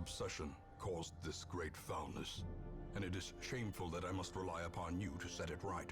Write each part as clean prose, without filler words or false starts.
obsession caused this great foulness, and it is shameful that I must rely upon you to set it right.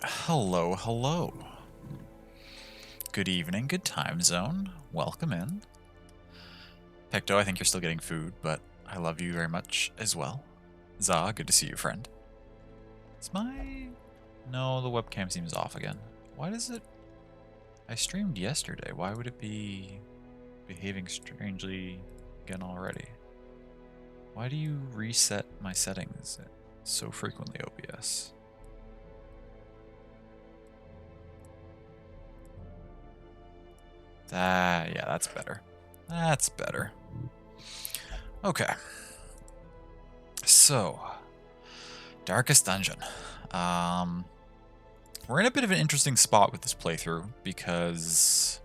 Hello, hello. Good evening, good time zone. Welcome in. Pecto, I think you're still getting food, but I love you very much as well. Za, good to see you, friend. Is my... No, the webcam seems off again. Why does it... I streamed yesterday. Why would it be behaving strangely again already? Why do you reset my settings so frequently, OBS? Yeah, that's better. That's better. Okay. So, Darkest Dungeon. We're in a bit of an interesting spot with this playthrough because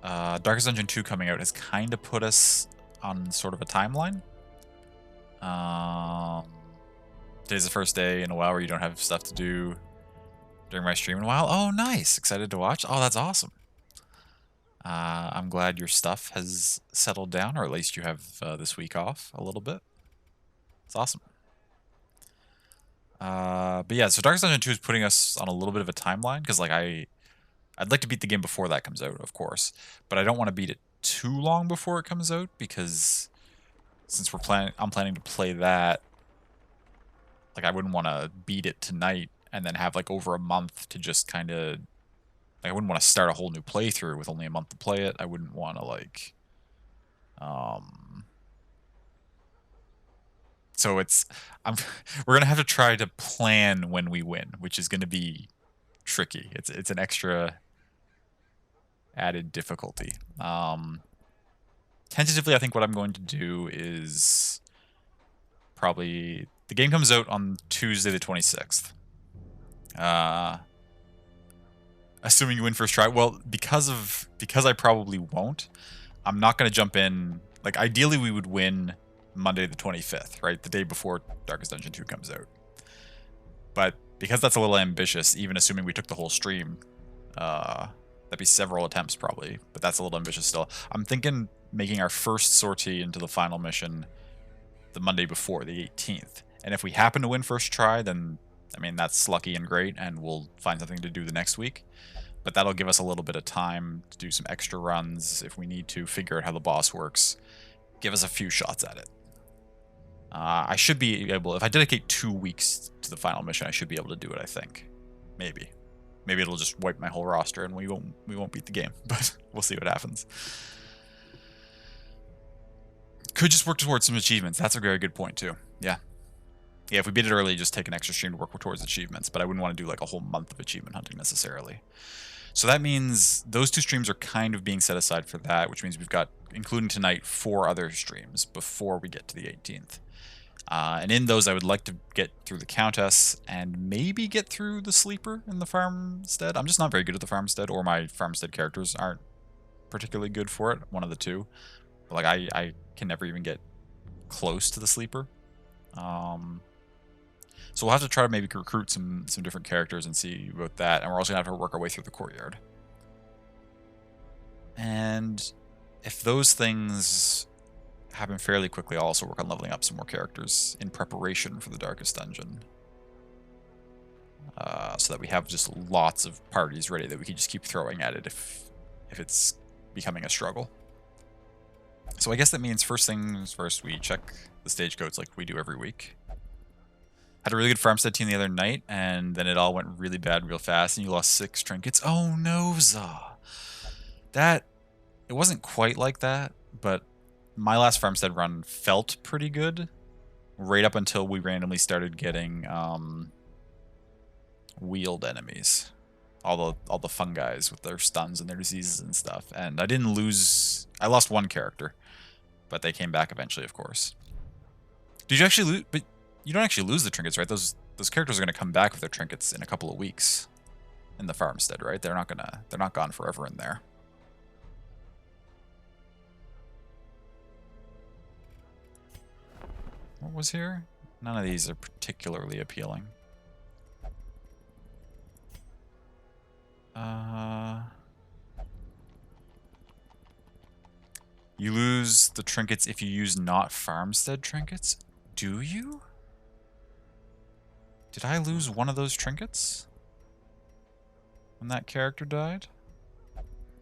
Darkest Dungeon 2 coming out has kind of put us on sort of a timeline. Today's the first day in a while where you don't have stuff to do during my stream in a while. Oh, nice. Excited to watch. Oh, that's awesome. I'm glad your stuff has settled down, or at least you have this week off a little bit. It's awesome. But yeah, so Darkest Dungeon 2 is putting us on a little bit of a timeline, because like I'd like to beat the game before that comes out, of course, but I don't want to beat it too long before it comes out, because since I'm planning to play that, like I wouldn't want to beat it tonight and then have like over a month to just kind of, like I wouldn't want to start a whole new playthrough with only a month to play it. I wouldn't want to like So we're gonna have to try to plan when we win, which is gonna be tricky. It's an extra added difficulty. Tentatively, I think what I'm going to do is probably the game comes out on Tuesday the 26th. Assuming you win first try. Well, because I probably won't, I'm not going to jump in. Like, ideally, we would win Monday the 25th, right? The day before Darkest Dungeon 2 comes out. But because that's a little ambitious, even assuming we took the whole stream, that'd be several attempts probably, but that's a little ambitious still. I'm thinking making our first sortie into the final mission the Monday before, the 18th. And if we happen to win first try, then, I mean, that's lucky and great, and we'll find something to do the next week. But that'll give us a little bit of time to do some extra runs if we need to, figure out how the boss works, give us a few shots at it. I should be able, if I dedicate 2 weeks to the final mission, I should be able to do it, I think. Maybe. Maybe it'll just wipe my whole roster and we won't beat the game, but we'll see what happens. Could just work towards some achievements. That's a very good point too. Yeah. Yeah, if we beat it early, just take an extra stream to work towards achievements, but I wouldn't want to do like a whole month of achievement hunting necessarily. So that means those 2 streams are kind of being set aside for that, which means we've got, including tonight, 4 other streams before we get to the 18th. And in those, I would like to get through the Countess and maybe get through the Sleeper in the Farmstead. I'm just not very good at the Farmstead, or my Farmstead characters aren't particularly good for it. One of the two. But like I can never even get close to the Sleeper. So we'll have to try to maybe recruit some different characters and see about that. And we're also going to have to work our way through the courtyard. And if those things happen fairly quickly, I'll also work on leveling up some more characters in preparation for the Darkest Dungeon. So that we have just lots of parties ready that we can just keep throwing at it if it's becoming a struggle. So I guess that means first things first, we check the stage codes like we do every week. Had a really good Farmstead team the other night, and then it all went really bad real fast, and you lost 6 trinkets. Oh no, Za! It wasn't quite like that, but my last Farmstead run felt pretty good, right up until we randomly started getting wheeled enemies. All the fungi with their stuns and their diseases and stuff. And I didn't lose... I lost 1 character, but they came back eventually, of course. Did you actually lose... But you don't actually lose the trinkets, right? Those characters are going to come back with their trinkets in a couple of weeks in the Farmstead, right? They're not gone forever in there. What was here? None of these are particularly appealing. You lose the trinkets if you use not Farmstead trinkets? Do you? Did I lose one of those trinkets when that character died?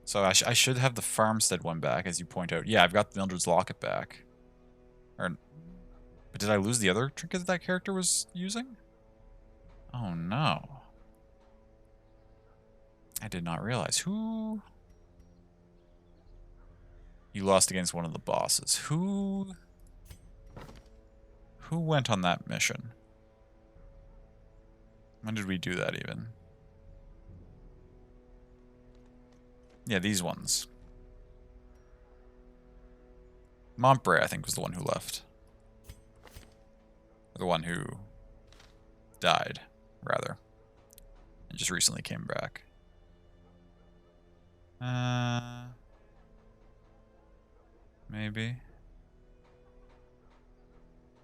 So I should have the Farmstead one back, as you point out. Yeah, I've got Mildred's Locket back. But did I lose the other trinket that character was using? Oh no. I did not realize. Who... You lost against one of the bosses. Who went on that mission? When did we do that even? Yeah, these ones. Montbray, I think, was the one who left. Or the one who died, rather. And just recently came back. Maybe.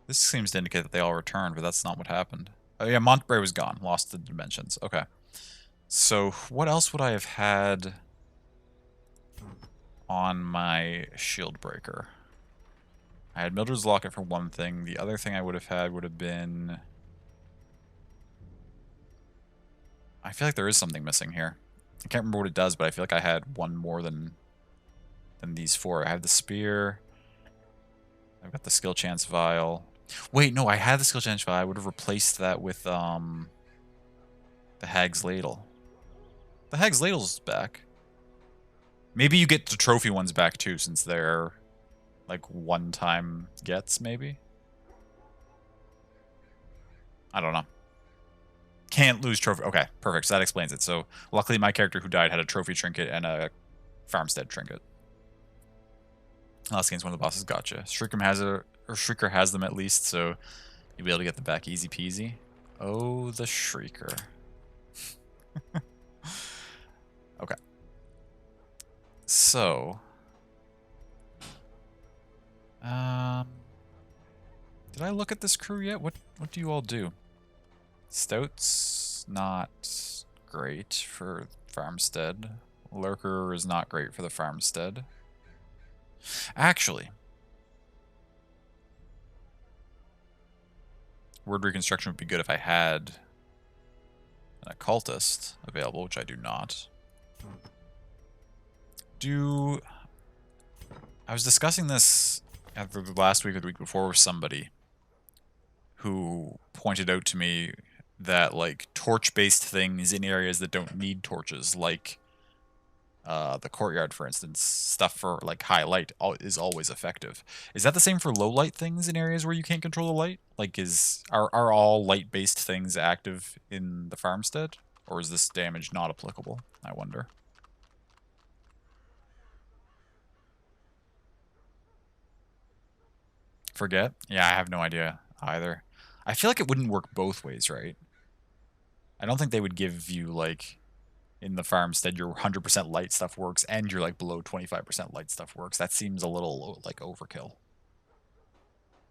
This seems to indicate that they all returned, but that's not what happened. Oh yeah, Montbray was gone. Lost the dimensions. Okay. So what else would I have had on my shield breaker? I had Mildred's Locket for one thing. The other thing I would have had would have been... I feel like there is something missing here. I can't remember what it does, but I feel like I had one more than these 4. I have the spear. I've got the skill chance vial. Wait, no, I had the skill chance vial. I would have replaced that with the Hag's Ladle. The Hag's Ladle's back. Maybe you get the trophy ones back too, since they're like one-time gets, maybe? I don't know. Can't lose trophy. Okay, perfect. So that explains it. So luckily my character who died had a trophy trinket and a farmstead trinket. Last game's one of the bosses. Gotcha. Shrieker has them at least, so you'll be able to get them back easy peasy. Oh, the Shrieker. Okay. So, did I look at this crew yet? What do you all do? Stout's not great for farmstead. Lurker is not great for the farmstead. Actually, word reconstruction would be good if I had an occultist available, which I do not. I was discussing this either last week or the week before with somebody who pointed out to me that like torch-based things in areas that don't need torches, like the courtyard, for instance, stuff for like high light is always effective. Is that the same for low light things in areas where you can't control the light? Like, are all light-based things active in the farmstead, or is this damage not applicable? I wonder. Forget? Yeah, I have no idea either. I feel like it wouldn't work both ways, right? I don't think they would give you, like, in the farmstead, your 100% light stuff works, and your, like, below 25% light stuff works. That seems a little, like, overkill.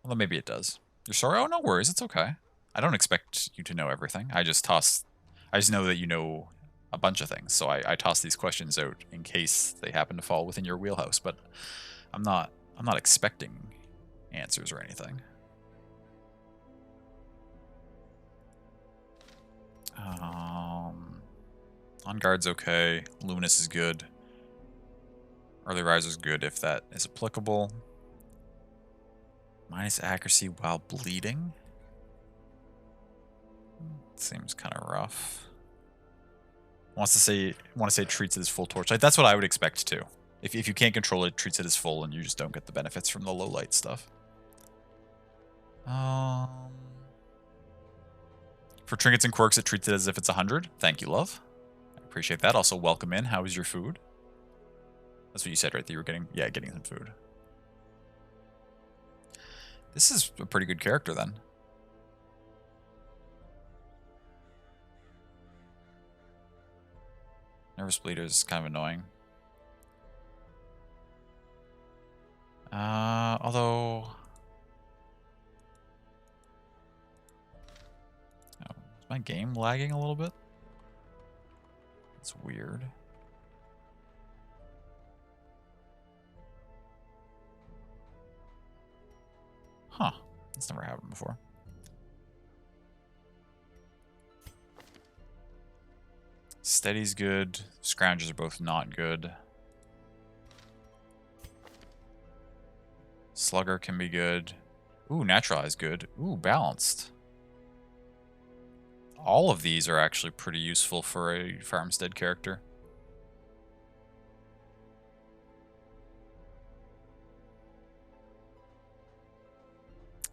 Although maybe it does. You're sorry? Oh, no worries. It's okay. I don't expect you to know everything. I just know that you know a bunch of things, so I toss these questions out in case they happen to fall within your wheelhouse, but I'm not expecting answers or anything. On guard's okay. Luminous is good. Early riser's good if that is applicable. Minus accuracy while bleeding. Seems kind of rough. Want to say treats it as full torch. Like, that's what I would expect too. If you can't control it, treats it as full, and you just don't get the benefits from the low light stuff. For trinkets and quirks, it treats it as if it's 100. Thank you, love. I appreciate that. Also, welcome in. How is your food? That's what you said, right? That you were getting some food. This is a pretty good character, then. Nervous Bleeder is kind of annoying. Although... Oh, is my game lagging a little bit? It's weird. Huh. That's never happened before. Steady's good. Scroungers are both not good. Slugger can be good. Ooh, Naturalize good. Ooh, Balanced. All of these are actually pretty useful for a farmstead character.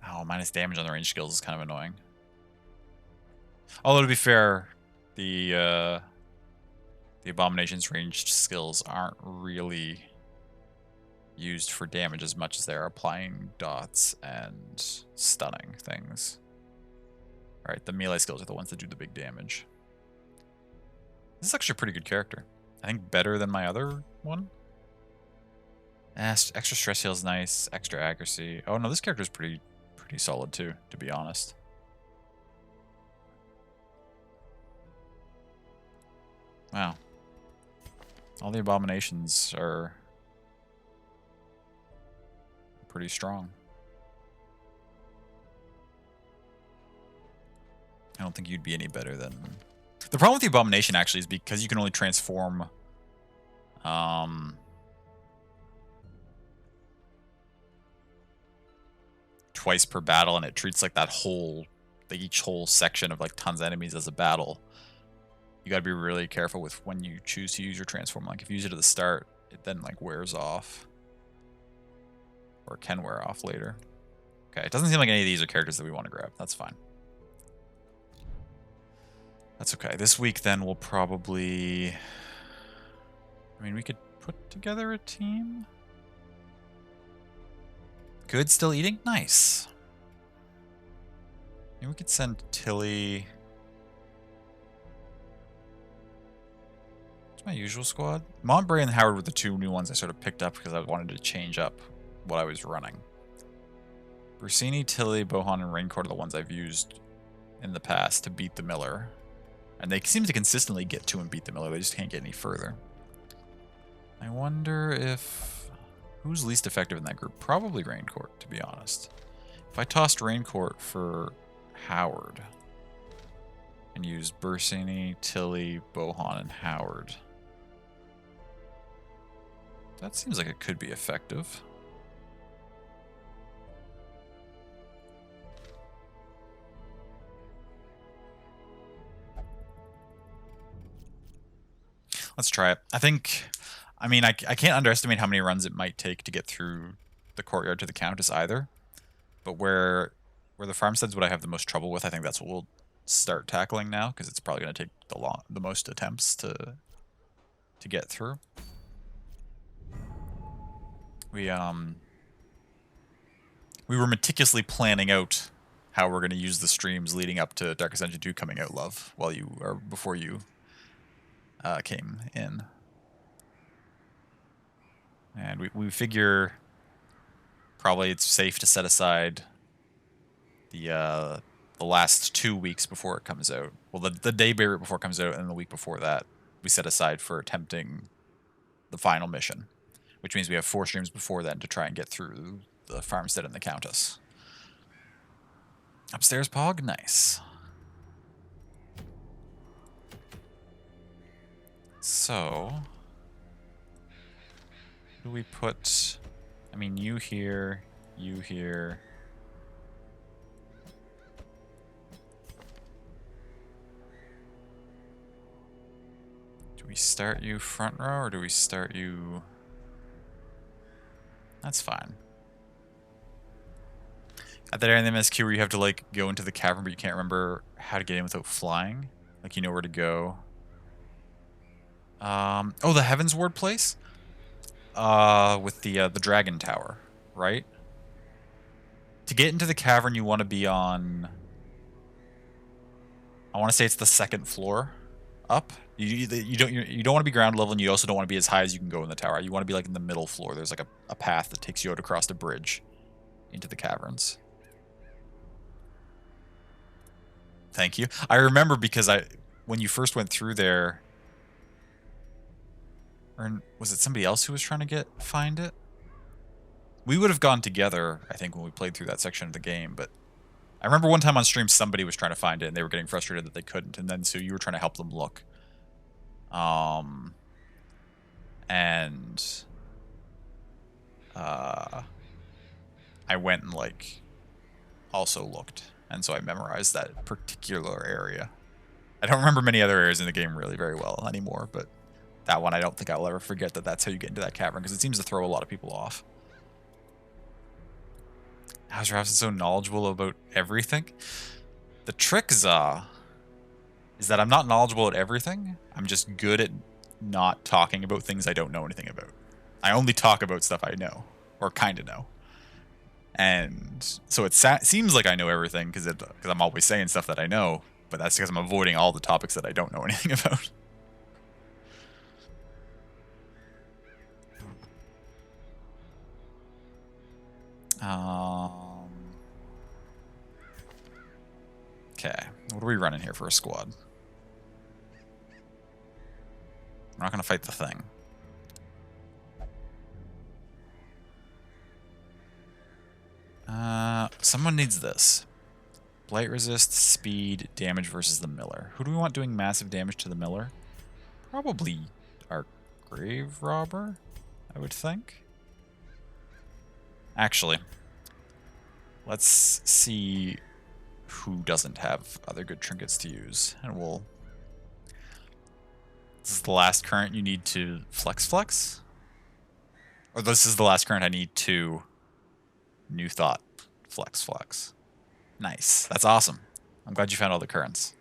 Oh, minus damage on the range skills is kind of annoying. Although, to be fair, the Abomination's ranged skills aren't really used for damage as much as they're applying dots and stunning things. Alright, the melee skills are the ones that do the big damage. This is actually a pretty good character. I think better than my other one. Extra stress heal is nice. Extra accuracy. Oh no, this character is pretty solid too, to be honest. Wow. All the abominations are pretty strong. I don't think you'd be any better than... The problem with the abomination actually is because you can only transform twice per battle, and it treats like that whole, like each whole section of like tons of enemies as a battle. You gotta be really careful with when you choose to use your transform. Like if you use it at the start, it then like wears off. Or can wear off later. Okay, it doesn't seem like any of these are characters that we want to grab. That's fine. That's okay. This week then we'll probably... I mean, we could put together a team. Good, still eating? Nice. Maybe we could send Tilly... What's my usual squad? Montbray and Howard were the two new ones I sort of picked up because I wanted to change up what I was running. Brusini, Tilly, Bohan, and Raincourt are the ones I've used in the past to beat the Miller. And they seem to consistently get to and beat the Miller, they just can't get any further. I wonder if... Who's least effective in that group? Probably Raincourt, to be honest. If I tossed Raincourt for Howard and used Bursini, Tilly, Bohan, and Howard, that seems like it could be effective. Let's try it. I mean, I can't underestimate how many runs it might take to get through the courtyard to the Countess either. But where the farmstead's what I have the most trouble with, I think that's what we'll start tackling now, because it's probably going to take the most attempts to get through. We were meticulously planning out how we're going to use the streams leading up to Dark Ascension 2 coming out, Love, before you came in. And we figure probably it's safe to set aside the last 2 weeks before it comes out. Well, the day before it comes out and the week before that, we set aside for attempting the final mission, which means we have 4 streams before then to try and get through the farmstead and the Countess. Upstairs, Pog? Nice. So, who do we put? I mean, you here, you here. Do we start you front row or do we start you... That's fine. At that area in the MSQ where you have to like go into the cavern but you can't remember how to get in without flying. Like you know where to go. Oh, the Heavens Ward place? With the Dragon Tower, right? To get into the cavern you want to be on... I want to say it's the 2nd floor up. You don't want to be ground level, and you also don't want to be as high as you can go in the tower. You want to be like in the middle floor. There's like a path that takes you out across the bridge into the caverns. Thank you. I remember because when you first went through there, or was it somebody else who was trying to find it? We would have gone together, I think, when we played through that section of the game, but I remember one time on stream somebody was trying to find it and they were getting frustrated that they couldn't, and then so you were trying to help them look. And I went and like also looked, and so I memorized that particular area. I don't remember many other areas in the game really very well anymore, but that one I don't think I'll ever forget that's how you get into that cavern, because it seems to throw a lot of people off. How's Rapson so knowledgeable about everything? The trick, Za, is that I'm not knowledgeable at everything. I'm just good at not talking about things I don't know anything about. I only talk about stuff I know, or kind of know. And so it seems like I know everything because I'm always saying stuff that I know, but that's because I'm avoiding all the topics that I don't know anything about. Okay, what are we running here for a squad? We're not going to fight the thing. Someone needs this. Blight resist, speed, damage versus the Miller. Who do we want doing massive damage to the Miller? Probably our Grave Robber, I would think. Actually, let's see who doesn't have other good trinkets to use, and we'll... This is the last current you need to flex? Or this is the last current I need to New Thought flex. Nice. That's awesome. I'm glad you found all the currents.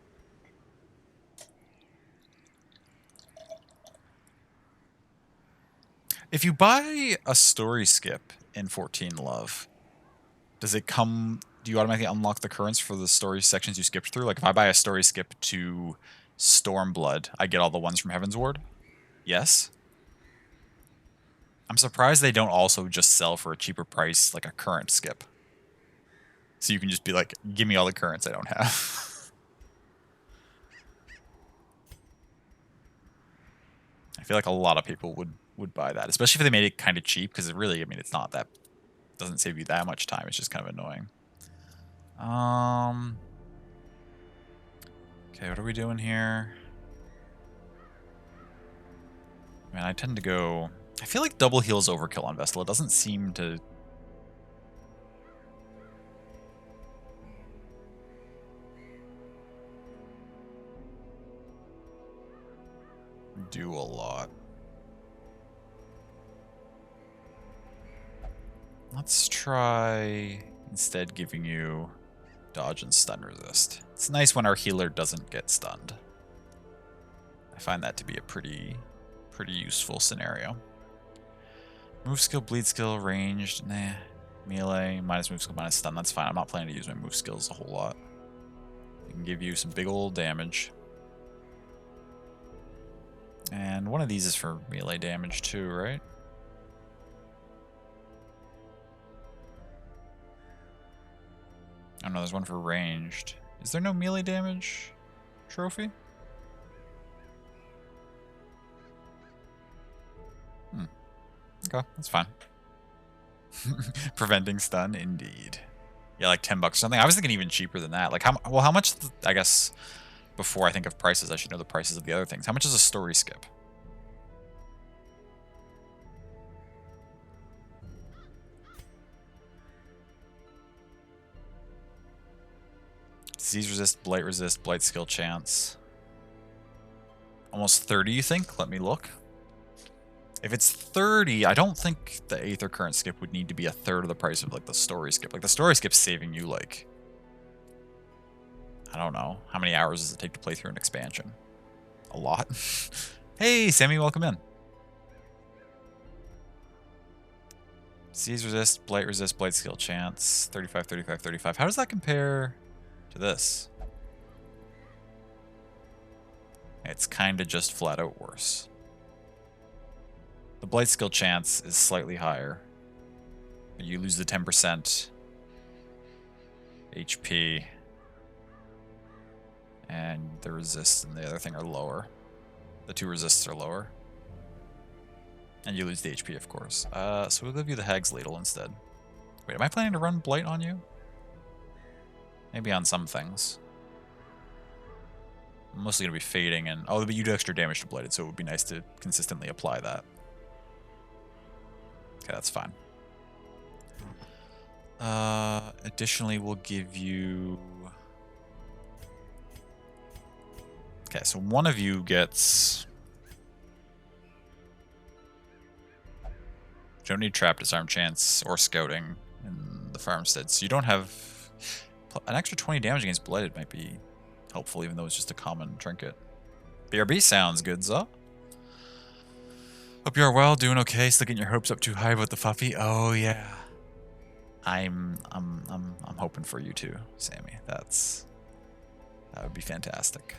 If you buy a story skip in 14 Love, does it come... Do you automatically unlock the currents for the story sections you skipped through? Like, if I buy a story skip to Stormblood, I get all the ones from Heaven's Ward? Yes? I'm surprised they don't also just sell for a cheaper price, like a current skip. So you can just be like, give me all the currents I don't have. I feel like a lot of people would buy that, especially if they made it kind of cheap, because it really, I mean, it's not that... doesn't save you that much time. It's just kind of annoying. Okay, what are we doing here? Man, I tend to go... I feel like double heals overkill on Vestal. It doesn't seem to... do a lot. Let's try instead giving you dodge and stun resist. It's nice when our healer doesn't get stunned. I find that to be a pretty useful scenario. Move skill, bleed skill, ranged, nah. Melee, minus move skill, minus stun, that's fine. I'm not planning to use my move skills a whole lot. I can give you some big old damage. And one of these is for melee damage too, right? Oh no, there's one for ranged. Is there no melee damage trophy? Okay, that's fine. Preventing stun, indeed. Yeah, like $10 or something. I was thinking even cheaper than that. Like, how much, I guess, before I think of prices, I should know the prices of the other things. How much is a story skip? Disease resist, blight skill chance. Almost 30, you think? Let me look. If it's 30, I don't think the Aether Current skip would need to be a third of the price of, like, the story skip. Like, the story skip's saving you, like... I don't know. How many hours does it take to play through an expansion? A lot? Hey, Sammy, welcome in. Disease resist, blight skill chance. 35, 35, 35. How does that compare to this? It's kind of just flat out worse. The blight skill chance is slightly higher. You lose the 10% HP. And the resist and the other thing are lower. The two resists are lower. And you lose the HP, of course. So we'll give you the Hag's Ladle instead. Wait, am I planning to run Blight on you? Maybe on some things. I'm mostly going to be fading and... Oh, but you do extra damage to Blighted, so it would be nice to consistently apply that. Okay, that's fine. Additionally, we'll give you... Okay, so one of you gets... You don't need Trap, Disarm Chance, or Scouting in the Farmstead, so you don't have... An extra 20 damage against Blighted might be helpful, even though it's just a common trinket. BRB sounds good, Zuh. Hope you are well, doing okay, still getting your hopes up too high about the Fuffy. Oh yeah. I'm hoping for you too, Sammy. That would be fantastic.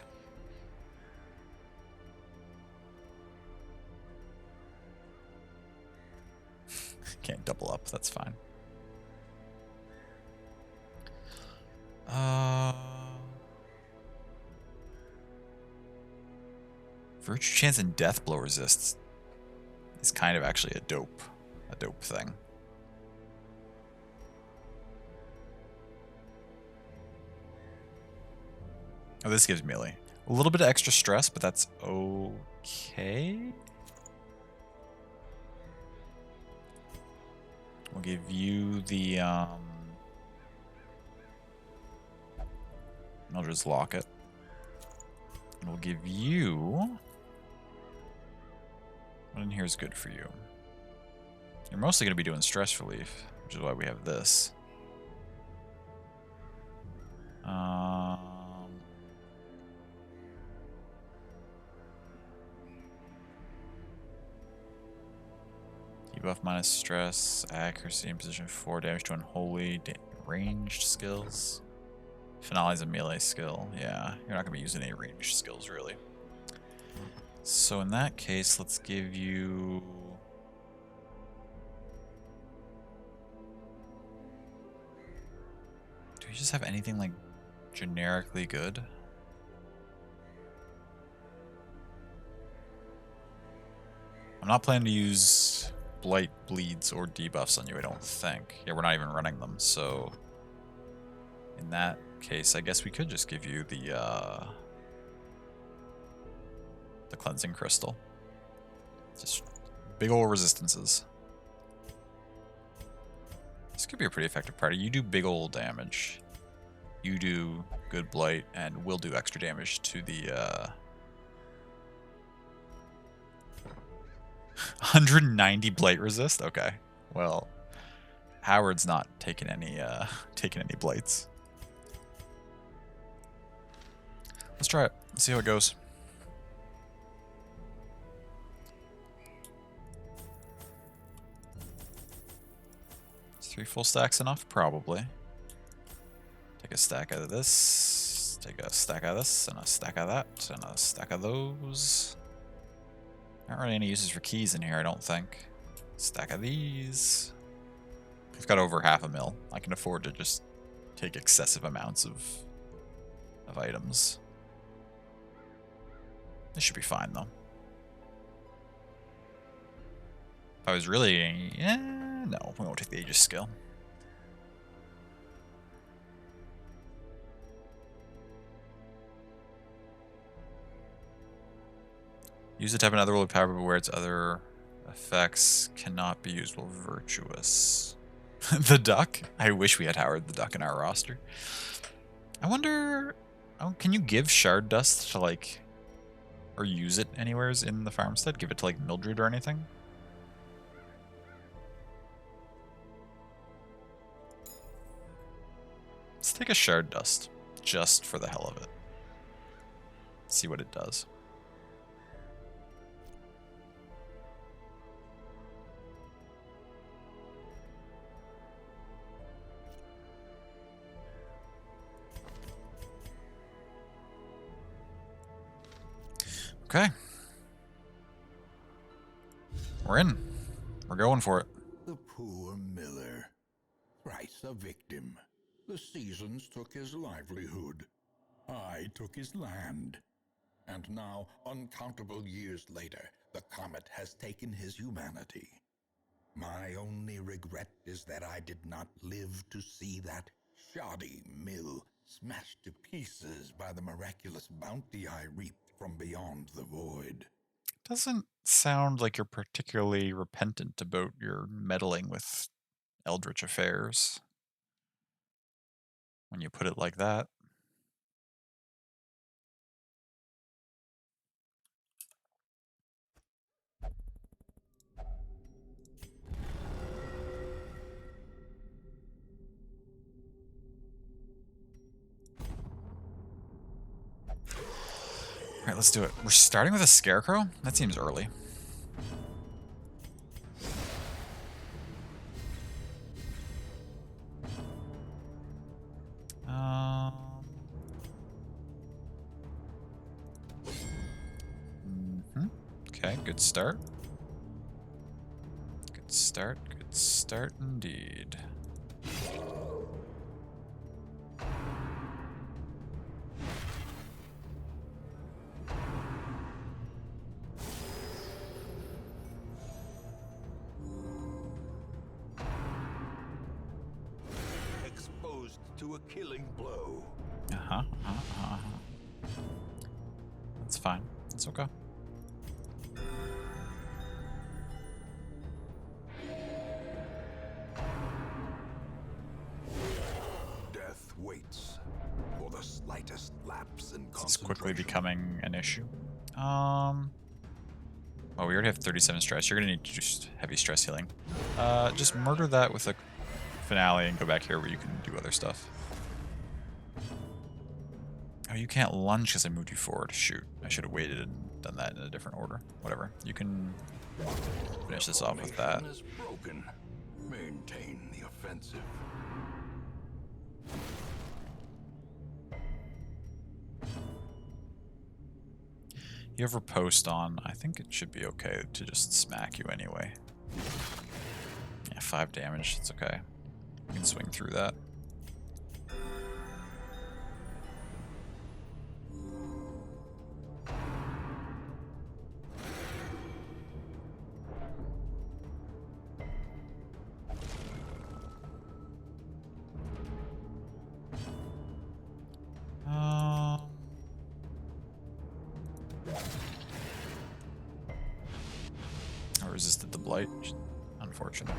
Can't double up, that's fine. Virtue Chance and Death Blow resists is kind of actually a dope thing. Oh, this gives melee. A little bit of extra stress, but that's okay. We'll give you the Mildred's Locket. And we'll give you... What in here is good for you? You're mostly going to be doing stress relief, which is why we have this. Debuff minus stress, accuracy in position 4, damage to unholy, ranged skills. Finale's a melee skill. Yeah, you're not going to be using any ranged skills, really. So in that case, let's give you... Do we just have anything, like, generically good? I'm not planning to use Blight, Bleeds, or debuffs on you, I don't think. Yeah, we're not even running them, so... In that case, I guess we could just give you the Cleansing Crystal. Just big ol' resistances. This could be a pretty effective party. You do big ol' damage. You do good Blight, and we'll do extra damage to the 190 Blight resist? Okay. Well, Howard's not taking any Blights. Let's try it. Let's see how it goes. Is 3 full stacks enough? Probably. Take a stack out of this, take a stack out of this, and a stack of that, and a stack of those. Not really any uses for keys in here, I don't think. Stack of these. We've got over 1/2 mil. I can afford to just take excessive amounts of items. This should be fine, though. If I was really... no, we won't take the Aegis skill. Use it to have another otherworldly power, but where its other effects cannot be used while virtuous. The Duck? I wish we had Howard the Duck in our roster. I wonder... Oh, can you give Shard Dust to, like... Or use it anywheres in the farmstead? Give it to, like, Mildred or anything? Let's take a Shard Dust, just for the hell of it. See what it does. Okay. We're in. We're going for it. The poor miller, thrice a victim. The seasons took his livelihood. I took his land. And now, uncountable years later, the comet has taken his humanity. My only regret is that I did not live to see that shoddy mill smashed to pieces by the miraculous bounty I reaped from beyond the void. Doesn't sound like you're particularly repentant about your meddling with eldritch affairs. When you put it like that. Alright, let's do it. We're starting with a Scarecrow? That seems early. Okay, good start. Good start indeed. Exposed to a killing blow. That's fine. That's okay. Death waits for the slightest lapse in concentration. It's quickly becoming an issue. Well, we already have 37 stress. You're gonna need just heavy stress healing. Just murder that with a finale and go back here where you can do other stuff. Oh, you can't lunge because I moved you forward. Shoot, I should have waited and done that in a different order. Whatever. You can finish this off with that. Formation is broken. Maintain the offensive. You have riposte on. I think it should be okay to just smack you anyway. Yeah, 5 damage. It's okay. You can swing through that. I resisted the blight. Unfortunate.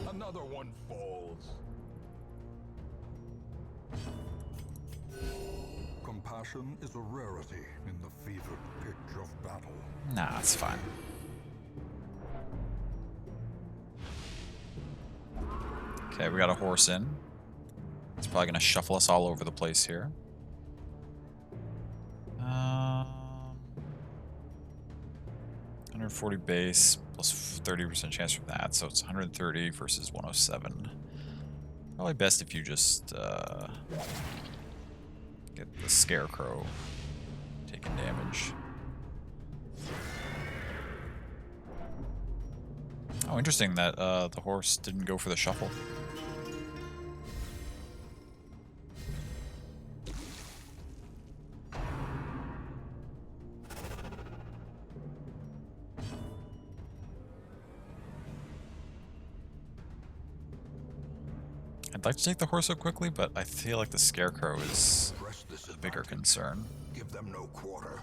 Another one falls. Compassion is a rarity in the fevered pitch of battle. Nah, it's fine. Okay, we got a horse in. It's probably going to shuffle us all over the place here. 140 base plus 30% chance from that, so it's 130 versus 107. Probably best if you just get the scarecrow taking damage. Oh, interesting that the horse didn't go for the shuffle. I'd like to take the horse so quickly, but I feel like the scarecrow is a bigger concern. Give them no quarter.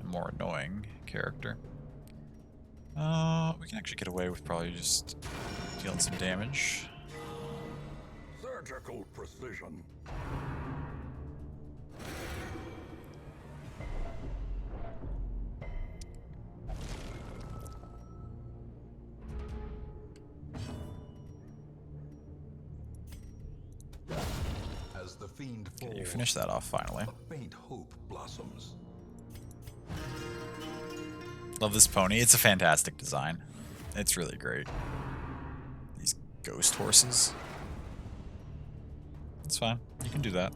A more annoying character. We can actually get away with probably just dealing some damage. Surgical precision. As the fiend falls, Okay, you finish that off finally. a faint hope blossoms. Love this pony. It's a fantastic design. It's really great. These ghost horses. It's fine. You can do that.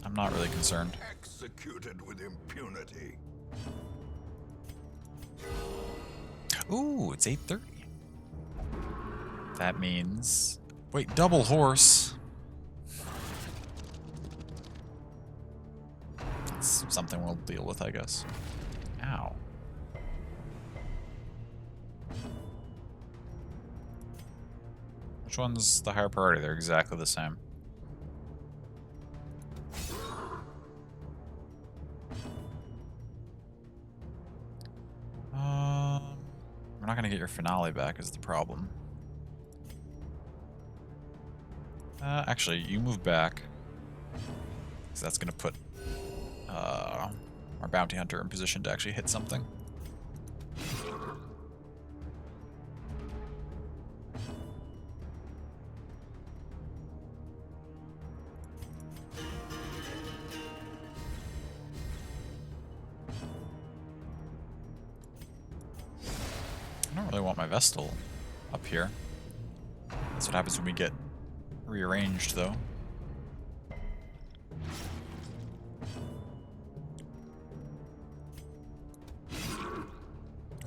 I'm not really concerned. Executed with impunity. Ooh, it's 8:30. That means... Wait, double horse. That's something we'll deal with, I guess. Ow. Which one's the higher priority? They're exactly the same. We're not going to get your finale back is the problem. Actually, you move back. Because that's going to put our bounty hunter in position to actually hit something. I don't really want my Vestal up here. That's what happens when we get rearranged, though.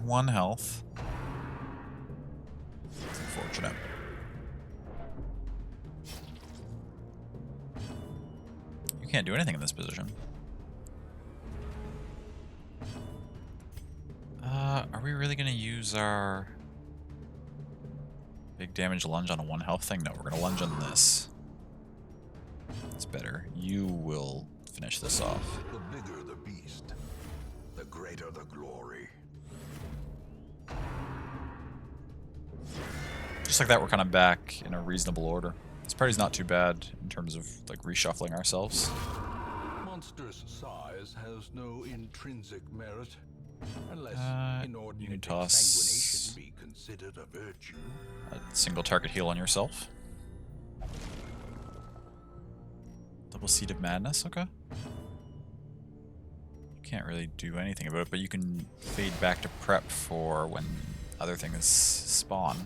One health. It's unfortunate. You can't do anything in this position. Are we really going to use our big damage lunge on a 1 health thing? No, we're going to lunge on this. It's better. You will finish this off. The bigger the beast, the greater the glory. Just like that, we're kind of back in a reasonable order. This party's not too bad in terms of like reshuffling ourselves. Monstrous size has no intrinsic merit. Unless you can inordinate toss exsanguination be considered a virtue. a single target heal on yourself. Double Seed of Madness, okay. You can't really do anything about it, but you can fade back to prep for when other things spawn.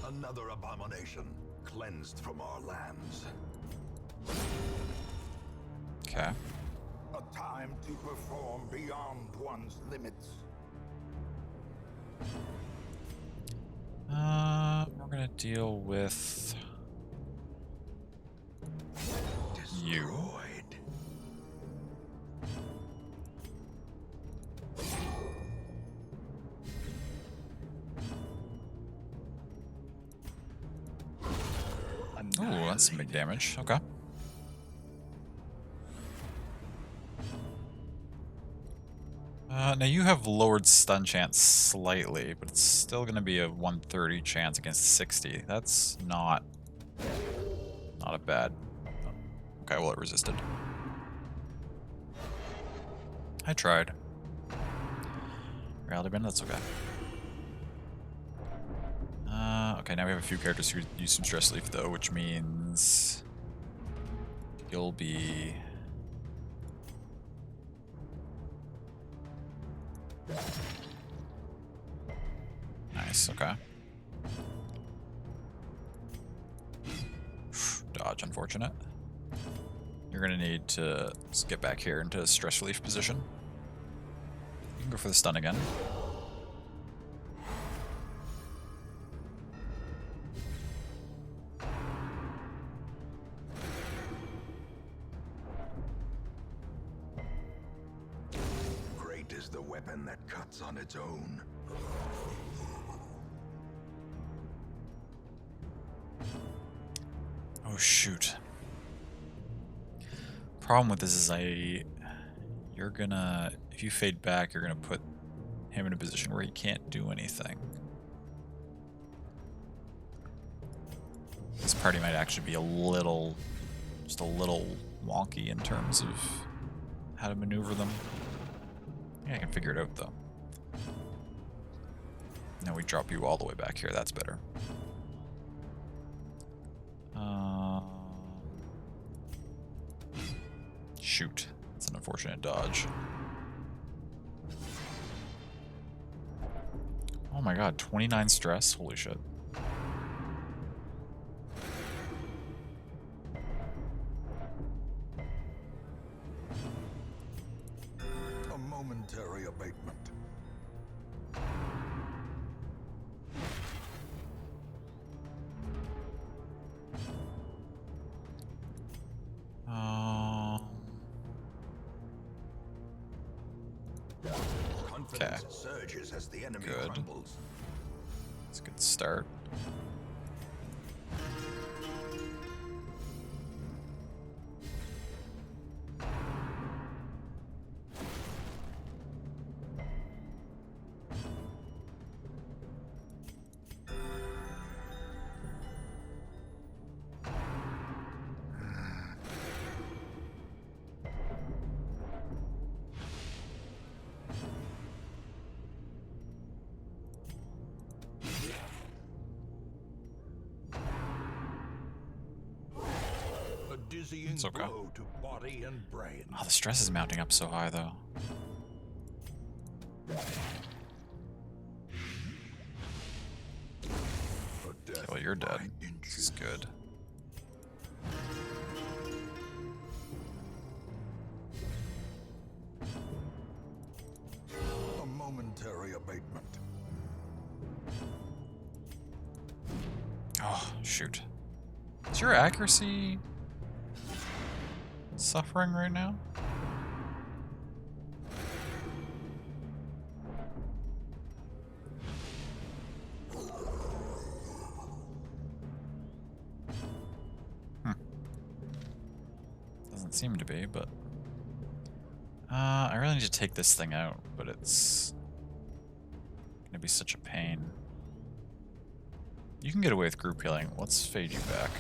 Another abomination cleansed from our lands. Okay. A time to perform beyond one's limits. We're gonna deal with you. Destroyed. Ooh, that's some big damage. Okay. Now you have lowered stun chance slightly, but it's still going to be a 130 chance against 60. That's not a bad. Okay, well it resisted. I tried. Reality bend, that's okay. Okay, now we have a few characters who use some stress leaf though, which means you'll be. Nice, okay. Dodge, unfortunate. You're gonna need to get back here into a stress relief position. You can go for the stun again. Great is the weapon that cuts on its own. Oh shoot. Problem with this is you're gonna, if you fade back, you're gonna put him in a position where he can't do anything. This party might actually be just a little wonky in terms of how to maneuver them. Yeah, I can figure it out though. Now we drop you all the way back here, that's better. Shoot, that's an unfortunate dodge. Oh my god, 29 stress? Holy shit. A momentary abatement. Confidence surges as the enemy Good. crumbles. It's a good start. A dizzying It's okay. blow to body and brain. Oh, the stress is mounting up so high though. A death Well, you're dead. by This inches. is good. A momentary abatement. Oh, shoot. Is your accuracy suffering right now? Doesn't seem to be, but... I really need to take this thing out, but it's gonna be such a pain. You can get away with group healing. Let's fade you back.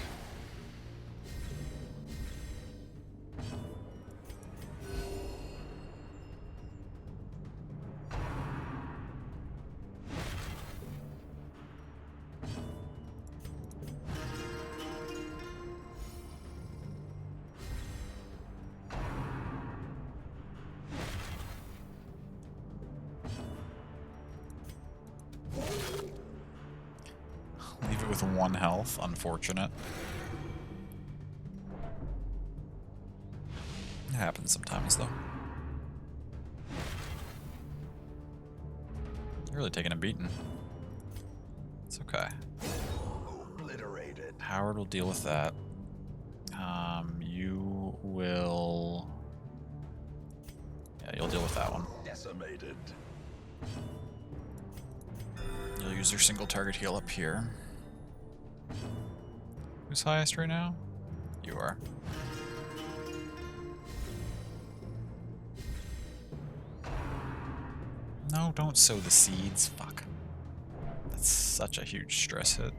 with 1 health. Unfortunate. It happens sometimes, though. You're really taking a beating. It's okay. Obliterated. Howard will deal with that. You will... Yeah, you'll deal with that one. Decimated. You'll use your single target heal up here. Who's highest right now? You are. No, don't sow the seeds. Fuck. That's such a huge stress hit.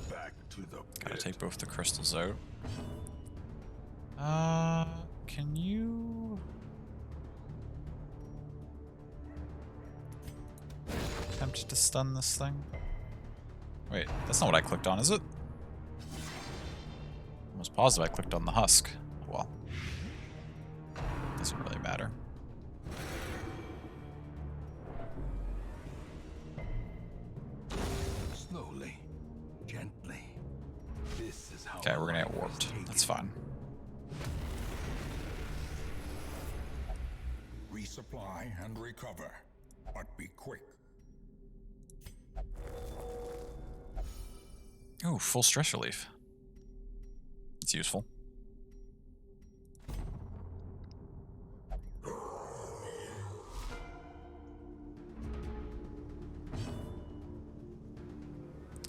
Back to the Gotta pit. take both the crystals out. Can you... attempt to stun this thing? Wait, that's not what I clicked on, is it? Almost positive I clicked on the husk. Well, doesn't really matter. Slowly, gently. This is how. Okay, we're gonna life get is warped. taken. That's fine. Resupply and recover, but be quick. Ooh, full stress relief. It's useful.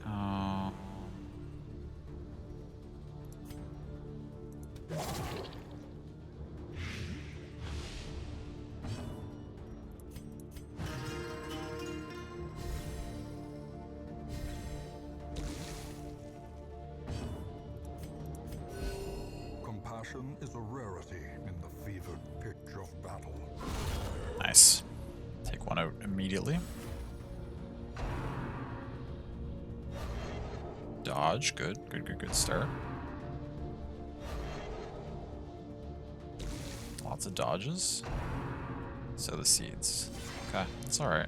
Uh, Compassion is a rarity in the fevered pitch of battle. nice. Take one out immediately. Dodge, good, good start. Lots of dodges. So the seeds. Okay, it's alright.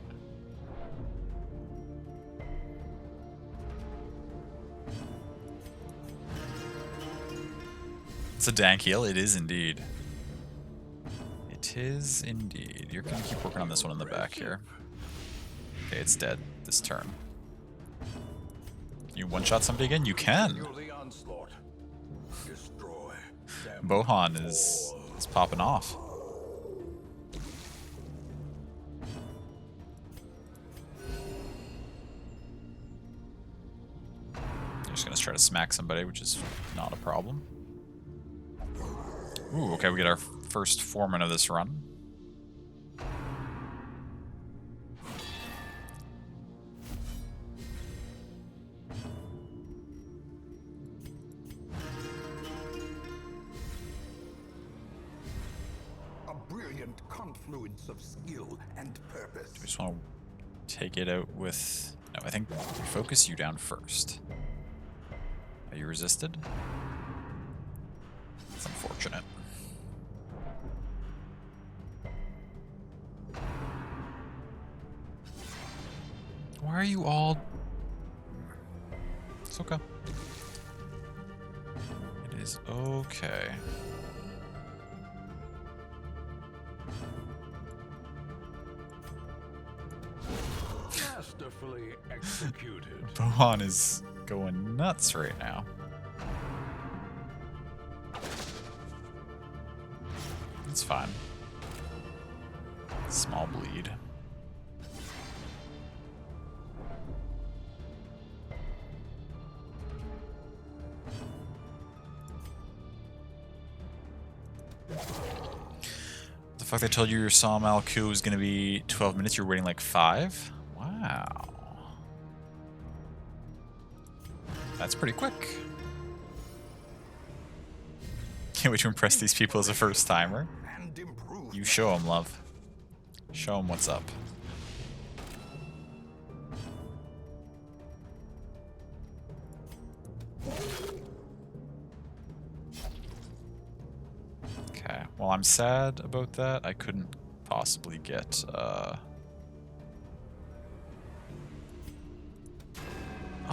It's a dank heal, it is indeed. It is indeed. You're gonna keep working on this one in the back here. Okay, it's dead this turn. You one-shot somebody again? You can! Feel the onslaught. Destroy them. Bohan is popping off. You're just gonna try to smack somebody, which is not a problem. Ooh, okay, we get our first foreman of this run. A brilliant confluence of skill and purpose. We just want to take it out with... No, I think we focus you down first. Are you resisted? It's unfortunate. Why are you all... It's okay. It is okay. Masterfully executed. Bohan is going nuts right now. It's fine. Small bleed. The fuck, they told you your Sawmal coup was gonna be 12 minutes, you're waiting like 5? Wow. That's pretty quick. The way to impress these people as a first timer. And improve. You show them, love. Show them what's up. Okay, well, I'm sad about that. I couldn't possibly get,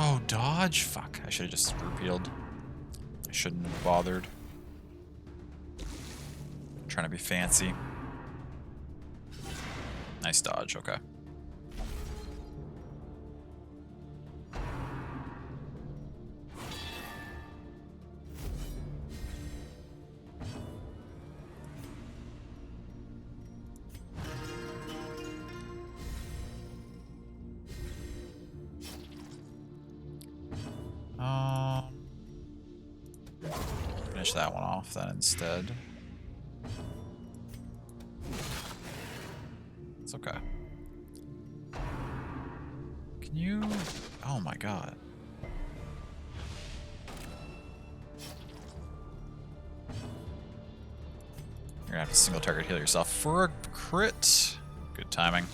Oh, dodge? Fuck, I should have just repealed. I shouldn't have bothered. Trying to be fancy. Nice dodge, okay. Finish that one off then instead. It's okay. Can you... Oh my god. You're gonna have to single target heal yourself for a crit. Good timing.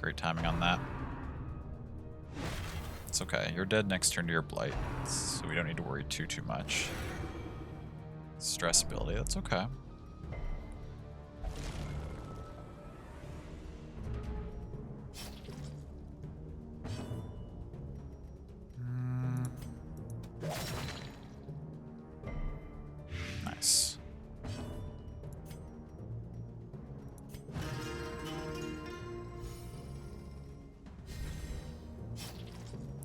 Great timing on that. It's okay. You're dead next turn to your blight, so we don't need to worry too much. Stress ability, that's okay. Nice.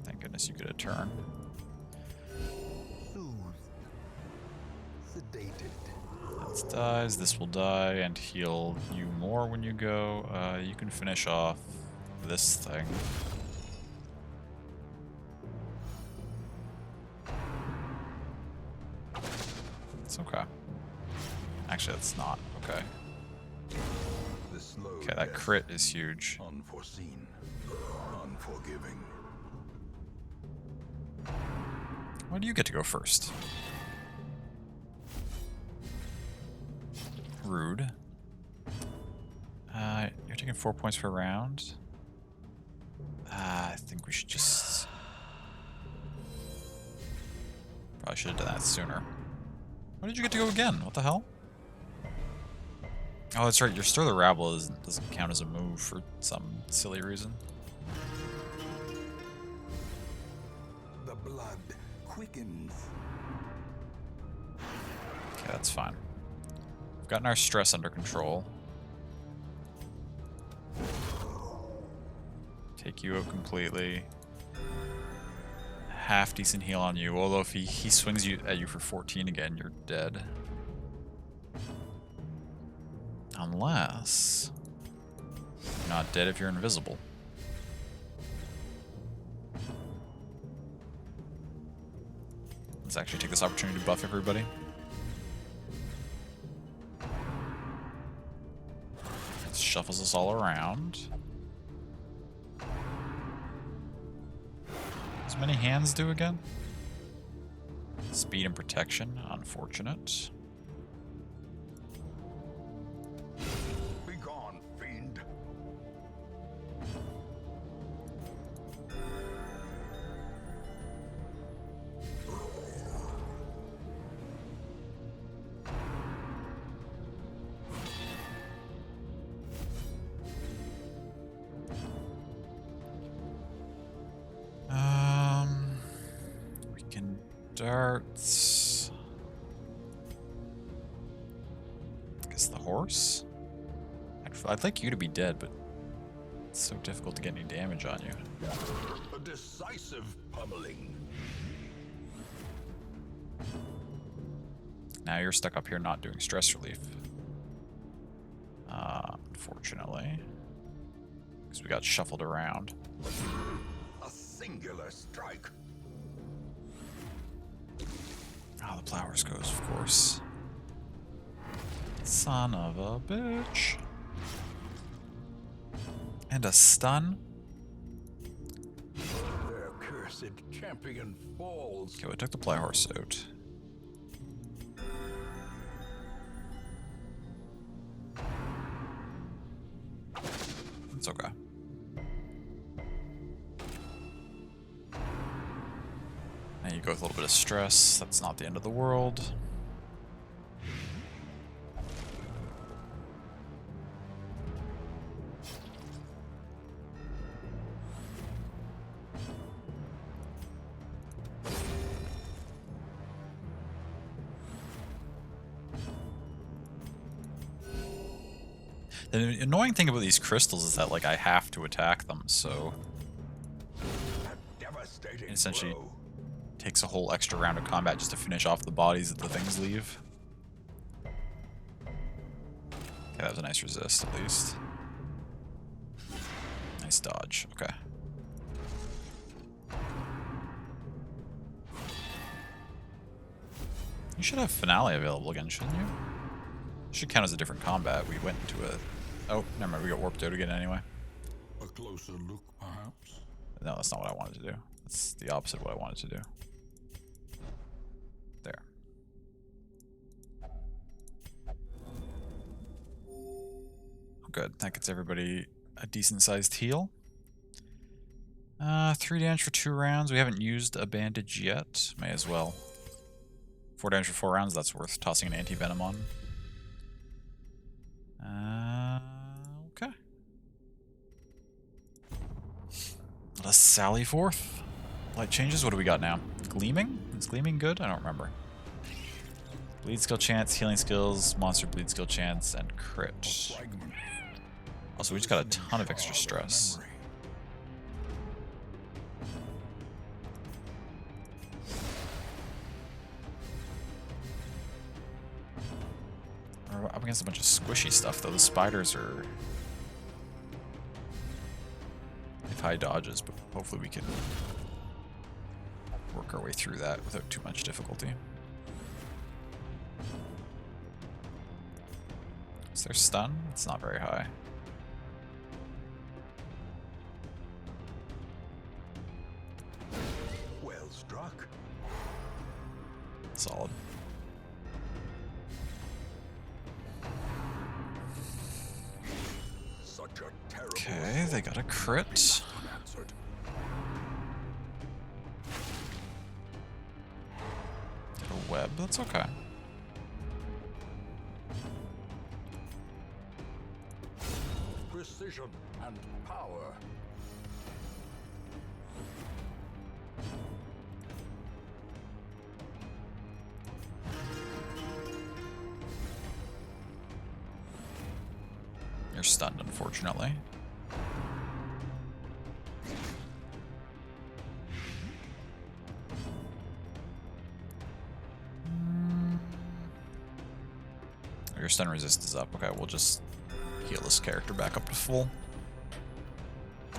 Thank goodness you get a turn. This dies, this will die, and heal you more when you go. You can finish off this thing. It's okay. Actually, that's not okay. Okay, that crit is huge. Unforeseen, unforgiving. Why do you get to go first? Rude. You're taking 4 points per round. I think we should just... Probably should have done that sooner. Why did you get to go again? What the hell? Oh, that's right. Your Stir the Rabble doesn't count as a move for some silly reason. The blood quickens. Okay, that's fine. We've gotten our stress under control. Take you out completely. Half decent heal on you, although if he swings at you for 14 again, you're dead. Unless you're not dead if you're invisible. Let's actually take this opportunity to buff everybody. It shuffles us all around. As many hands do again? Speed and protection, unfortunate. Be gone, fiend. We can darts. I guess the horse? I'd like you to be dead, but it's so difficult to get any damage on you. A decisive pummeling. Now you're stuck up here not doing stress relief. Unfortunately. Because we got shuffled around. A singular strike. Oh, the Plowers goes, of course. Son of a bitch. And a stun. Their cursed champion falls. Okay, we took the Plow Horse out. It's okay. Now you go with a little bit of stress. That's not the end of the world. The annoying thing about these crystals is that, like, I have to attack them, so it essentially takes a whole extra round of combat just to finish off the bodies that the things leave. Okay, that was a nice resist, at least. Nice dodge, okay. You should have Finale available again, shouldn't you? Should count as a different combat. We went into a... Oh, never mind, we got warped out again anyway. A closer look, perhaps? No, that's not what I wanted to do. That's the opposite of what I wanted to do. There. Oh, good. That gets everybody a decent-sized heal. 3 damage for 2 rounds. We haven't used a bandage yet. May as well. 4 damage for 4 rounds. That's worth tossing an anti-venom on. Okay. Let us sally forth. Light changes. What do we got now? Gleaming? Is Gleaming good? I don't remember. Bleed skill chance, healing skills, monster bleed skill chance, and crit. Also, we just got a ton of extra stress. We're up against a bunch of squishy stuff, though. The spiders are... They have high dodges, but hopefully we can work our way through that without too much difficulty. Is there stun? It's not very high. Well struck. Solid. Such a terrible Okay, they got a crit. unanswered. Get a web, that's okay. Precision and power. You're stunned, unfortunately. Your stun resist is up. Okay, we'll just heal this character back up to full.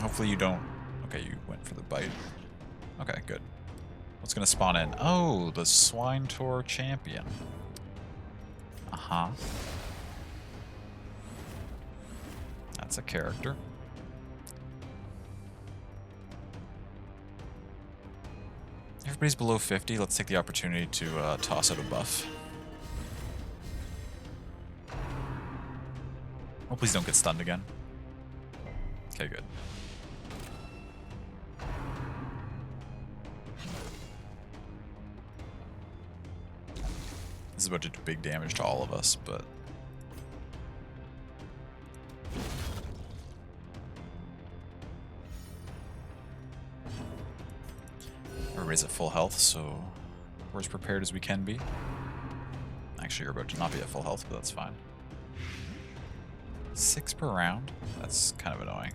Hopefully you don't... Okay, you went for the bite. Okay, good. What's gonna spawn in? Oh, the Swine Tour Champion. Uh-huh. That's a character. Everybody's below 50. Let's take the opportunity to toss out a buff. Oh, please don't get stunned again. Okay, good. This is about to do big damage to all of us, but... Everybody's at full health, so we're as prepared as we can be. Actually, you're about to not be at full health, but that's fine. 6 per round? That's kind of annoying.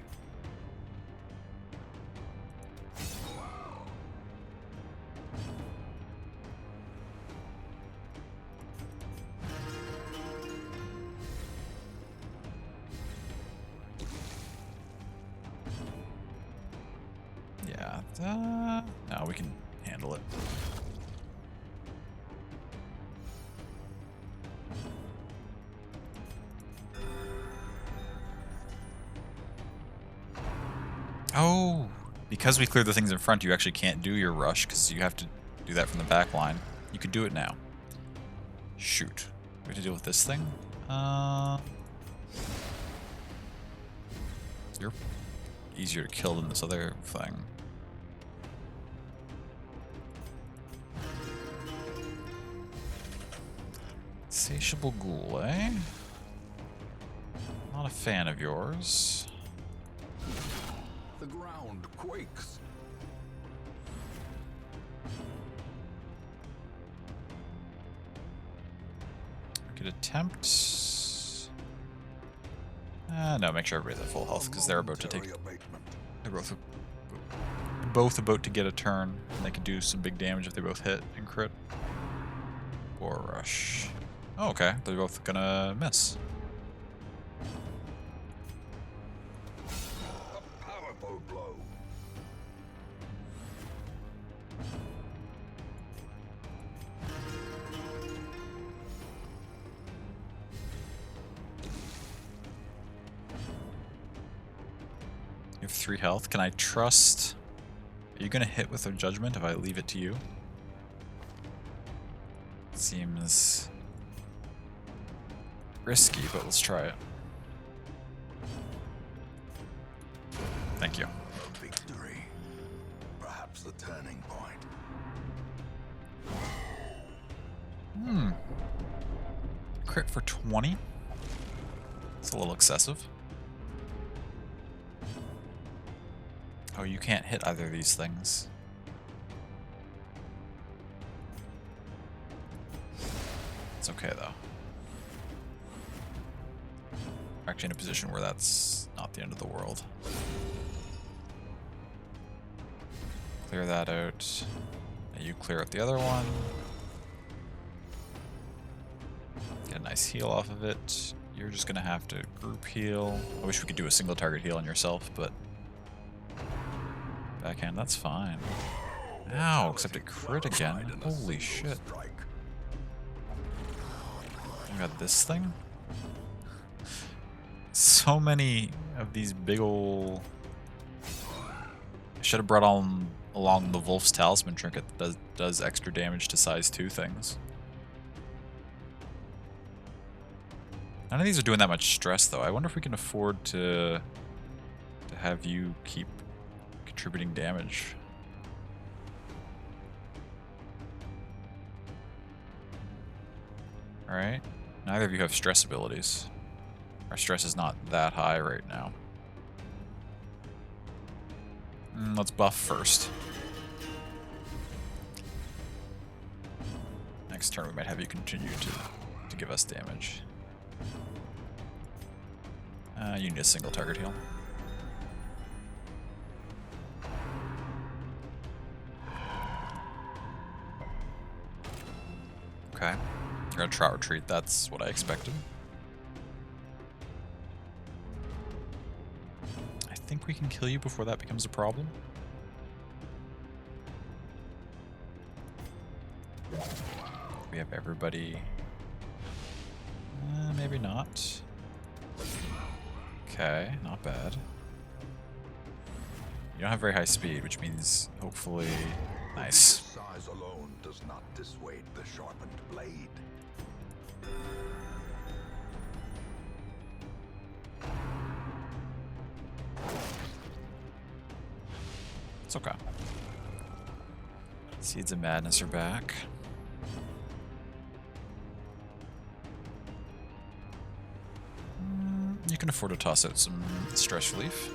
Yeah, no, we can handle it. Oh, because we cleared the things in front, you actually can't do your rush because you have to do that from the back line. You can do it now. Shoot. We have to deal with this thing? You're easier to kill than this other thing. Insatiable ghoul, eh? Not a fan of yours. The ground quakes. We could attempt. No, make sure everybody's at full health because they're about to take. They're both about to get a turn, and they can do some big damage if they both hit and crit. Or rush. Oh, okay. They're both gonna miss. A powerful blow. You have 3 health. Can I trust? Are you gonna hit with a judgment if I leave it to you? Seems risky, but let's try it. Thank you. A victory. Perhaps the turning point. Crit for 20? It's a little excessive. Oh, you can't hit either of these things. It's okay, though. We're actually in a position where that's not the end of the world. Clear that out. Now you clear out the other one. Get a nice heal off of it. You're just gonna have to group heal. I wish we could do a single target heal on yourself, but backhand, that's fine. Ow, except it crit again. Holy shit. I got this thing. So many of these big ol'... I should have brought on along the Wolf's Talisman trinket that does extra damage to size 2 things. None of these are doing that much stress, though. I wonder if we can afford to have you keep contributing damage. Alright. Neither of you have stress abilities. Our stress is not that high right now. Let's buff first. Next turn we might have you continue to give us damage. You need a single target heal. Okay. You're gonna try retreat, that's what I expected. I think we can kill you before that becomes a problem. We have everybody. Maybe not. Okay, not bad. You don't have very high speed, which means hopefully... Nice. Size alone does not dissuade the sharpened blade. It's okay. Seeds of Madness are back. You can afford to toss out some stress relief.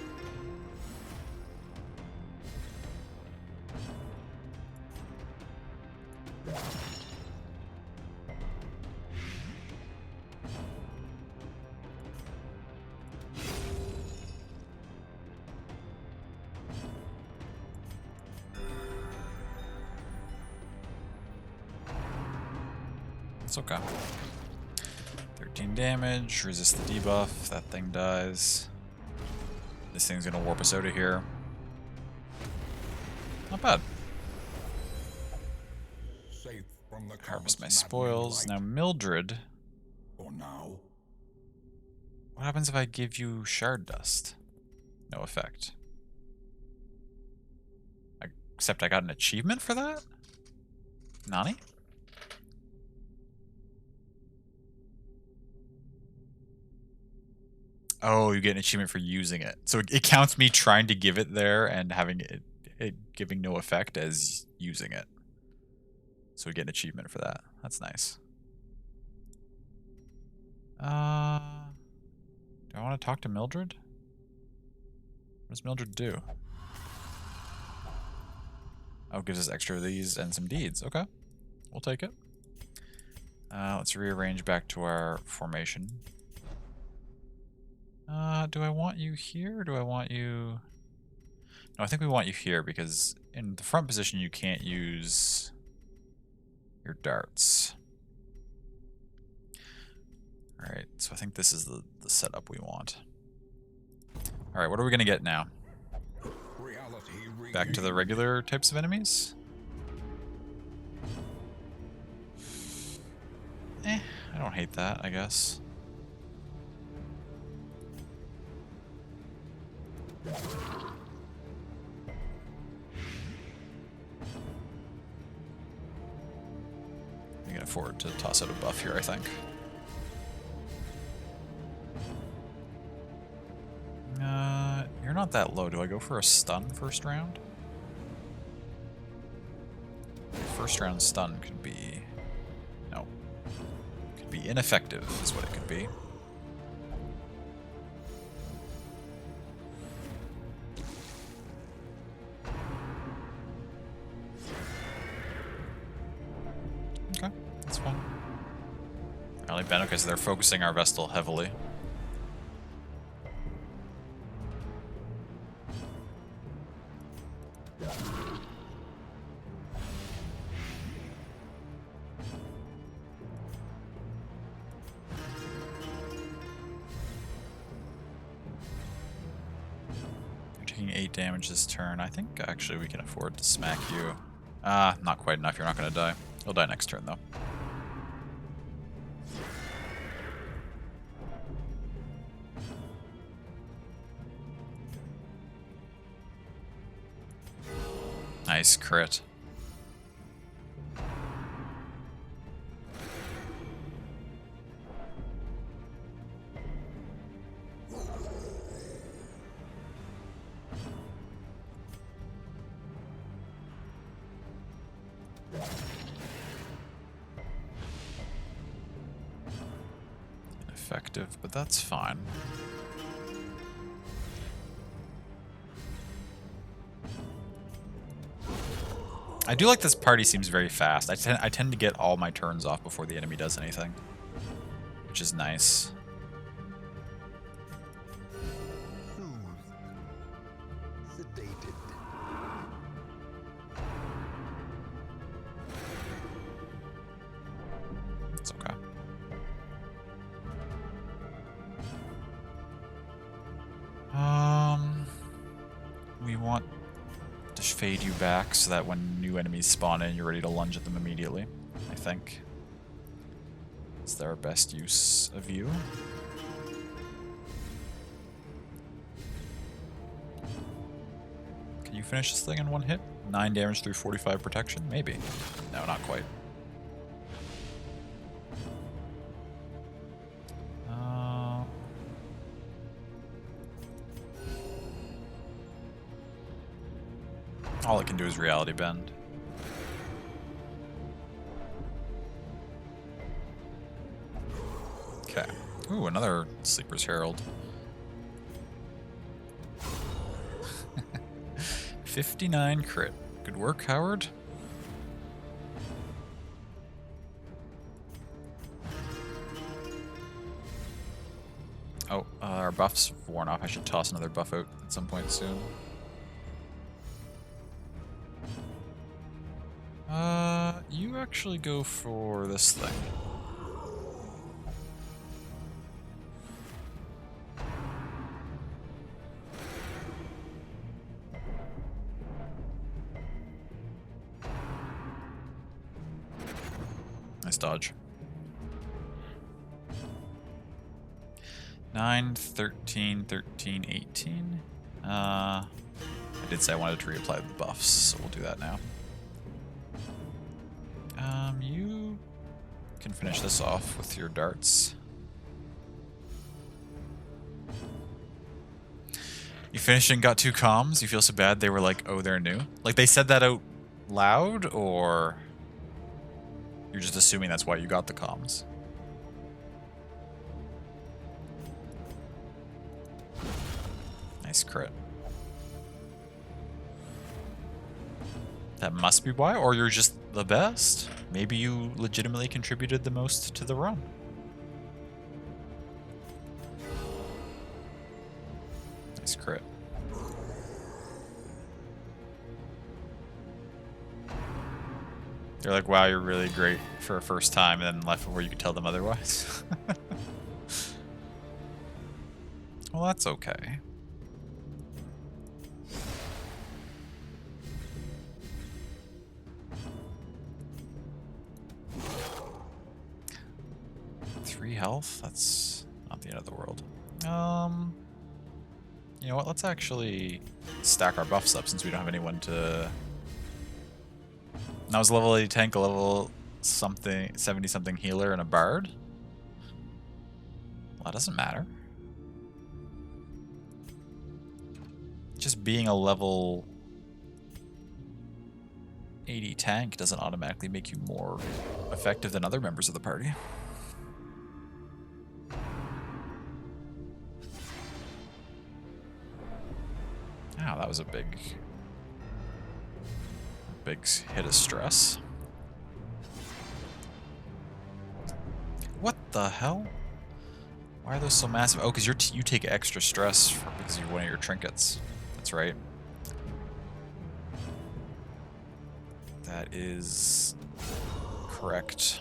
It's okay. 13 damage, resist the debuff, that thing dies. This thing's gonna warp us out of here. Not bad. Safe from the Harvest my comet's spoils. Now maddening Mildred, light. For now, what happens if I give you shard dust? No effect. Except I got an achievement for that? Nani? Oh, you get an achievement for using it. So it counts me trying to give it there and having it giving no effect as using it. So we get an achievement for that. That's nice. Do I want to talk to Mildred? What does Mildred do? Oh, gives us extra of these and some deeds. Okay. We'll take it. Let's rearrange back to our formation. Do I want you here or do I want you... No, I think we want you here because in the front position you can't use your darts. Alright, so I think this is the setup we want. Alright, what are we going to get now? Back to the regular types of enemies? I don't hate that, I guess. We can afford to toss out a buff here, I think. You're not that low. Do I go for a stun first round? First round stun could be... No. Could be ineffective, is what it could be. Okay, that's fine. Rally Ben, okay, so they're focusing our Vestal heavily. You're taking 8 damage this turn. I think actually we can afford to smack you. Not quite enough. You're not going to die. You'll die next turn, though. Nice crit. Ineffective, but that's fine. I do like this party seems very fast. I tend to get all my turns off before the enemy does anything, which is nice. Sedated. It's okay. We want to fade you back so that when new enemies spawn in, you're ready to lunge at them immediately, I think. Is that our best use of you? Can you finish this thing in one hit? 9 damage through 45 protection? Maybe. No, not quite. All it can do is reality bend. Okay. Ooh, another Sleeper's Herald. 59 crit. Good work, Howard. Oh, our buff's worn off. I should toss another buff out at some point soon. You actually go for this thing. Nice dodge. 9, 13, 13, 18. I did say I wanted to reapply the buffs, so we'll do that now. You can finish this off with your darts. You finished and got 2 comms? You feel so bad they were like, oh, they're new? Like, they said that out loud, or you're just assuming that's why you got the comms? Nice crit. That must be why, or you're just the best. Maybe you legitimately contributed the most to the run. Nice crit. They're like, wow, you're really great for a first time, and then left before you could tell them otherwise. Well, that's okay. Health? That's not the end of the world. You know what? Let's actually stack our buffs up since we don't have anyone to... That was a level 80 tank, a level something 70 something healer, and a bard. Well, that doesn't matter. Just being a level 80 tank doesn't automatically make you more effective than other members of the party. Wow, that was a big hit of stress. What the hell? Why are those so massive? Oh, because you take extra stress because you're one of your trinkets. That's right. That is correct.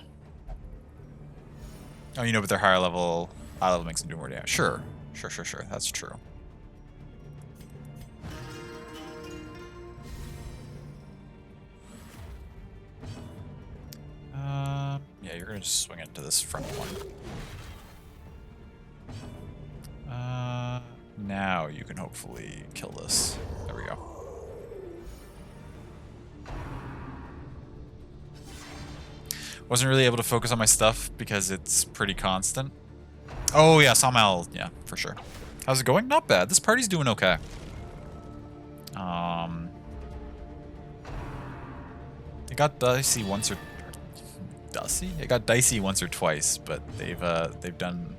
Oh, you know, but they're higher level. High level makes them do more damage. Sure. That's true. Yeah, you're gonna just swing into this front one. Now you can hopefully kill this. There we go. Wasn't really able to focus on my stuff because it's pretty constant. Oh yeah, Sawmill, yeah, for sure. How's it going? Not bad. This party's doing okay. It got dicey once or It got dicey once or twice, but they've done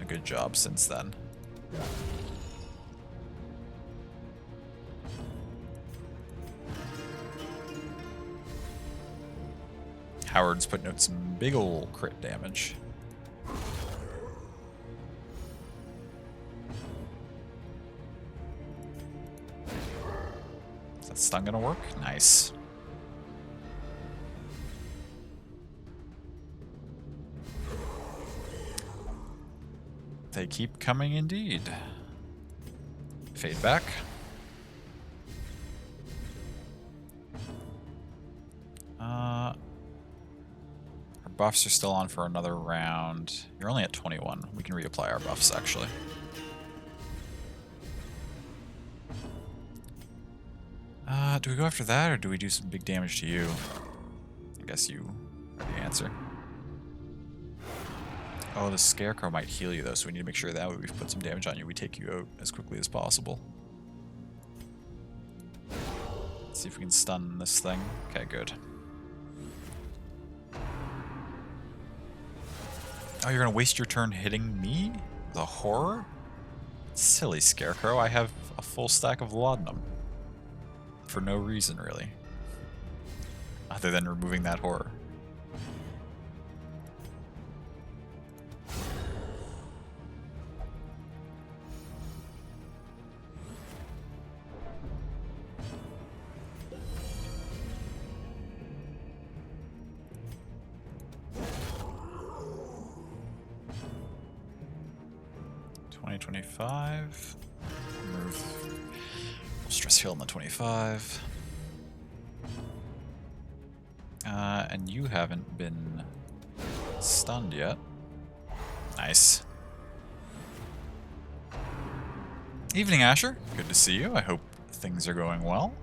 a good job since then. Howard's putting out some big ol' crit damage. Is that stun gonna work? Nice. They keep coming indeed. Fade back. Our buffs are still on for another round. You're only at 21. We can reapply our buffs, actually. Do we go after that, or do we do some big damage to you? I guess you are the answer. Oh, the Scarecrow might heal you, though, so we need to make sure that way we've put some damage on you, we take you out as quickly as possible. Let's see if we can stun this thing. Okay, good. Oh, you're gonna waste your turn hitting me? The horror? Silly Scarecrow, I have a full stack of laudanum. For no reason, really. Other than removing that horror. $20.25. Move. Stress heal on the 25. And you haven't been stunned yet. Nice. Evening, Asher. Good to see you. I hope things are going well.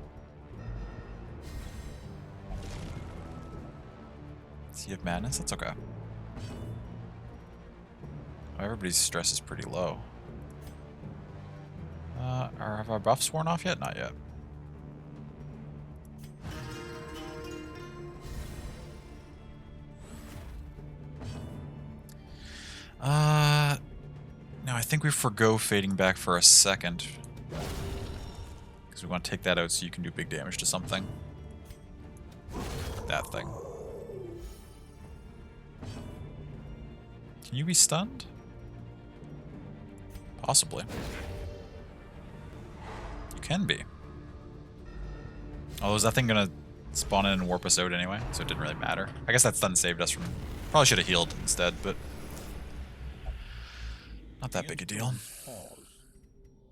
Sea of Madness? That's okay. Oh, everybody's stress is pretty low. Have our buffs worn off yet? Not yet. No, I think we forgo fading back for a second. Because we want to take that out so you can do big damage to something. That thing. Can you be stunned? Possibly. You can be. Oh, is that thing gonna spawn in and warp us out anyway? So it didn't really matter. I guess that stun saved us from... Probably should have healed instead, but... Not that big a deal. Pause,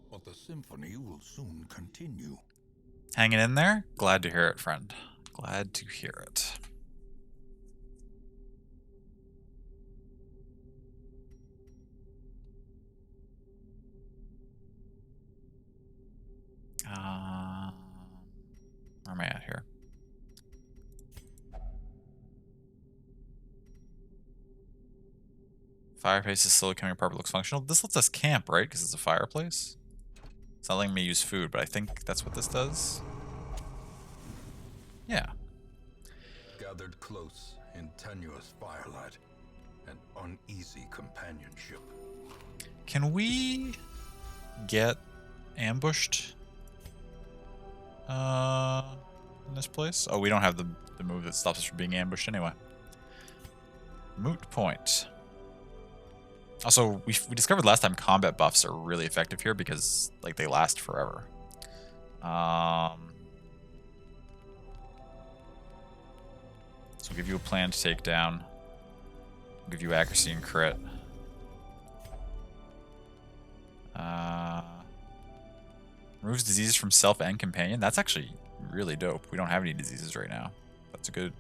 but the symphony will soon continue. Hanging in there? Glad to hear it, friend. Glad to hear it. Where am I at here? Fireplace is slowly coming apart but looks functional. This lets us camp, right? Because it's a fireplace. It's not letting me use food, but I think that's what this does. Yeah. Gathered close in tenuous firelight and uneasy companionship. Can we get ambushed in this place? Oh, we don't have the move that stops us from being ambushed anyway. Moot point. Also, we discovered last time combat buffs are really effective here because like they last forever. So we'll give you a plan to take down. We'll give you accuracy and crit. Removes diseases from self and companion. That's actually really dope. We don't have any diseases right now. That's a good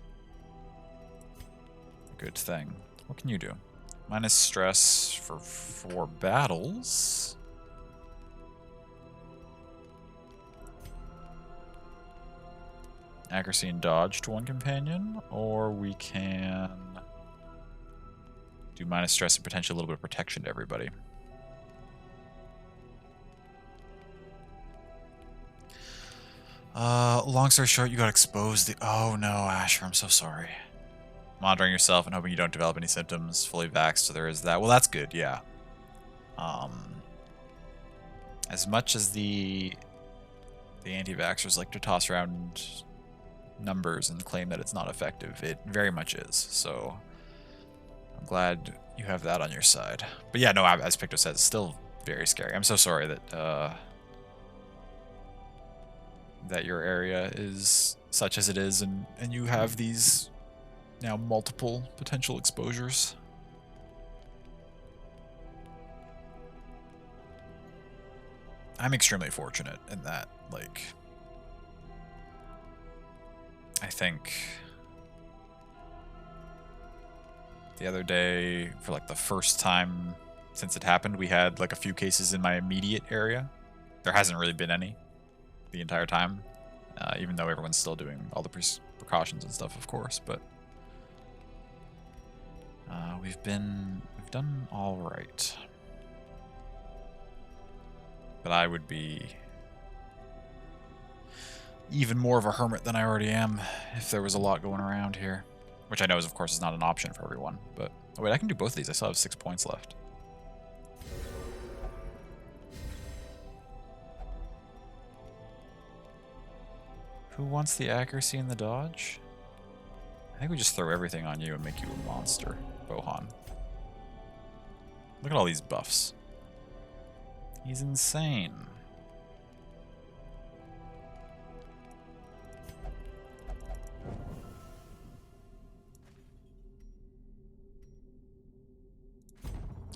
thing. What can you do? Minus stress for 4 battles. Accuracy and dodge to 1 companion. Or we can do minus stress and potentially a little bit of protection to everybody. Long story short, you got exposed. Oh no, Asher, I'm so sorry. Monitoring yourself and hoping you don't develop any symptoms. Fully vaxxed, so there is that. Well, that's good, yeah. As much as the anti-vaxxers like to toss around numbers and claim that it's not effective, it very much is. So I'm glad you have that on your side. But yeah, no, as Picto says, it's still very scary. I'm so sorry that that your area is such as it is, and you have these now multiple potential exposures. I'm extremely fortunate in that, like, I think the other day, for like the first time since it happened, we had like a few cases in my immediate area. There hasn't really been any the entire time, even though everyone's still doing all the precautions and stuff, of course, but we've done all right. But I would be even more of a hermit than I already am if there was a lot going around here, which I know is, of course, is not an option for everyone. But oh wait, I can do both of these. I still have 6 points left. Who wants the accuracy and the dodge? I think we just throw everything on you and make you a monster, Bohan. Look at all these buffs. He's insane.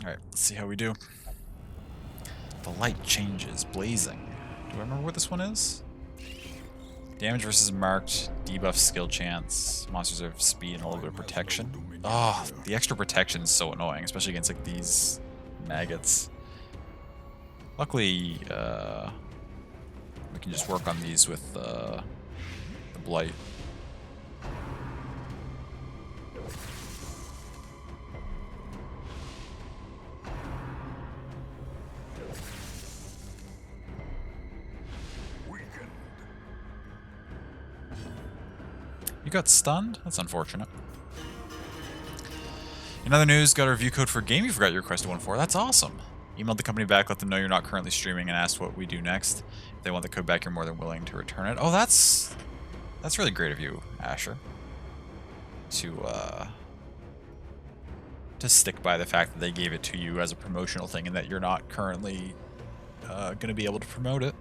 Alright, let's see how we do. The light changes, blazing. Do I remember what this one is? Damage versus marked, debuff skill chance, monsters have speed and a little bit of protection. Oh, the extra protection is so annoying, especially against like these maggots. Luckily, we can just work on these with the blight. You got stunned? That's unfortunate. In other news, got a review code for a game you forgot your request to 1.4. That's awesome. Emailed the company back, let them know you're not currently streaming, and asked what we do next. If they want the code back, you're more than willing to return it. Oh, that's really great of you, Asher. To stick by the fact that they gave it to you as a promotional thing and that you're not currently going to be able to promote it.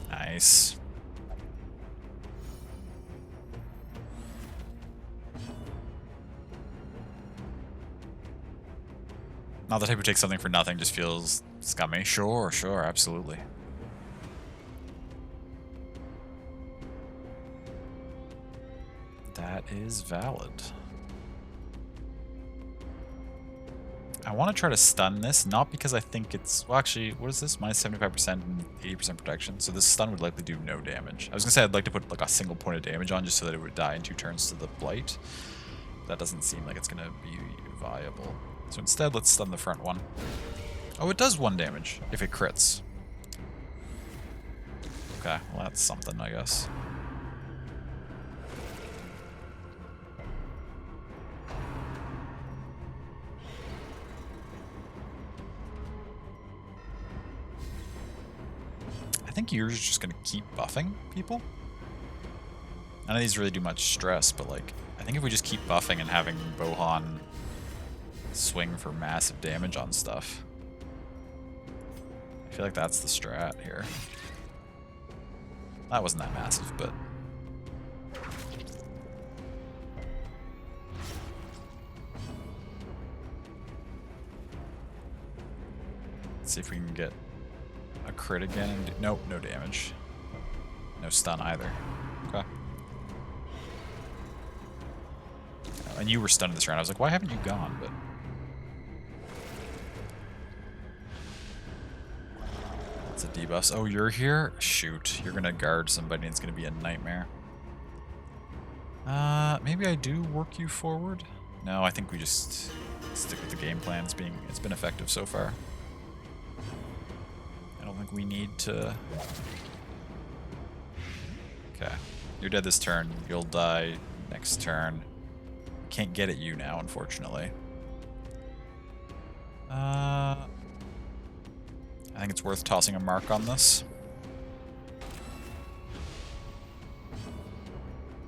Nice. Not the type who takes something for nothing, just feels scummy. Sure, sure, absolutely. That is valid. I want to try to stun this, not because I think it's... Well, actually, what is this? Minus 75% and 80% protection. So this stun would likely do no damage. I was going to say I'd like to put like a single point of damage on just so that it would die in 2 turns to the blight. That doesn't seem like it's going to be viable. So instead, let's stun the front one. Oh, it does 1 damage if it crits. Okay, well that's something, I guess. I think yours is just going to keep buffing people. None of these really do much stress, but like, I think if we just keep buffing and having Bohan swing for massive damage on stuff, I feel like that's the strat here. That wasn't that massive, but... Let's see if we can get a crit again and do... Nope, no damage. No stun either. Okay. And you were stunned this round. I was like, why haven't you gone? But... That's a debuff. Oh, you're here? Shoot. You're going to guard somebody and it's going to be a nightmare. Maybe I do work you forward? No, I think we just stick with the game plan. It's been effective so far. I don't think we need to... Okay. You're dead this turn. You'll die next turn. Can't get at you now, unfortunately. I think it's worth tossing a mark on this.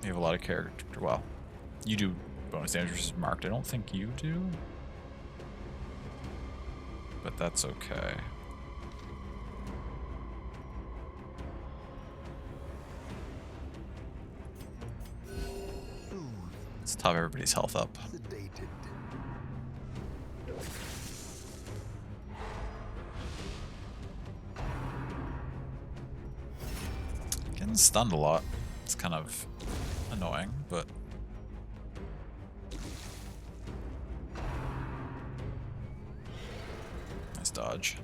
You have a lot of character. Well, you do bonus damage versus marked. I don't think you do. But that's okay. Let's top everybody's health up. Getting stunned a lot. It's kind of annoying, but... Nice dodge.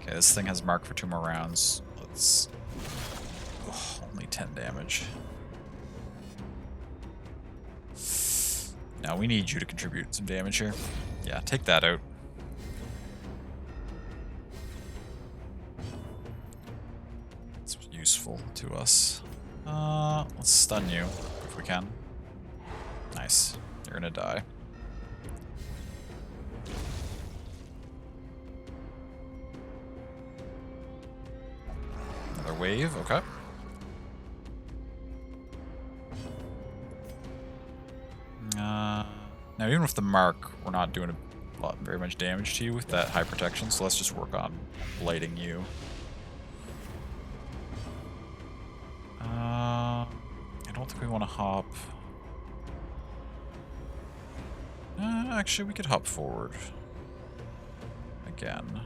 Okay, this thing has mark for 2 more rounds. Let's... Oh, only 10 damage. Now we need you to contribute some damage here. Yeah, take that out. It's useful to us. Let's stun you if we can. Nice. You're gonna die. Another wave, okay. Now even with the mark, we're not doing very much damage to you with that high protection, so let's just work on blighting you. I don't think we want to hop. Actually, we could hop forward. Again.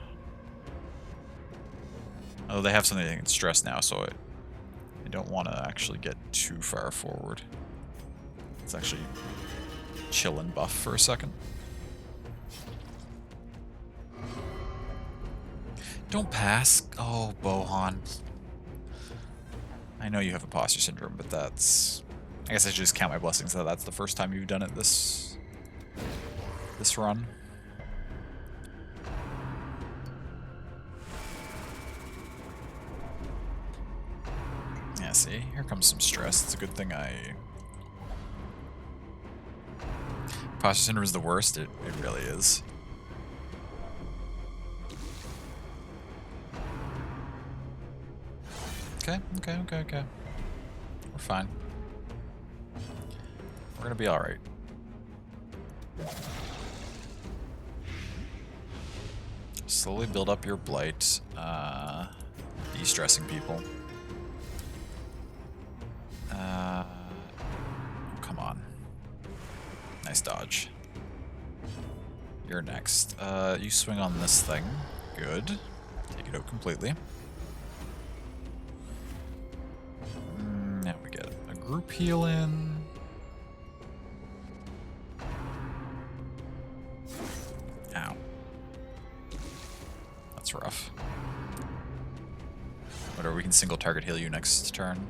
Oh, they have something that can stress now, so I don't want to actually get too far forward. Let's actually chill and buff for a second. Don't pass. Oh, Bohan. I know you have imposter syndrome, but that's... I guess I should just count my blessings that that's the first time you've done it this run. see. Here comes some stress. It's a good thing I... Imposter Syndrome is the worst. It really is. Okay. We're fine. We're gonna be alright. Slowly build up your blight. De-stressing people. Oh, come on. Nice dodge. You're next. You swing on this thing. Good. Take it out completely. Now we get a group heal in. Ow. That's rough. Whatever, we can single target heal you next turn.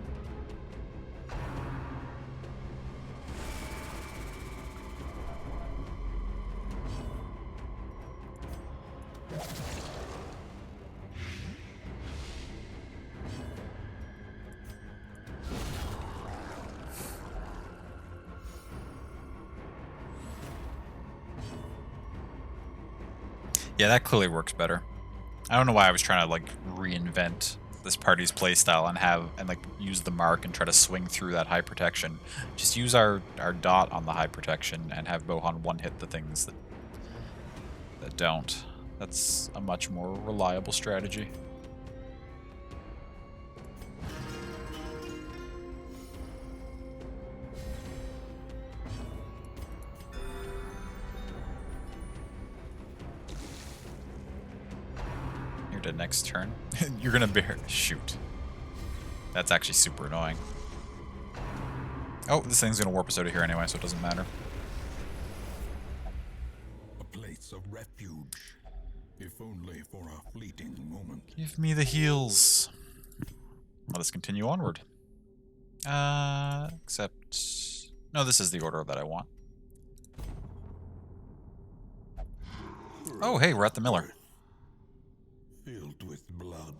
Yeah, that clearly works better. I don't know why I was trying to like reinvent this party's playstyle and like use the mark and try to swing through that high protection. Just use our dot on the high protection and have Bohan one hit the things that don't. That's a much more reliable strategy. To next turn. You're gonna bear. Shoot. That's actually super annoying. Oh, this thing's gonna warp us out of here anyway, so it doesn't matter. A place of refuge, if only for a fleeting moment. Give me the heals. Let us continue onward. Except... No, this is the order that I want. Oh, hey, we're at the Miller. Filled with blood.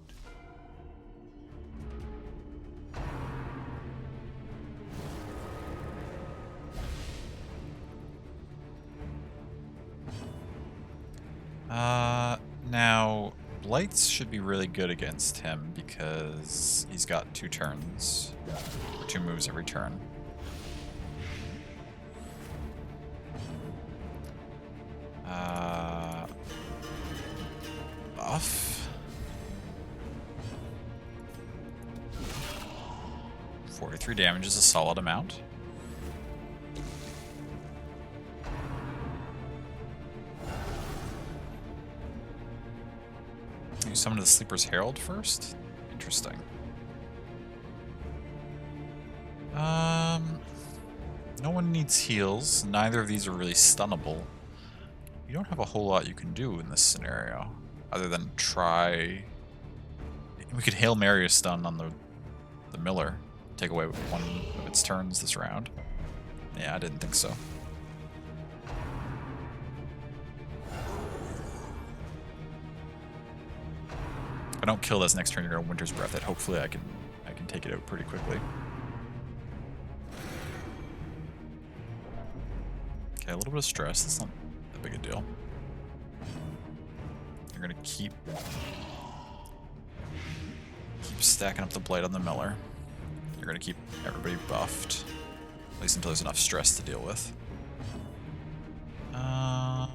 Now, Blights should be really good against him because he's got 2 turns, or 2 moves every turn. Buff. 43 damage is a solid amount. You summon the Sleeper's Herald first? Interesting. No one needs heals. Neither of these are really stunnable. You don't have a whole lot you can do in this scenario, other than try... We could Hail Mary a stun on the Miller. Take away one of its turns this round. Yeah, I didn't think so. If I don't kill this next turn, you're gonna Winter's Breath it. Hopefully I can take it out pretty quickly. Okay, a little bit of stress. That's not that big a deal. You're gonna keep stacking up the Blight on the Miller. You're gonna keep everybody buffed, at least until there's enough stress to deal with. I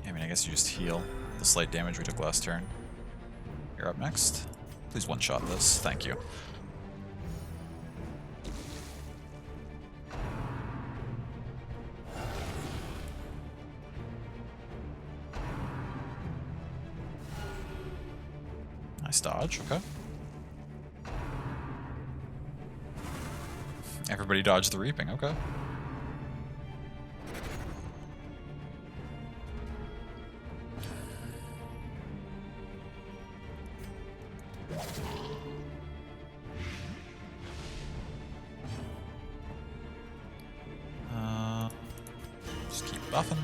mean, I guess you just heal the slight damage we took last turn. You're up next. Please one-shot this. Thank you. Nice dodge. Okay. Everybody dodged the Reaping. Okay. Just keep buffing.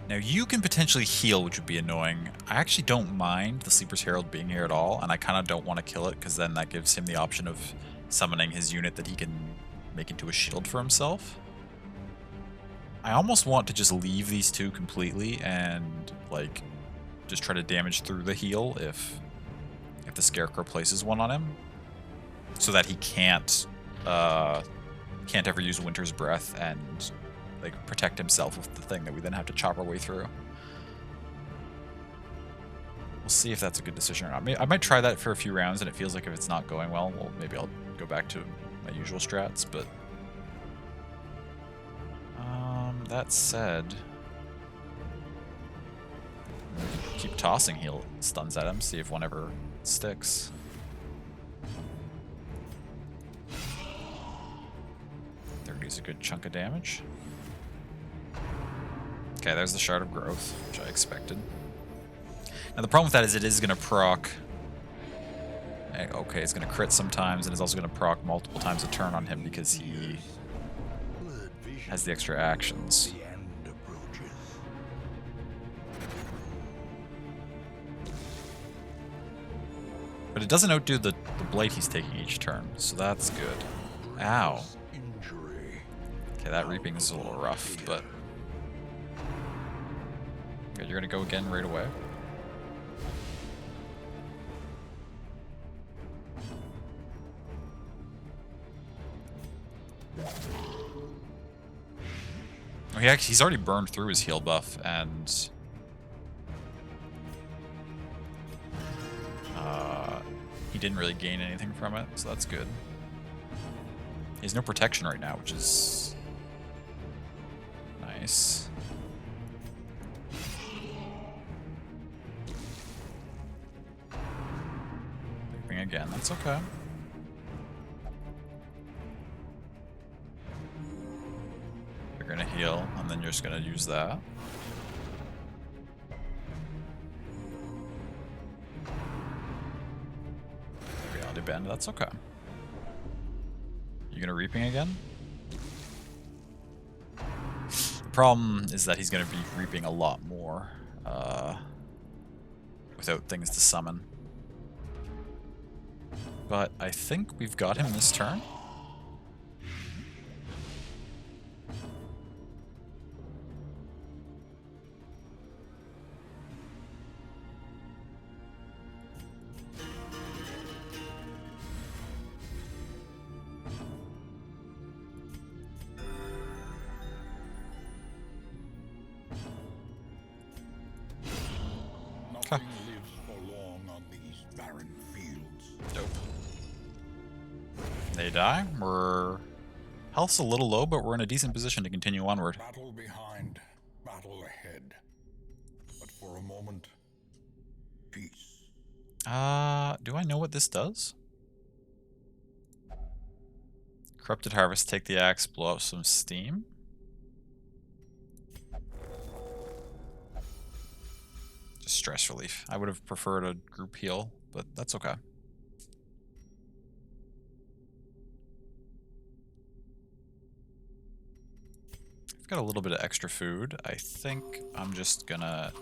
Now you can potentially heal, which would be annoying. I actually don't mind the Sleeper's Herald being here at all, and I kind of don't want to kill it, because then that gives him the option of summoning his unit that he can make into a shield for himself. I almost want to just leave these two completely and, like, just try to damage through the heal if the Scarecrow places one on him, so that he can't ever use Winter's Breath and, like, protect himself with the thing that we then have to chop our way through. We'll see if that's a good decision or not. I might try that for a few rounds, and it feels like if it's not going well, maybe I'll go back to my usual strats, but... that said... keep tossing heal stuns at him, see if one ever sticks. There it is, a good chunk of damage. Okay, there's the Shard of Growth, which I expected. Now the problem with that is it is going to proc... okay, it's going to crit sometimes, and it's also going to proc multiple times a turn on him because he has the extra actions. But it doesn't outdo the blight he's taking each turn, so that's good. Ow. Okay, that reaping is a little rough, but... okay, you're gonna go again right away. Oh, he's already burned through his heal buff, and... he didn't really gain anything from it, so that's good. He has no protection right now, which is... nice. Leaping again, that's okay. You're gonna heal, and then you're just gonna use that. Reality Bend, that's okay. You gonna reaping again? The problem is that he's gonna be reaping a lot more without things to summon. But I think we've got him this turn. Nothing lives for long on these barren fields. Dope. They die. We're... health's a little low, but we're in a decent position to continue onward. Battle behind, battle ahead. But for a moment, peace. Do I know what this does? Corrupted Harvest, take the axe, blow up some steam. Just stress relief. I would have preferred a group heal, but that's okay. I've got a little bit of extra food. I think I'm just gonna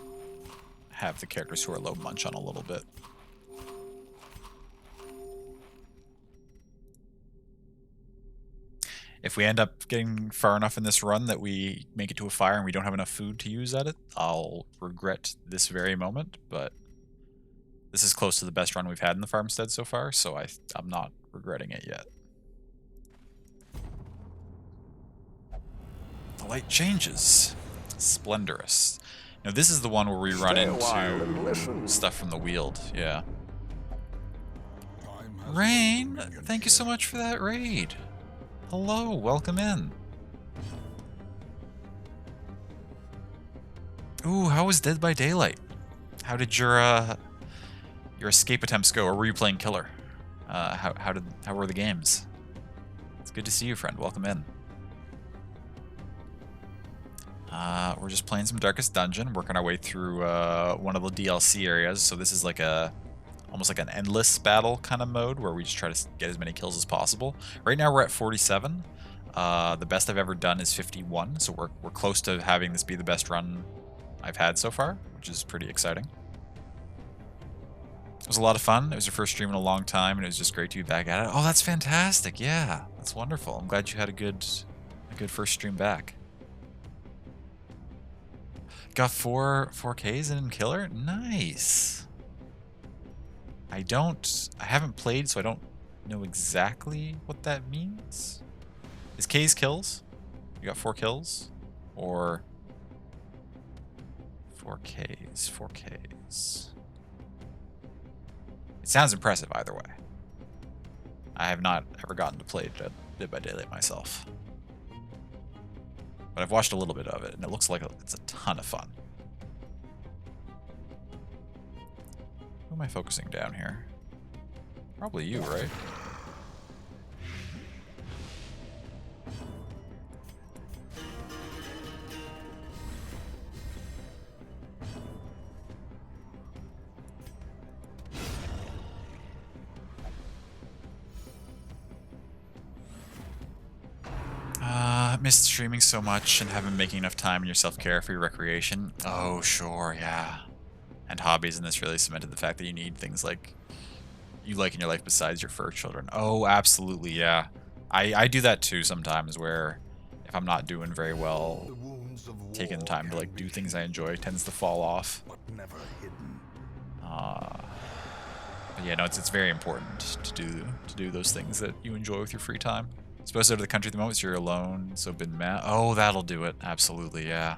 have the characters who are low munch on a little bit. If we end up getting far enough in this run that we make it to a fire and we don't have enough food to use at it, I'll regret this very moment, but this is close to the best run we've had in the farmstead so far, so I'm not regretting it yet. The light changes. Splendorous. Now this is the one where we run into stuff from the Weald, yeah. Rain, thank you so much for that raid. Hello, welcome in. Ooh, how was Dead by Daylight? How did your escape attempts go, or were you playing killer? How were the games? It's good to see you, friend. Welcome in. We're just playing some Darkest Dungeon, working our way through one of the DLC areas. So this is like almost like an endless battle kind of mode where we just try to get as many kills as possible. Right now we're at 47. The best I've ever done is 51, so we're close to having this be the best run I've had so far, which is pretty exciting. It was a lot of fun. It was your first stream in a long time, and it was just great to be back at it. Oh, that's fantastic. Yeah, that's wonderful. I'm glad you had a good first stream back. Got 4Ks in Killer? Nice. I haven't played, so I don't know exactly what that means. Is K's kills? You got 4 kills? Or 4Ks. It sounds impressive either way. I have not ever gotten to play Dead by Daylight myself. But I've watched a little bit of it, and it looks like it's a ton of fun. Who am I focusing down here? Probably you, right? Missed streaming so much and haven't been making enough time in your self-care for your recreation. Oh, sure, yeah. And hobbies, and this really cemented the fact that you need things like you like in your life besides your fur children. Oh, absolutely, yeah. I do that too sometimes, where if I'm not doing very well, taking the time to like do things I enjoy tends to fall off. But yeah, no, it's very important to do those things that you enjoy with your free time. Supposed to go to the country at the moment, so you're alone, so been mad. Oh, that'll do it. Absolutely, yeah.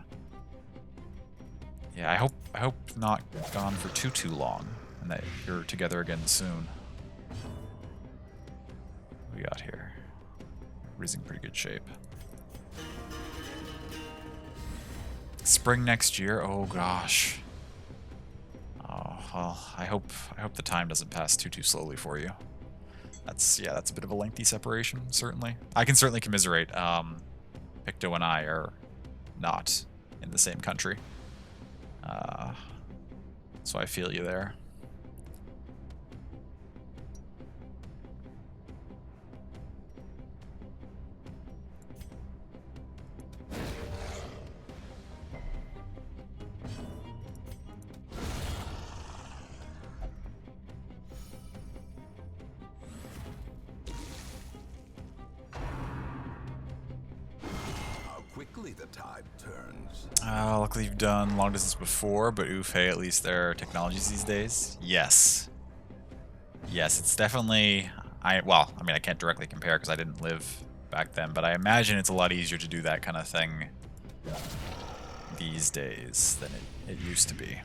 Yeah, I hope not gone for too long, and that you're together again soon. What we got here? Everybody's in pretty good shape. Spring next year. Oh gosh. Oh well, I hope the time doesn't pass too slowly for you. That's a bit of a lengthy separation, certainly. I can certainly commiserate. Picto and I are not in the same country. So I feel you there. The tide turns. Luckily you've done long distance before, but oof, hey, at least there are technologies these days. Yes. Yes, it's definitely... I mean, I can't directly compare because I didn't live back then, but I imagine it's a lot easier to do that kind of thing these days than it used to be.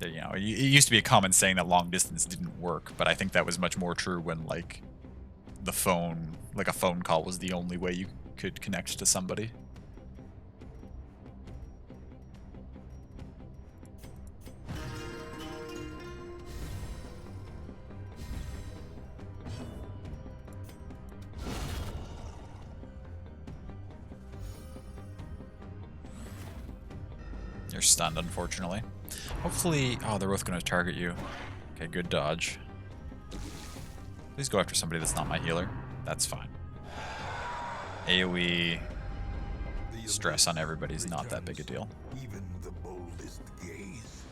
You know, it used to be a common saying that long distance didn't work, but I think that was much more true when, like, the phone, like a phone call was the only way you could connect to somebody. You're stunned, unfortunately. Hopefully... Oh, they're both going to target you. Okay, good dodge. Please go after somebody that's not my healer. That's fine. AoE stress on everybody's not that big a deal. Even the boldest gaze.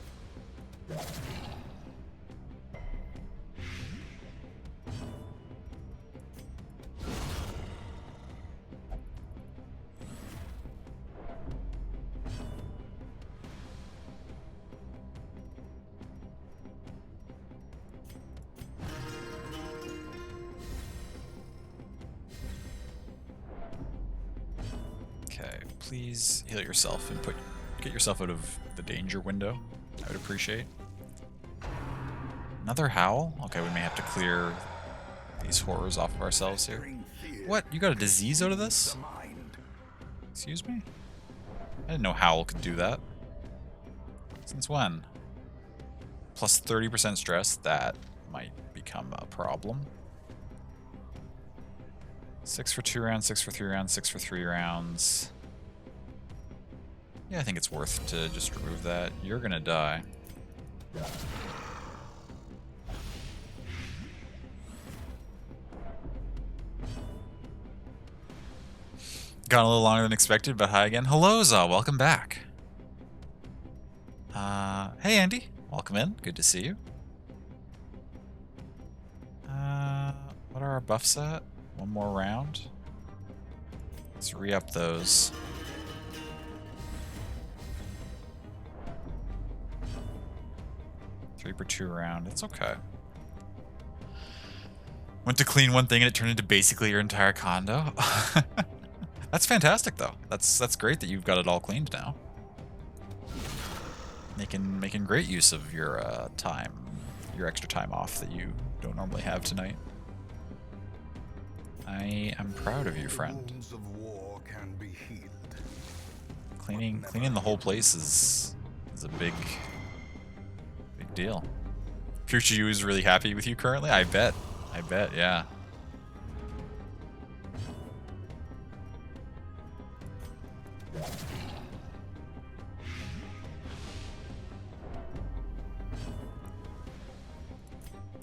Please heal yourself and get yourself out of the danger window. I would appreciate. Another howl? Okay, we may have to clear these horrors off of ourselves here. What? You got a disease out of this? Excuse me? I didn't know howl could do that. Since when? Plus 30% stress? That might become a problem. 6 for 2 rounds, 6 for 3 rounds, 6 for 3 rounds. Yeah, I think it's worth to just remove that. You're gonna die. Gone a little longer than expected, but hi again. Hello, Za. Welcome back. Hey, Andy. Welcome in. Good to see you. What are our buffs at? One more round. Let's re-up those. Three per 2 round. It's okay. Went to clean one thing and it turned into basically your entire condo. That's fantastic, though. That's great that you've got it all cleaned now. Making great use of your time, your extra time off that you don't normally have tonight. I am proud of you, friend. Wounds of war can be healed. Cleaning the whole place is a big deal. Future you is really happy with you currently. I bet, yeah.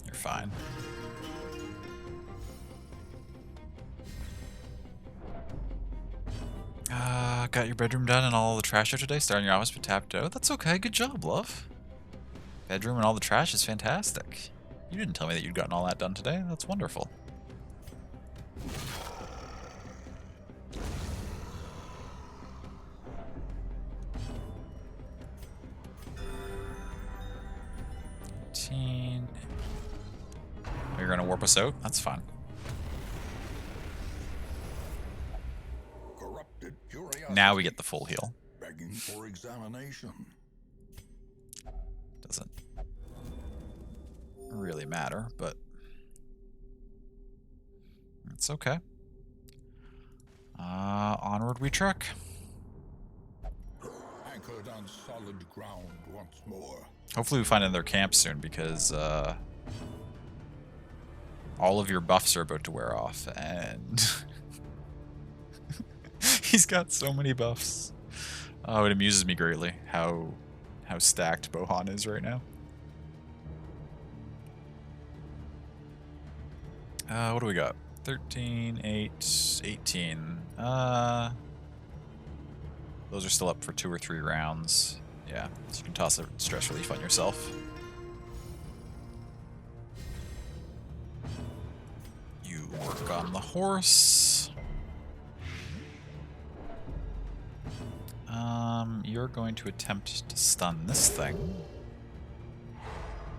You're fine. Got your bedroom done and all the trash out today. Starting your office but tapped out. That's okay. Good job, love. Bedroom and all the trash is fantastic. You didn't tell me that you'd gotten all that done today. That's wonderful. You're gonna warp us out? That's fine. Corrupted curiosity, Now we get the full heal. begging for examination. Doesn't really matter, but it's okay. Onward we trek. Anchored on solid ground once more. Hopefully we find another camp soon because all of your buffs are about to wear off and he's got so many buffs. Oh, it amuses me greatly how stacked Bohan is right now. What do we got? 13, 8, 18. Those are still up for 2 or 3 rounds. Yeah, so you can toss a stress relief on yourself. You work on the horse. You're going to attempt to stun this thing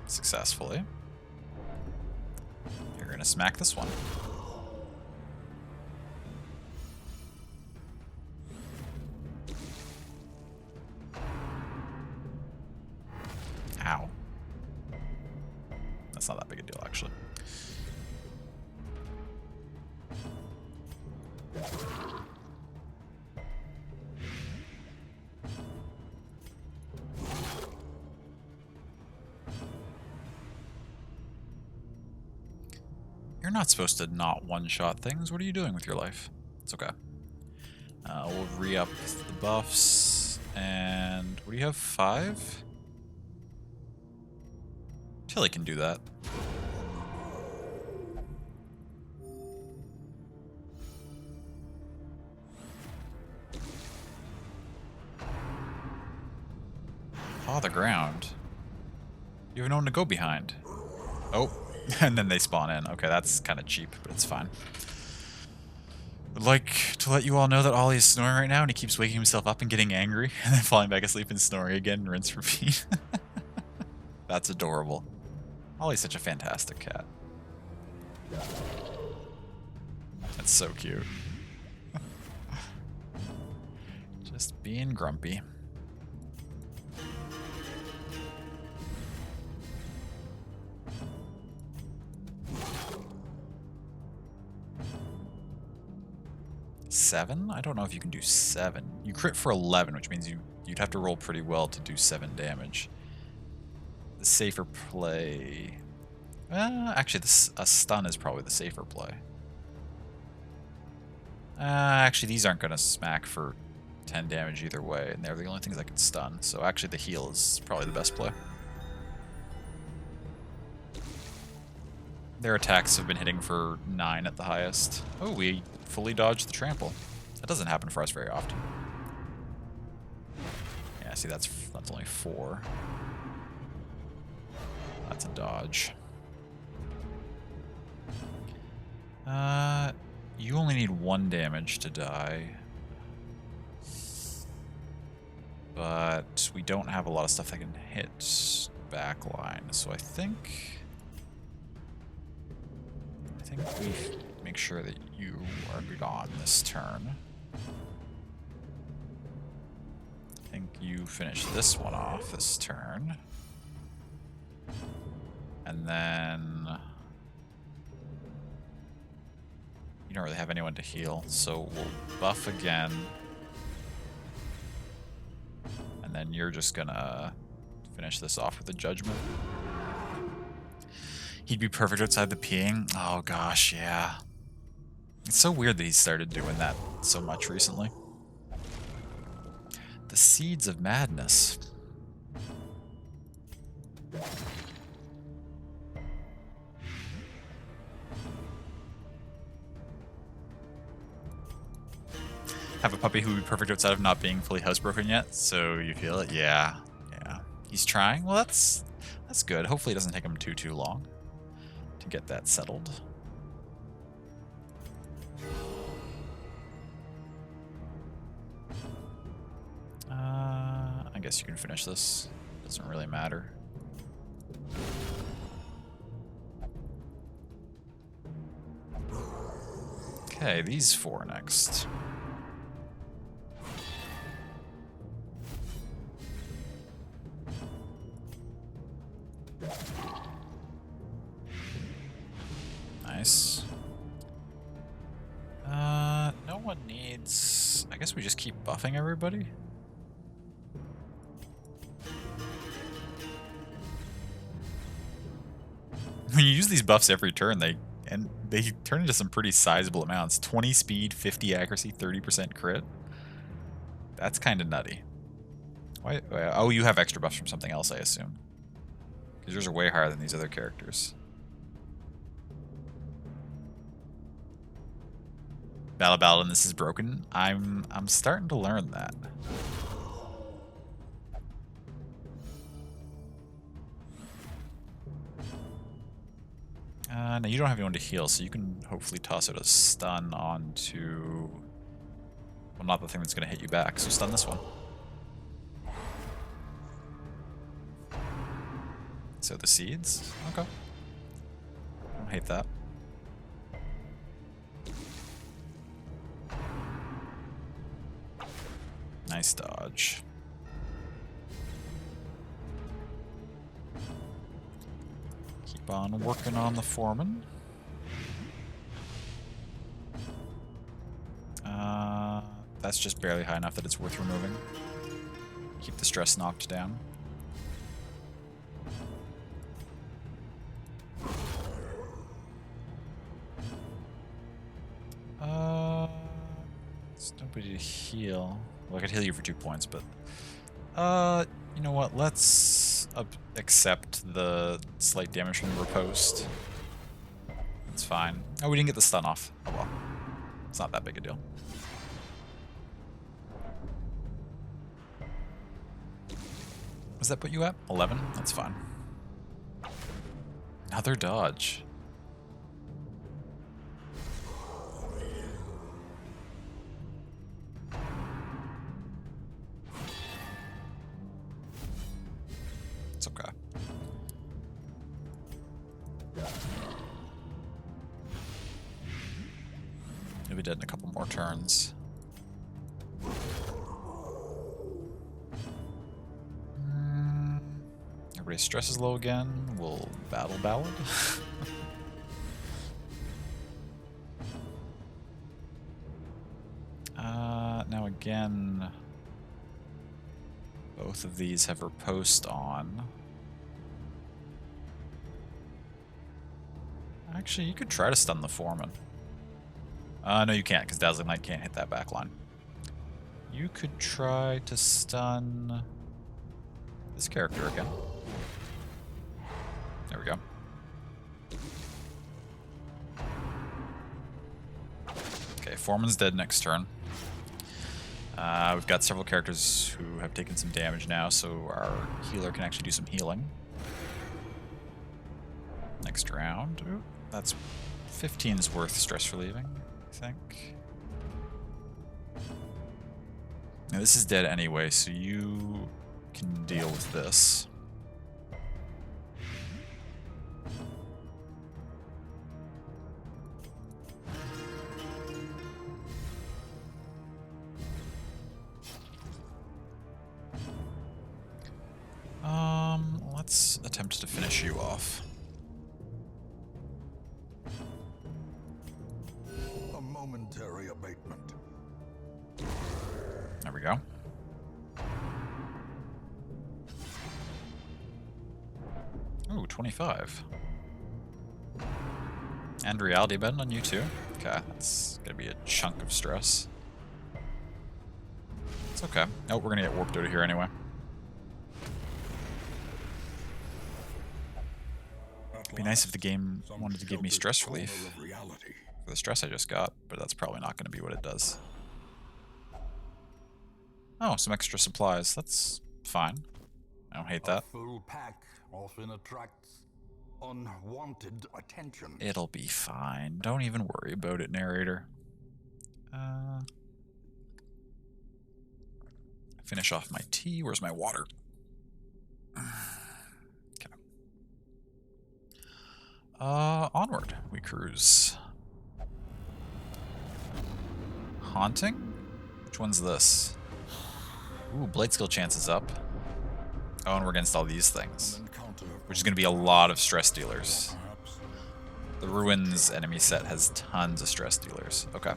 successfully. You're going to smack this one. Ow. That's not that big a deal, actually. You're not supposed to not one-shot things. What are you doing with your life? It's okay. We'll re-up the buffs. And what do you have? 5? Tilly can do that. Paw the ground. You have no one to go behind. Oh, and then they spawn in. Okay, that's kind of cheap, but it's fine. Would like to let you all know that Ollie is snoring right now, and he keeps waking himself up and getting angry, and then falling back asleep and snoring again, and rinse repeat. That's adorable. Ollie's such a fantastic cat. That's so cute. Just being grumpy. Seven? I don't know if you can do 7. You crit for 11, which means you'd have to roll pretty well to do 7 damage. The safer play... actually, a stun is probably the safer play. Actually, these aren't going to smack for 10 damage either way, and they're the only things that can stun. So actually, the heal is probably the best play. Their attacks have been hitting for 9 at the highest. Oh, we fully dodged the trample. That doesn't happen for us very often. Yeah, see, that's only 4. That's a dodge. You only need 1 damage to die. But we don't have a lot of stuff that can hit backline, so I think we make sure that you are gone this turn. I think you finish this one off this turn. And then you don't really have anyone to heal, so we'll buff again. And then you're just gonna finish this off with a judgment. He'd be perfect outside the peeing. Oh gosh, yeah. It's so weird that he started doing that so much recently. The Seeds of Madness. Have a puppy who would be perfect outside of not being fully housebroken yet, so you feel it? Yeah, yeah. He's trying? Well, that's good. Hopefully it doesn't take him too long to get that settled. I guess you can finish this. Doesn't really matter. Okay, these 4 next. Nice. No one needs... I guess we just keep buffing everybody? When you use these buffs every turn, they turn into some pretty sizable amounts. 20 speed, 50 accuracy, 30% crit. That's kind of nutty. Why? Oh, you have extra buffs from something else, I assume. Because yours are way higher than these other characters. Battle and this is broken. I'm starting to learn that. No, you don't have anyone to heal, so you can hopefully toss out a stun onto... Well, not the thing that's going to hit you back, so stun this one. So the seeds? Okay. I don't hate that. Nice dodge. Keep on working on the foreman. That's just barely high enough that it's worth removing. Keep the stress knocked down. There's nobody to heal. Well, I could heal you for 2 points, but... you know what? Let's accept the slight damage from the riposte. That's fine. Oh, we didn't get the stun off. Oh well. It's not that big a deal. Does that put you at 11? That's fine. Another dodge. It's okay. He'll be dead in a couple more turns. Everybody's stress is low again. We'll battle ballad. Now again, both of these have riposte on. Actually, you could try to stun the foreman. No, you can't, because Dazzling Light can't hit that back line. You could try to stun this character again. There we go. Okay, foreman's dead next turn. We've got several characters who have taken some damage now, so our healer can actually do some healing. Next round. Ooh, that's 15's worth stress relieving, I think. Now this is dead anyway, so you can deal with this. Let's attempt to finish you off. A momentary abatement. There we go. Ooh, 25. And reality bend on you too. Okay, that's gonna be a chunk of stress. It's okay. Oh, we're gonna get warped out of here anyway. It'd be nice if the game wanted to give me stress relief for the stress I just got, but that's probably not going to be what it does. Oh, some extra supplies. That's fine. I don't hate that. A full pack often attracts unwanted attention. It'll be fine. Don't even worry about it, narrator. Finish off my tea. Where's my water? Onward we cruise. Haunting? Which one's this? Ooh, blade skill chance is up. Oh, and we're against all these things, which is going to be a lot of stress dealers. The Ruins enemy set has tons of stress dealers. Okay.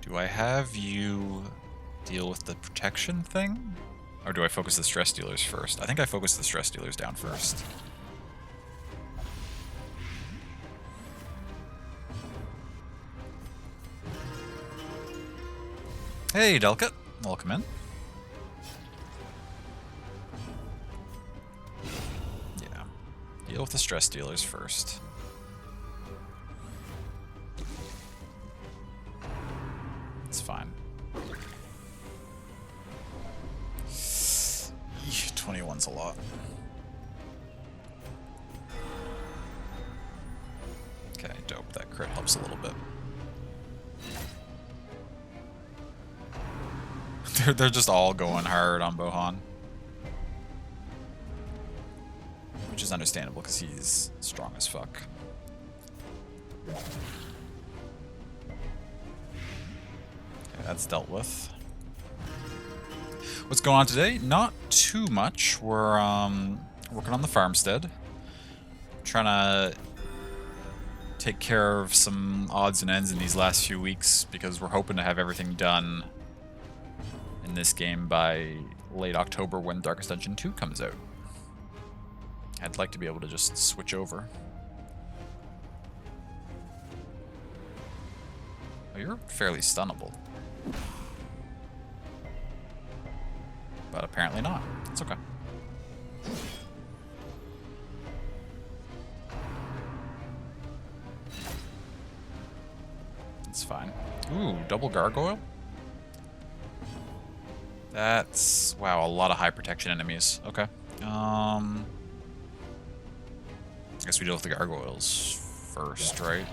Do I have you deal with the protection thing? Or do I focus the stress dealers first? I think I focus the stress dealers down first. Hey, Delcut. Welcome in. Yeah. Deal with the stress dealers first. It's fine. 21's a lot. Okay, dope. That crit helps a little bit. They're just all going hard on Bohan. Which is understandable because he's strong as fuck. Okay, that's dealt with. What's going on today? Not too much. We're working on the farmstead. Trying to take care of some odds and ends in these last few weeks because we're hoping to have everything done in this game by late October when Darkest Dungeon 2 comes out. I'd like to be able to just switch over. Oh, you're fairly stunnable. But apparently not. It's okay. It's fine. Ooh, double gargoyle? That's... wow, a lot of high protection enemies. Okay. I guess we deal with the gargoyles first, right?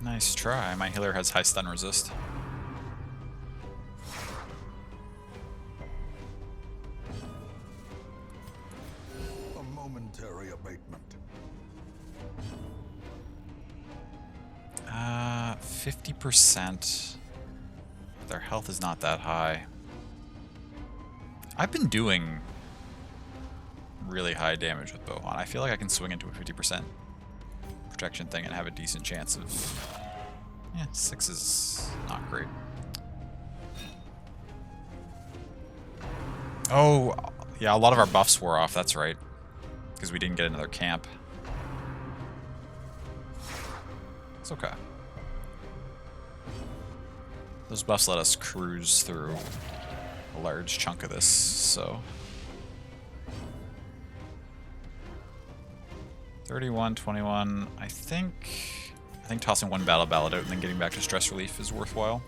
Nice try. My healer has high stun resist. A momentary abatement. 50%. Their health is not that high. I've been doing really high damage with Bohan. I feel like I can swing into a 50% protection thing and have a decent chance of... yeah, 6 is not great. Oh, Yeah, a lot of our buffs wore off, that's right. Because we didn't get another camp. It's okay. Those buffs let us cruise through a large chunk of this, so... 31, 21, I think tossing one battle ballad out and then getting back to stress relief is worthwhile.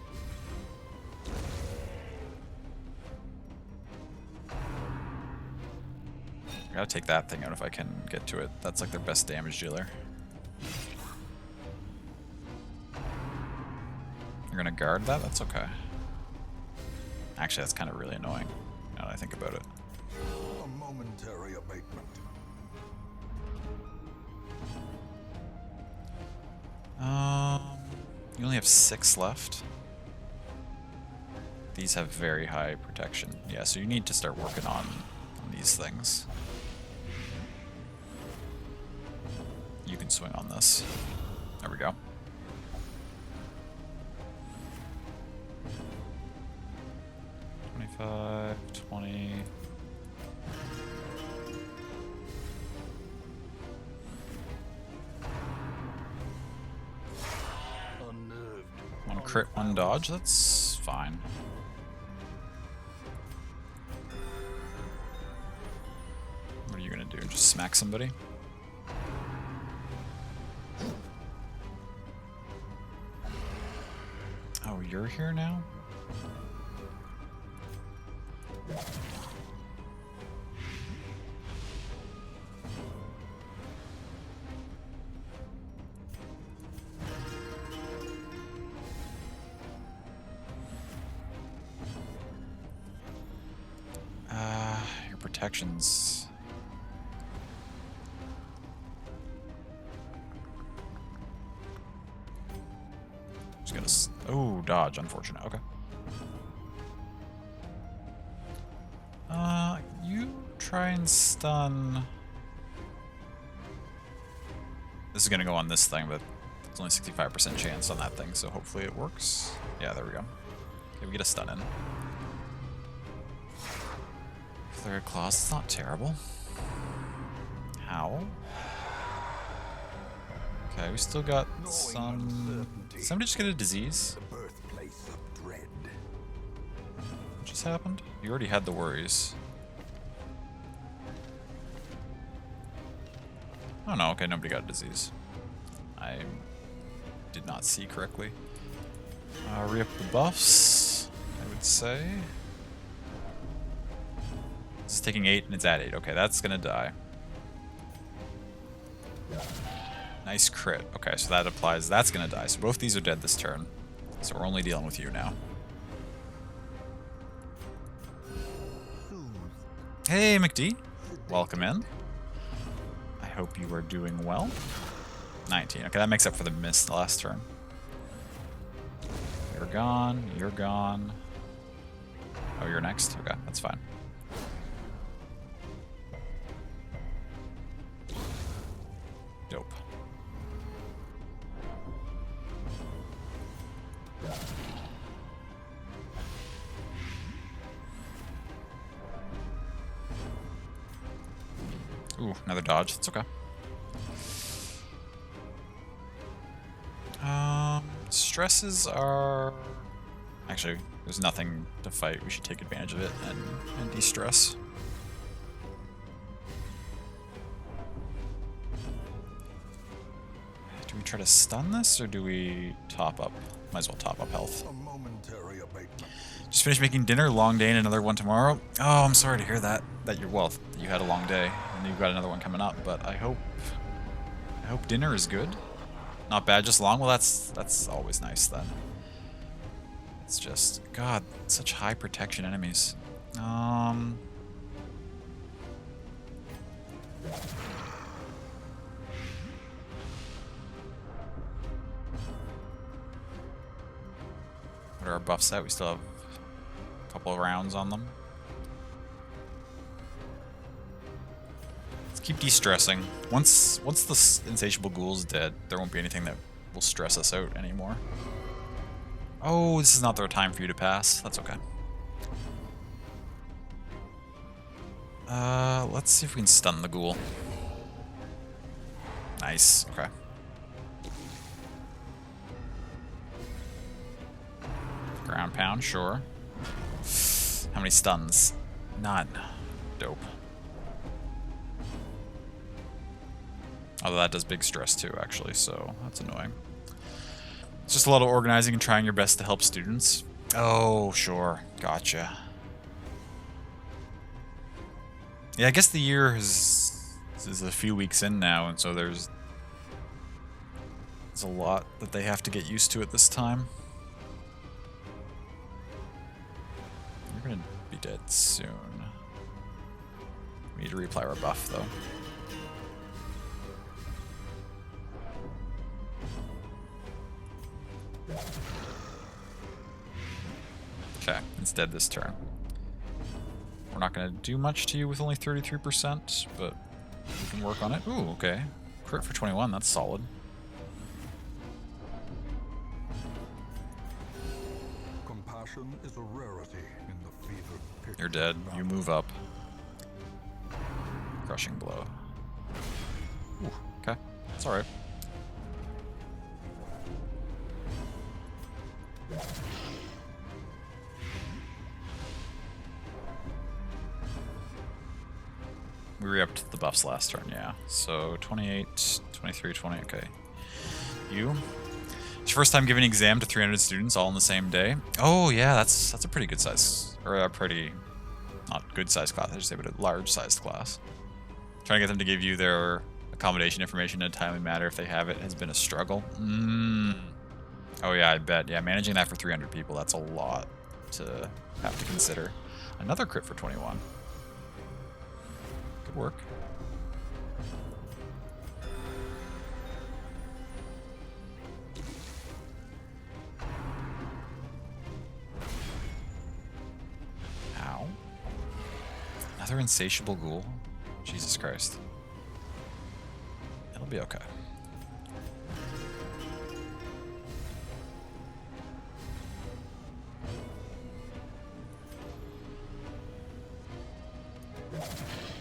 I gotta take that thing out if I can get to it. That's like their best damage dealer. You're gonna guard that? That's okay. Actually, that's kind of really annoying, now that I think about it. A momentary abatement. You only have 6 left. These have very high protection. Yeah, so you need to start working on these things. You can swing on this. There we go. $25, $20. One crit, one dodge, that's fine. What are you gonna do? Just smack somebody? Oh, you're here now? Your protections. Just gonna. Oh, dodge. Unfortunate. Okay. You try and stun. This is gonna go on this thing, but it's only 65% chance on that thing, so hopefully it works. Yeah, there we go. Okay, we get a stun in. Third claws, it's not terrible. How? Okay, we still got some... Did somebody just get a disease? The birthplace of dread. What just happened? You already had the worries. Oh no, okay, nobody got a disease. I did not see correctly. Re-up the buffs, I would say. This is taking 8 and it's at 8. Okay, that's gonna die. Nice crit. Okay, so that applies. That's gonna die. So both these are dead this turn. So we're only dealing with you now. Hey, McD. Welcome in. I hope you are doing well. 19. Okay, that makes up for the miss the last turn. You're gone. You're gone. Oh, you're next? Okay, that's fine. Dope. Ooh, another dodge. It's okay. Stresses are... Actually, there's nothing to fight. We should take advantage of it and de-stress. Do we try to stun this, or do we top up? Might as well top up health. A momentary abatement. Just finished making dinner. Long day and another one tomorrow. Oh, I'm sorry to hear that. That you're you had a long day and you've got another one coming up. But I hope dinner is good. Not bad, just long. Well, that's always nice then. It's just God, such high protection enemies. What are our buffs at? We still have a couple of rounds on them. Let's keep de-stressing. Once the insatiable ghoul's dead, there won't be anything that will stress us out anymore. Oh, this is not the time for you to pass. That's okay. Let's see if we can stun the ghoul. Nice. Okay. Ground pound, sure. How many stuns? None. Dope. Although that does big stress too, actually, so that's annoying. It's just a lot of organizing and trying your best to help students. Oh, sure. Gotcha. Yeah, I guess the year is a few weeks in now, and so there's a lot that they have to get used to at this time. You're gonna be dead soon. We need to reapply our buff, though. Okay, it's dead this turn. We're not going to do much to you with only 33%, but we can work on it. Ooh, okay. Crit for 21, that's solid. Compassion is a rarity in the fever pitch. You're dead. You move up. Crushing blow. Ooh, okay. That's alright. We re-upped the buffs last turn, yeah. So 28, 23, 20, okay. You? It's your first time giving an exam to 300 students all in the same day. Oh yeah, that's a pretty good size, or a pretty, not good sized class, I should say, but a large sized class. Trying to get them to give you their accommodation information in a timely manner if they have it has been a struggle. Oh yeah, I bet. Yeah, managing that for 300 people, that's a lot to have to consider. Another crit for 21. Good work. Ow. Another insatiable ghoul. Jesus Christ. It'll be okay.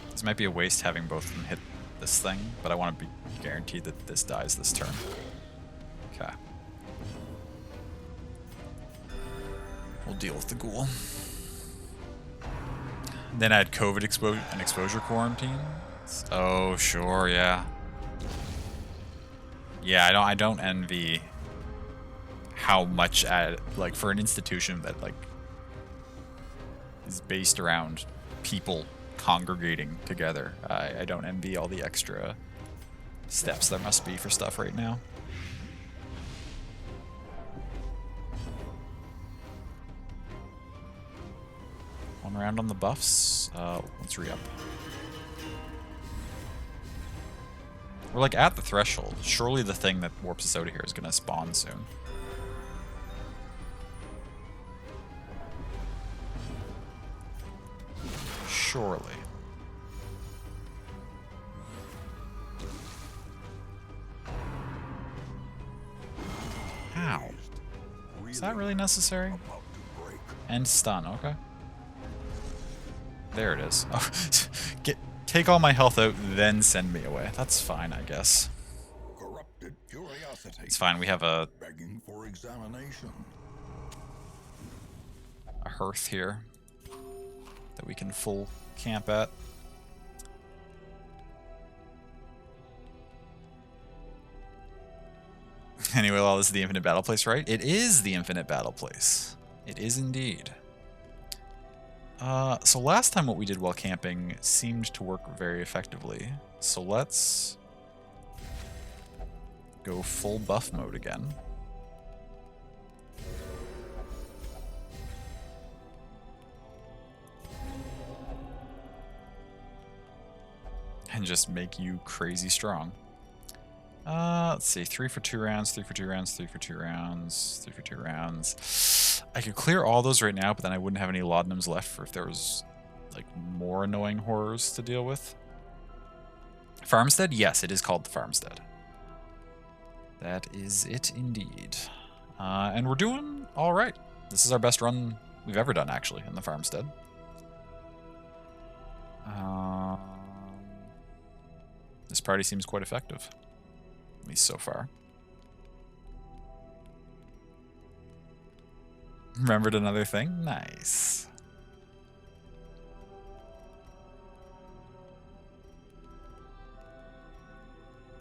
This might be a waste having both of them hit this thing, but I want to be guaranteed that this dies this turn. Okay. We'll deal with the ghoul. Then add COVID and exposure quarantine. Oh, sure, yeah. Yeah, I don't envy how much like for an institution that like is based around people congregating together. I don't envy all the extra steps there must be for stuff right now. One round on the buffs. Let's re-up. We're like at the threshold. Surely the thing that warps us out of here is gonna spawn soon. Surely. How? Is that really necessary? And stun, okay. There it is. Oh, take all my health out, then send me away. That's fine, I guess. Corrupted curiosity. It's fine, we have a Begging for examination. hearth here that we can full camp at. Anyway, well, this is the infinite battle place, right? It is the infinite battle place. It is indeed. So last time what we did while camping seemed to work very effectively. So let's go full buff mode again. And just make you crazy strong. Let's see, 3 for 2 rounds, 3 for 2 rounds, 3 for 2 rounds, 3 for 2 rounds. I could clear all those right now, but then I wouldn't have any laudanums left for if there was like more annoying horrors to deal with. Farmstead? Yes, it is called the Farmstead. That is it indeed. And we're doing all right. This is our best run we've ever done, actually, in the Farmstead. This party seems quite effective, at least so far. Remembered another thing? Nice.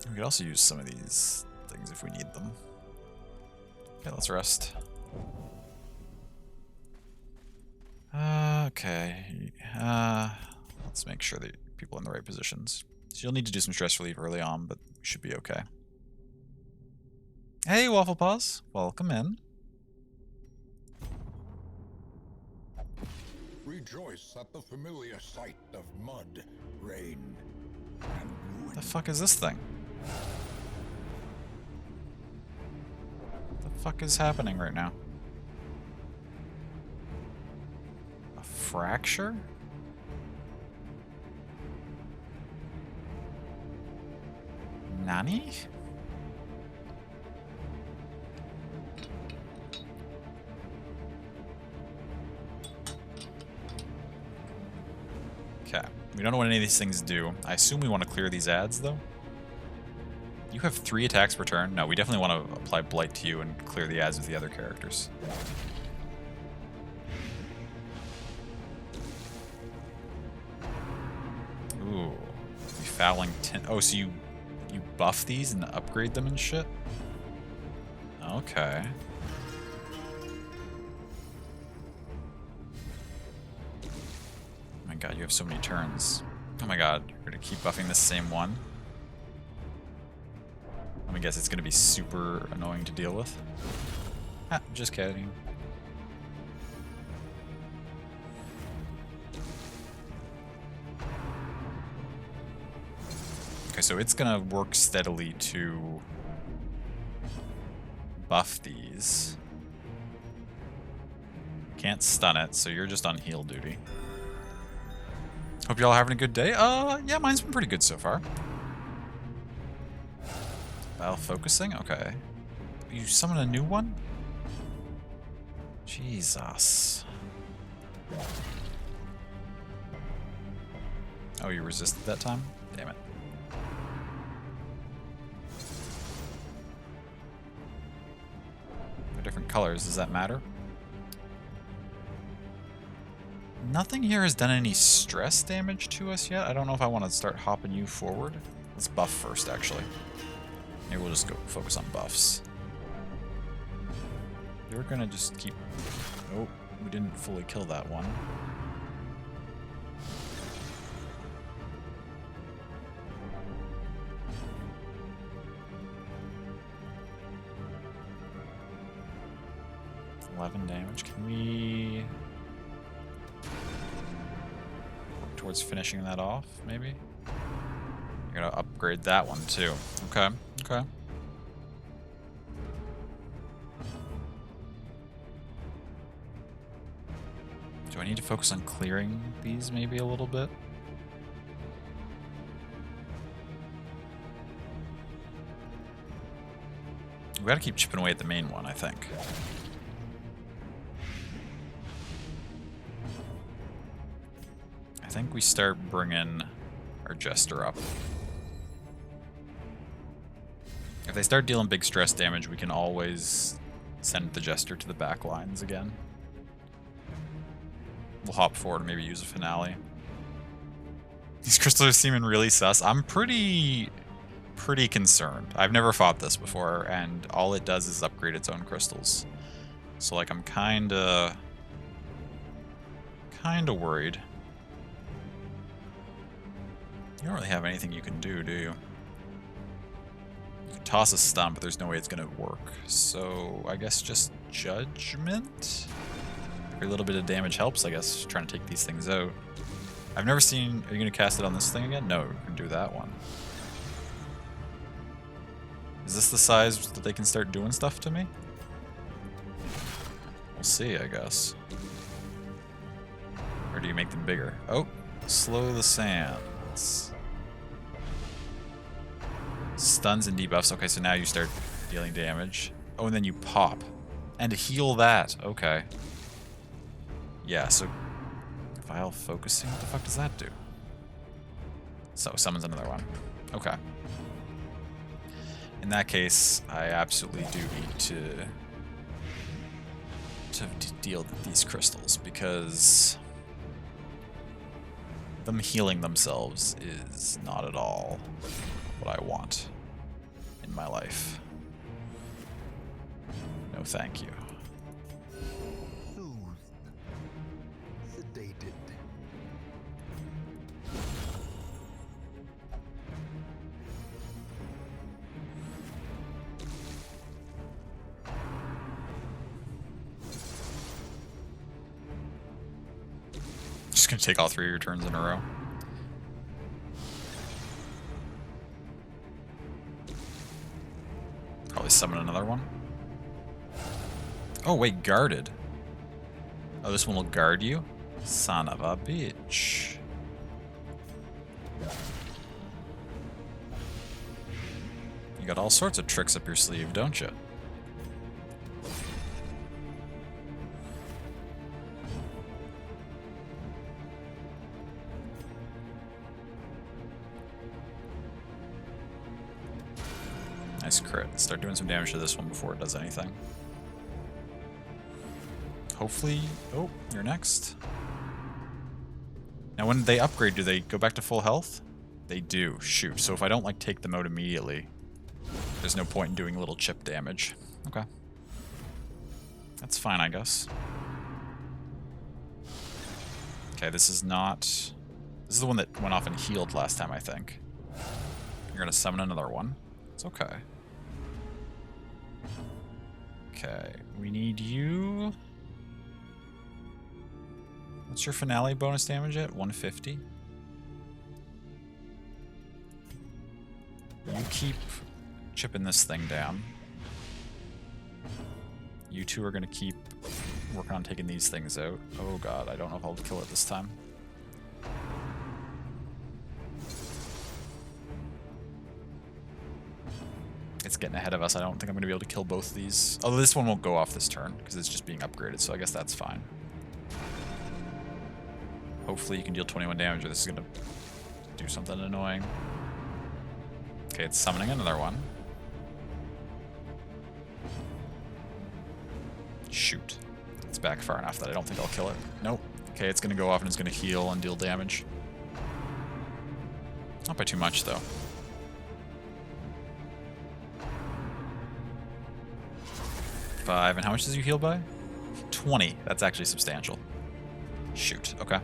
We could also use some of these things if we need them. Okay, let's rest. Okay. Let's make sure that people are in the right positions. So you'll need to do some stress relief early on, but we should be okay. Hey, Waffle Paws. Welcome in. Rejoice at the familiar sight of mud, rain, and ruin. What the fuck is this thing? What the fuck is happening right now? A fracture? Nani? Okay. We don't know what any of these things do. I assume we want to clear these ads, though. You have 3 attacks per turn. No, we definitely want to apply Blight to you and clear the ads with the other characters. Ooh. Fouling 10. Oh, so you buff these and upgrade them and shit? Okay. Oh my god, you have so many turns. Oh my god, you're gonna keep buffing the same one? Let me guess, it's gonna be super annoying to deal with. Ah, just kidding. Okay, so it's gonna work steadily to buff these. Can't stun it, so you're just on heal duty. Hope y'all are having a good day. Yeah, mine's been pretty good so far. Battle focusing? Okay. You summon a new one? Jesus. Oh, you resisted that time? Damn it. They're different colors, does that matter? Nothing here has done any stress damage to us yet. I don't know if I want to start hopping you forward. Let's buff first, actually. Maybe we'll just go focus on buffs. You're gonna just keep... Oh, we didn't fully kill that one. $11 damage. Can we... work towards finishing that off, maybe? You're gonna upgrade that one, too. Okay, okay. Do I need to focus on clearing these maybe a little bit? We gotta keep chipping away at the main one, I think. I think we start bringing our Jester up. If they start dealing big stress damage, we can always send the Jester to the back lines again. We'll hop forward and maybe use a finale. These crystals are seeming really sus. I'm pretty concerned. I've never fought this before, and all it does is upgrade its own crystals. So, like, I'm kinda worried. You don't really have anything you can do, do you? You can toss a stun, but there's no way it's gonna work. So, I guess just Judgment? Every little bit of damage helps, I guess, trying to take these things out. I've never seen... Are you gonna cast it on this thing again? No, we can do that one. Is this the size that they can start doing stuff to me? We'll see, I guess. Or do you make them bigger? Oh, slow the sands. Stuns and debuffs. Okay, so now you start dealing damage. Oh, and then you pop. And heal that. Okay. Yeah, so... Vile focusing? What the fuck does that do? So summons another one. Okay. In that case, I absolutely do need to deal with these crystals, because them healing themselves is not at all what I want in my life. No thank you. Soothed. Sedated. Just gonna take all 3 of your turns in a row. Probably summon another one. Oh wait, guarded. Oh, this one will guard you? Son of a bitch. You got all sorts of tricks up your sleeve, don't you? Nice crit. Start doing some damage to this one before it does anything. Hopefully... Oh, you're next. Now when they upgrade, do they go back to full health? They do. Shoot. So if I don't, like, take them out immediately, there's no point in doing a little chip damage. Okay. That's fine, I guess. Okay, this is not... This is the one that went off and healed last time, I think. You're gonna summon another one. It's okay. Okay, we need you... What's your finale bonus damage at? 150? You keep chipping this thing down. You two are going to keep working on taking these things out. Oh god, I don't know if I'll kill it this time. It's getting ahead of us. I don't think I'm going to be able to kill both of these. Although this one won't go off this turn, because it's just being upgraded, so I guess that's fine. Hopefully you can deal 21 damage, or this is going to do something annoying. Okay, it's summoning another one. Shoot. It's back far enough that I don't think I'll kill it. Nope. Okay, it's going to go off and it's going to heal and deal damage. Not by too much, though. Five, and how much does you heal by? 20. That's actually substantial. Shoot, okay.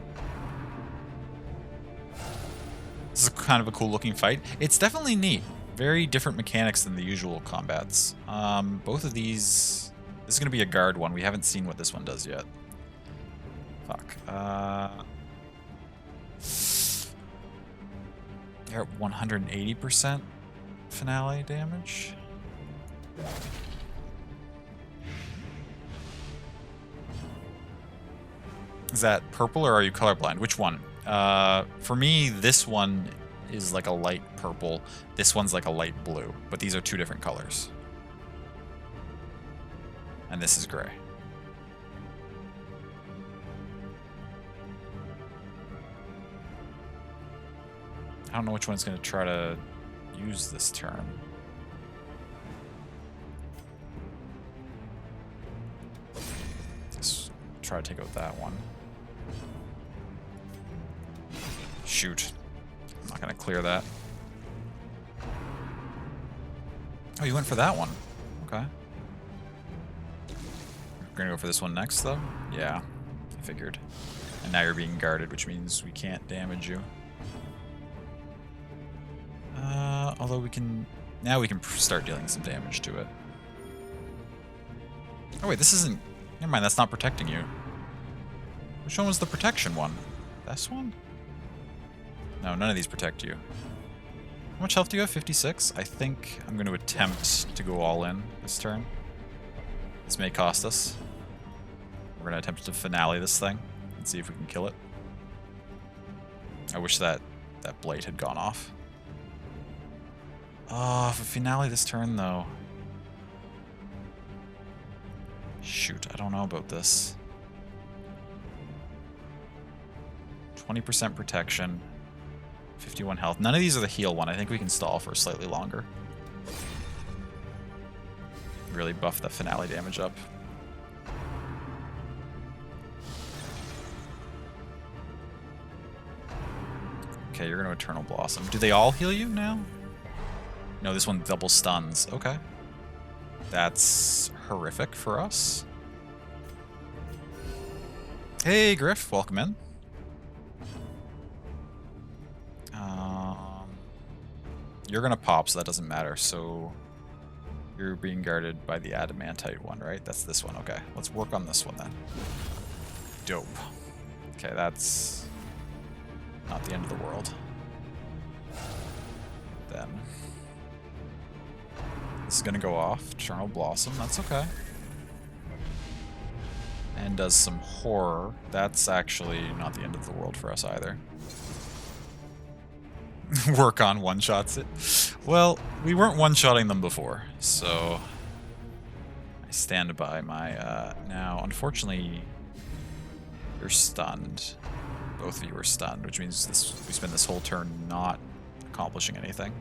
This is kind of a cool looking fight. It's definitely neat. Very different mechanics than the usual combats. Both of these... This is going to be a guard one. We haven't seen what this one does yet. Fuck. They're at 180% finale damage. Is that purple or are you colorblind? Which one? For me, this one is like a light purple. This one's like a light blue. But these are two different colors. And this is gray. I don't know which one's going to try to use this turn. Let's try to take out that one. Shoot. I'm not going to clear that. Oh, you went for that one. Okay. We're going to go for this one next, though? Yeah, I figured. And now you're being guarded, which means we can't damage you. Although we can... Now we can start dealing some damage to it. Oh wait, this isn't... Never mind, that's not protecting you. Which one was the protection one? This one? No, none of these protect you. How much health do you have? 56? I think I'm going to attempt to go all in this turn. This may cost us. We're going to attempt to finale this thing and see if we can kill it. I wish that blade had gone off. Oh, for finale this turn, though. Shoot, I don't know about this. 20% protection. 51 health. None of these are the heal one. I think we can stall for slightly longer. Really buff the finale damage up. Okay, you're going to Eternal Blossom. Do they all heal you now? No, this one double stuns. Okay. That's horrific for us. Hey, Griff. Welcome in. You're going to pop, so that doesn't matter. So you're being guarded by the Adamantite one, right? That's this one. Okay, let's work on this one then. Dope. Okay, that's not the end of the world. Then this is gonna go off. Eternal Blossom, that's okay. And does some horror. That's actually not the end of the world for us either. Work on one-shots it. Well, we weren't one-shotting them before, so I stand by my now unfortunately you're stunned. Both of you are stunned, which means we spend this whole turn not accomplishing anything.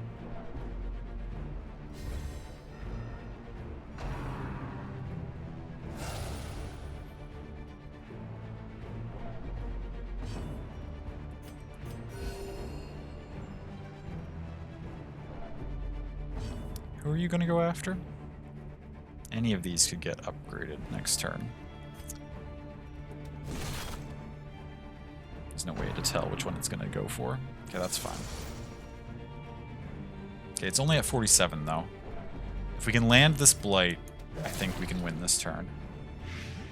Who are you going to go after? Any of these could get upgraded next turn. There's no way to tell which one it's going to go for. Okay, that's fine. Okay, it's only at 47 though. If we can land this Blight, I think we can win this turn.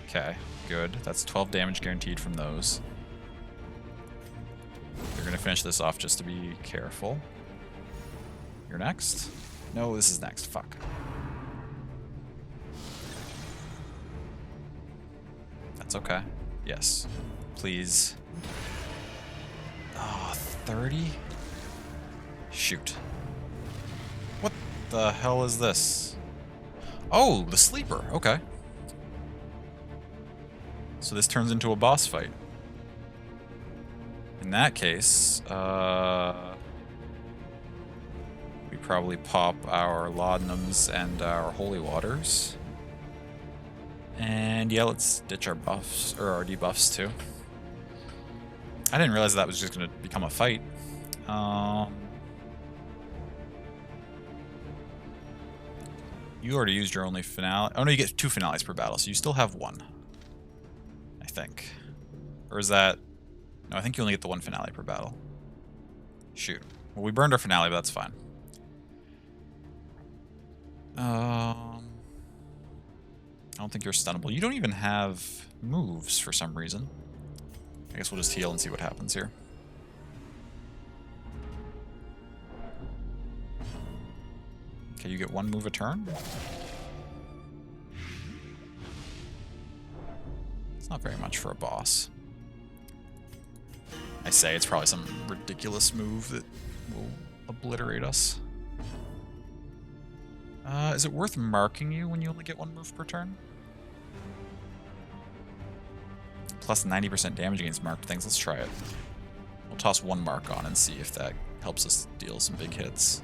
Okay, good. That's 12 damage guaranteed from those. You're going to finish this off just to be careful. You're next? No, this is next. Fuck. That's okay. Yes. Please. Oh, 30? Shoot. What the hell is this? Oh, the sleeper. Okay. So this turns into a boss fight. In that case, we probably pop our laudanums and our holy waters. And yeah, let's ditch our buffs, or our debuffs too. I didn't realize that was just going to become a fight. You already used your only finale. Oh no, you get 2 finales per battle, so you still have 1. I think. Or is that... No, I think you only get the 1 finale per battle. Shoot. Well, we burned our finale, but that's fine. I don't think you're stunnable. You don't even have moves for some reason. I guess we'll just heal and see what happens here. Okay, you get 1 move a turn. It's not very much for a boss. I say it's probably some ridiculous move that will obliterate us. Is it worth marking you when you only get 1 move per turn? Plus 90% damage against marked things. Let's try it. We'll toss 1 mark on and see if that helps us deal some big hits.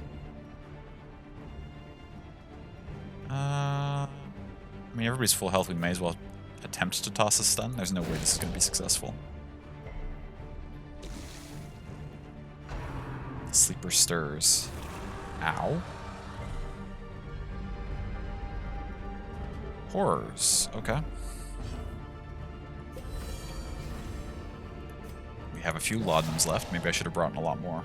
I mean, everybody's full health. We may as well attempt to toss a stun. There's no way this is going to be successful. Sleeper stirs. Ow. Horrors. Okay. We have a few laudanums left. Maybe I should have brought in a lot more.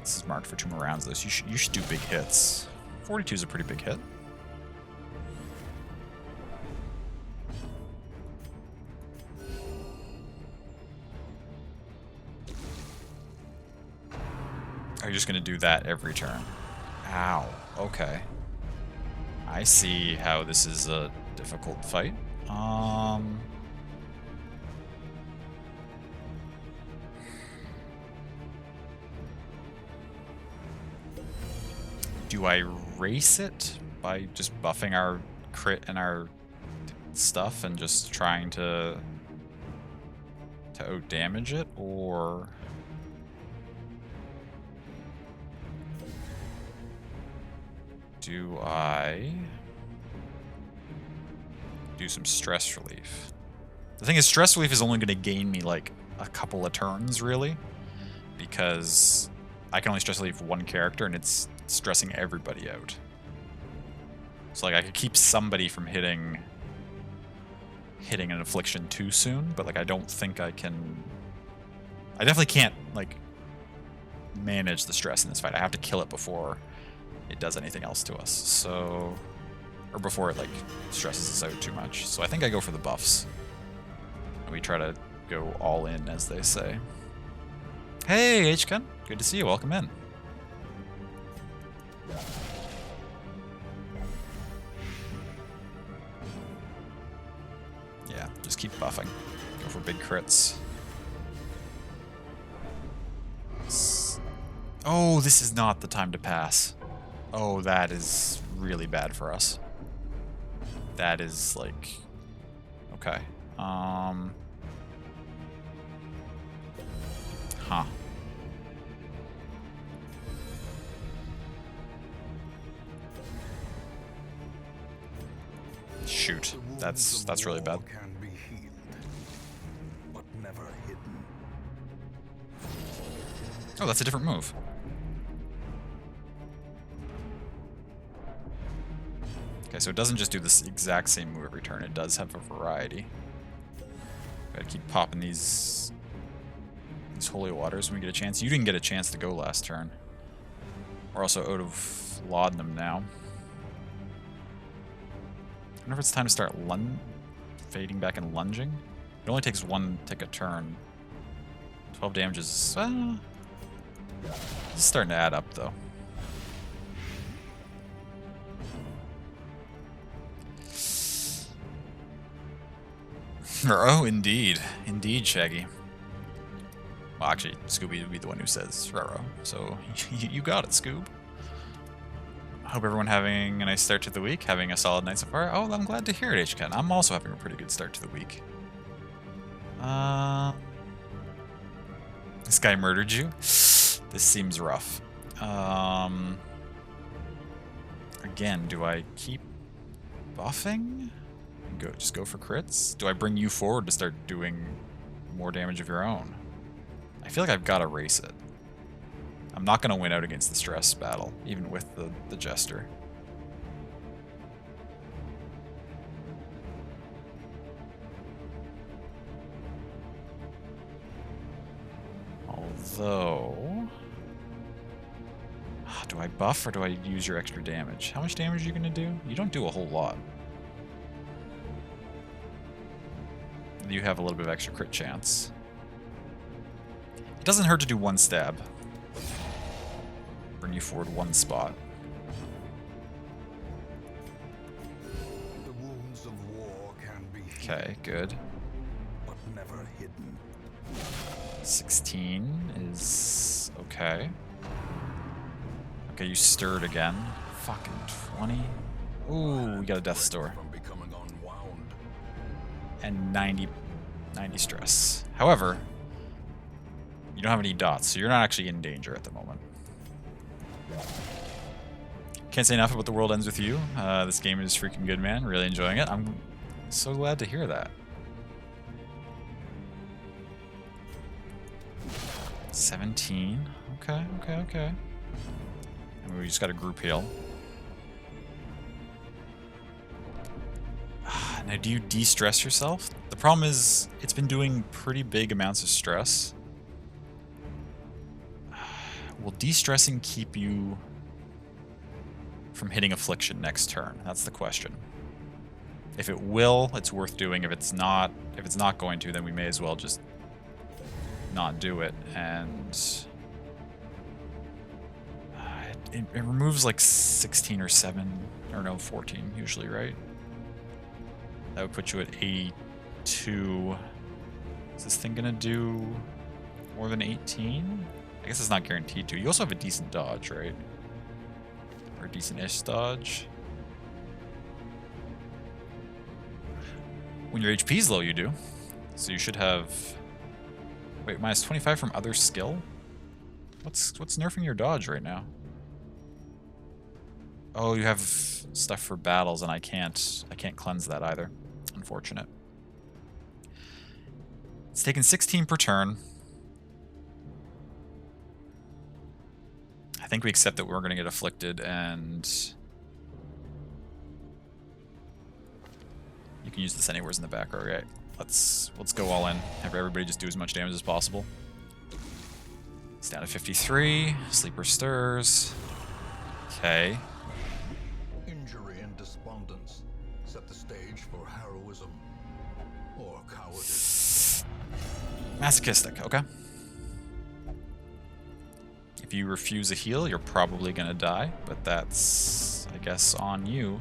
This is marked for 2 more rounds, though, so you should do big hits. 42 is a pretty big hit. Are you just going to do that every turn? Ow. Okay. I see how this is a difficult fight. Do I race it by just buffing our crit and our stuff and just trying to to out-damage it, or... do I do some stress relief? The thing is, stress relief is only going to gain me like a couple of turns, really, because I can only stress relief one character, and it's stressing everybody out. So like I could keep somebody from hitting an affliction too soon, but like I don't think I can. I definitely can't like manage the stress in this fight. I have to kill it before it does anything else to us. So, or before it like stresses us out too much. So I think I go for the buffs. And we try to go all in, as they say. Hey, H-Gun. Good to see you. Welcome in. Yeah, just keep buffing. Go for big crits. Oh, this is not the time to pass. Oh, that is really bad for us. That is like... okay. Huh. Shoot. That's really bad. Can be healed, but never hidden. Oh, that's a different move. Okay, so it doesn't just do this exact same move every turn. It does have a variety. Gotta keep popping these holy waters when we get a chance. You didn't get a chance to go last turn. We're also out of laudanum now. I wonder if it's time to start fading back and lunging. It only takes one tick a turn. 12 damage is... it's starting to add up, though. Oh, indeed. Indeed, Shaggy. Well, actually, Scooby would be the one who says Raro. So, you got it, Scoob. Hope everyone having a nice start to the week, having a solid night so far. Oh, I'm glad to hear it, HCAN. I'm also having a pretty good start to the week. This guy murdered you? This seems rough. Again, do I keep buffing? Just go for crits? Do I bring you forward to start doing more damage of your own? I feel like I've got to race it. I'm not going to win out against the stress battle, even with the Jester. Although... do I buff or do I use your extra damage? How much damage are you going to do? You don't do a whole lot. You have a little bit of extra crit chance. It doesn't hurt to do one stab. Bring you forward one spot. The wounds of war can be healed, Okay, good. but never hidden. 16 is okay. Okay, you stirred again. Fucking 20. Ooh, we got a Death's Door. From becoming unwound. And 90 stress. However, you don't have any dots, so you're not actually in danger at the moment. Can't say enough about The World Ends With You. This game is freaking good, man. Really enjoying it. I'm so glad to hear that. 17. Okay. And we just got a group heal. Now, do you de-stress yourself? The problem is, it's been doing pretty big amounts of stress. Will de-stressing keep you from hitting affliction next turn? That's the question. If it will, it's worth doing. If it's not going to, then we may as well just not do it. And it removes like 16 or 7, or no, 14 usually, right? That would put you at 82. Is this thing gonna do more than 18? I guess it's not guaranteed to. You also have a decent dodge, right? Or a decent-ish dodge. When your HP's low, you do. So you should have Wait, minus 25 from other skill? What's nerfing your dodge right now? Oh, you have stuff for battles, and I can't cleanse that either. Unfortunate. It's taking 16 per turn. I think we accept that we're going to get afflicted, and you can use this anywhere in the back row, right? Let's go all in. Have everybody just do as much damage as possible. It's down to 53. Sleeper stirs. Okay. Injury and despondence set the stage for heroism or cowardice. Masochistic, okay. If you refuse a heal, you're probably gonna die, but that's, I guess, on you.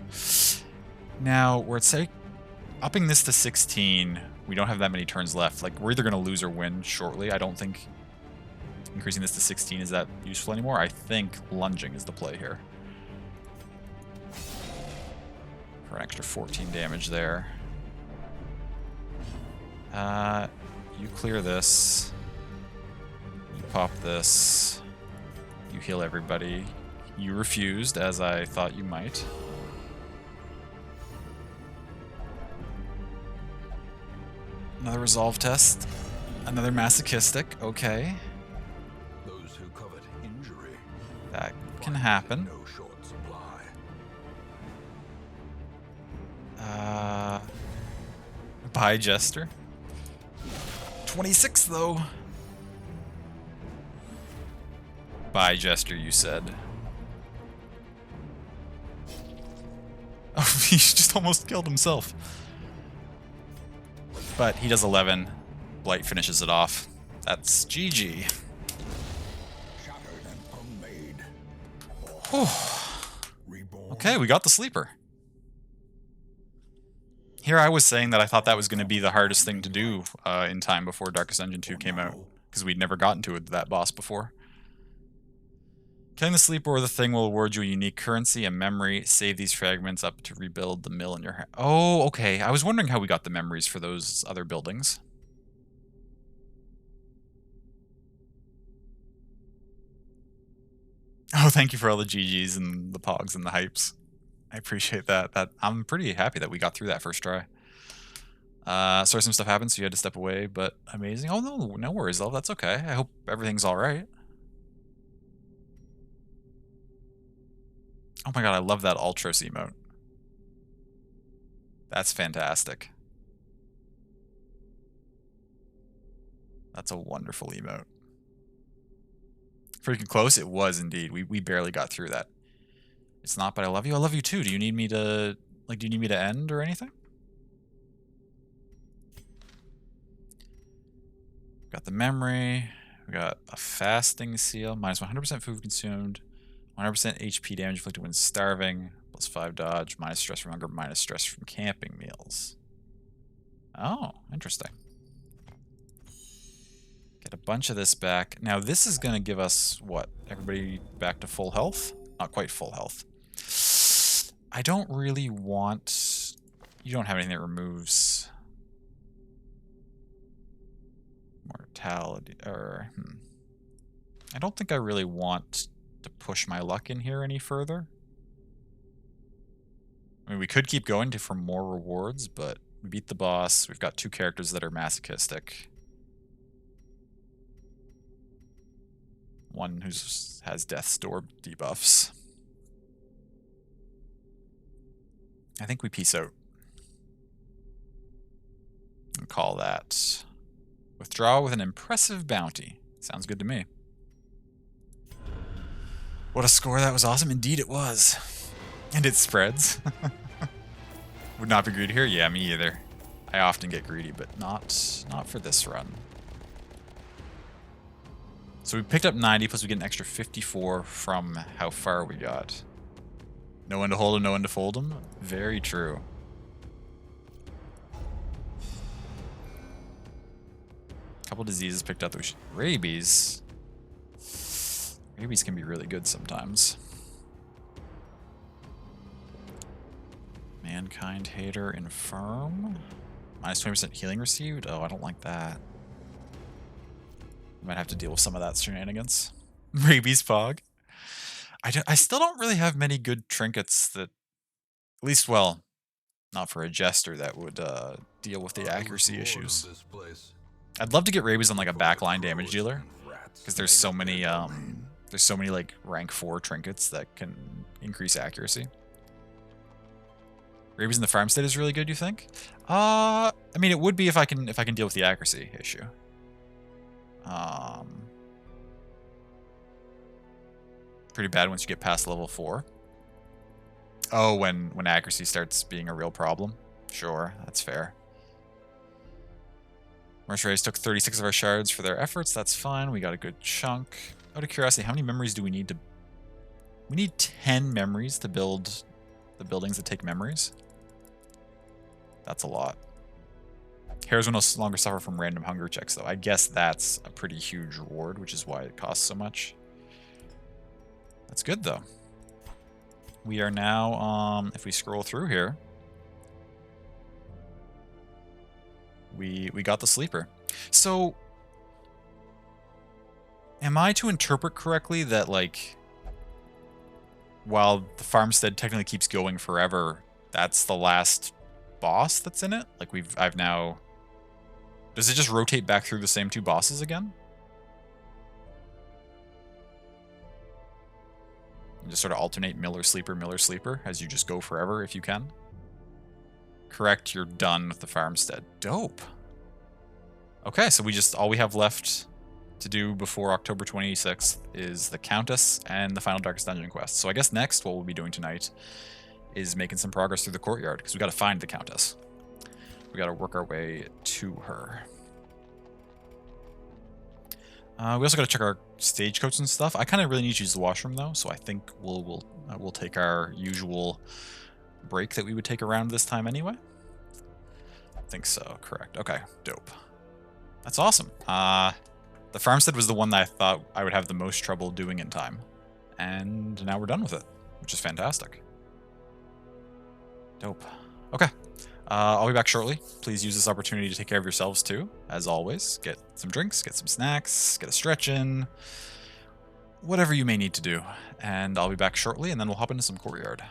Now, we're upping this to 16. We don't have that many turns left. Like, we're either gonna lose or win shortly. I don't think increasing this to 16 is that useful anymore. I think lunging is the play here. For an extra 14 damage there. You clear this. You pop this. You heal everybody. You refused, as I thought you might. Another resolve test. Another masochistic. Okay. Those who covet injury That can happen. no short supply. Bye, Jester. 26, though. Bye, Jester, you said. Oh, he just almost killed himself. But he does 11. Blight finishes it off. That's GG. Shattered and unmade. Reborn. Okay, we got the sleeper. Here I was saying that I thought that was going to be the hardest thing to do in time before Darkest Dungeon 2 came out, because we'd never gotten to that boss before. Killing the sleeper or the thing will award you a unique currency, a memory. Save these fragments up to rebuild the mill in your hand. Oh, okay. I was wondering how we got the memories for those other buildings. Oh, thank you for all the GGs and the pogs and the hypes. I appreciate that. I'm pretty happy that we got through that first try. Sorry, some stuff happened, so you had to step away, but amazing. Oh, no worries, though. That's okay. I hope everything's all right. Oh my god, I love that Ultros emote. That's fantastic. That's a wonderful emote. Freaking close? It was indeed. We barely got through that. It's not, but I love you. I love you too. Do you need me to, like, do you need me to end or anything? Got the memory. We got a fasting seal. Minus 100% food consumed. 100% HP damage inflicted when starving. Plus 5 dodge. Minus stress from hunger. Minus stress from camping meals. Oh, interesting. Get a bunch of this back. Now this is going to give us, what? Everybody back to full health? Not quite full health. I don't really want... You don't have anything that removes... mortality, or... I don't think I really want to push my luck in here any further. I mean, we could keep going for more rewards, but we beat the boss. We've got 2 characters that are masochistic. One who has Death's Door debuffs. I think we peace out. And call that withdraw with an impressive bounty. Sounds good to me. What a score, that was awesome. Indeed it was. And it spreads. Would not be greedy here? Yeah, me either. I often get greedy, but not for this run. So we picked up 90, plus we get an extra 54 from how far we got. No one to hold him, no one to fold him. Very true. Couple diseases picked up. Rabies. Rabies can be really good sometimes. Mankind Hater Infirm. Minus 20% healing received. Oh, I don't like that. Might have to deal with some of that shenanigans. Rabies Pog. I still don't really have many good trinkets that, at least, well, not for a jester that would deal with the I was accuracy lord of issues. this place. I'd love to get rabies on like a Before the backline damage crows dealer, and rats because there's made so it many their domain. like rank 4 trinkets that can increase accuracy. Rabies in the farmstead is really good, you think? I mean, it would be if I can deal with the accuracy issue. Pretty bad once you get past level 4. Oh, when accuracy starts being a real problem. Sure, that's fair. Mercenaries took 36 of our shards for their efforts. That's fine. We got a good chunk. Out of curiosity, how many memories do we need to... We need 10 memories to build the buildings that take memories. That's a lot. Heroes will no longer suffer from random hunger checks, though. I guess that's a pretty huge reward, which is why it costs so much. That's good, though. We are now, if we scroll through here, we got the sleeper. So, am I to interpret correctly that, like, while the farmstead technically keeps going forever, that's the last boss that's in it? Like, I've now... Does it just rotate back through the same 2 bosses again? And just sort of alternate Miller, Sleeper, as you just go forever if you can? Correct, you're done with the farmstead. Dope. Okay, so all we have left to do before October 26th is the Countess and the final Darkest Dungeon quest. So I guess next what we'll be doing tonight is making some progress through the courtyard, because we got to find the Countess. We got to work our way to her. We also got to check our stagecoach and stuff. I kind of really need to use the washroom though, so I think we'll take our usual break that we would take around this time anyway. I think so. Correct. Okay. Dope. That's awesome. The farmstead was the one that I thought I would have the most trouble doing in time, and now we're done with it, which is fantastic. Dope. Okay. I'll be back shortly. Please use this opportunity to take care of yourselves too, as always. Get some drinks, get some snacks, get a stretch in, whatever you may need to do. And I'll be back shortly, and then we'll hop into some courtyard.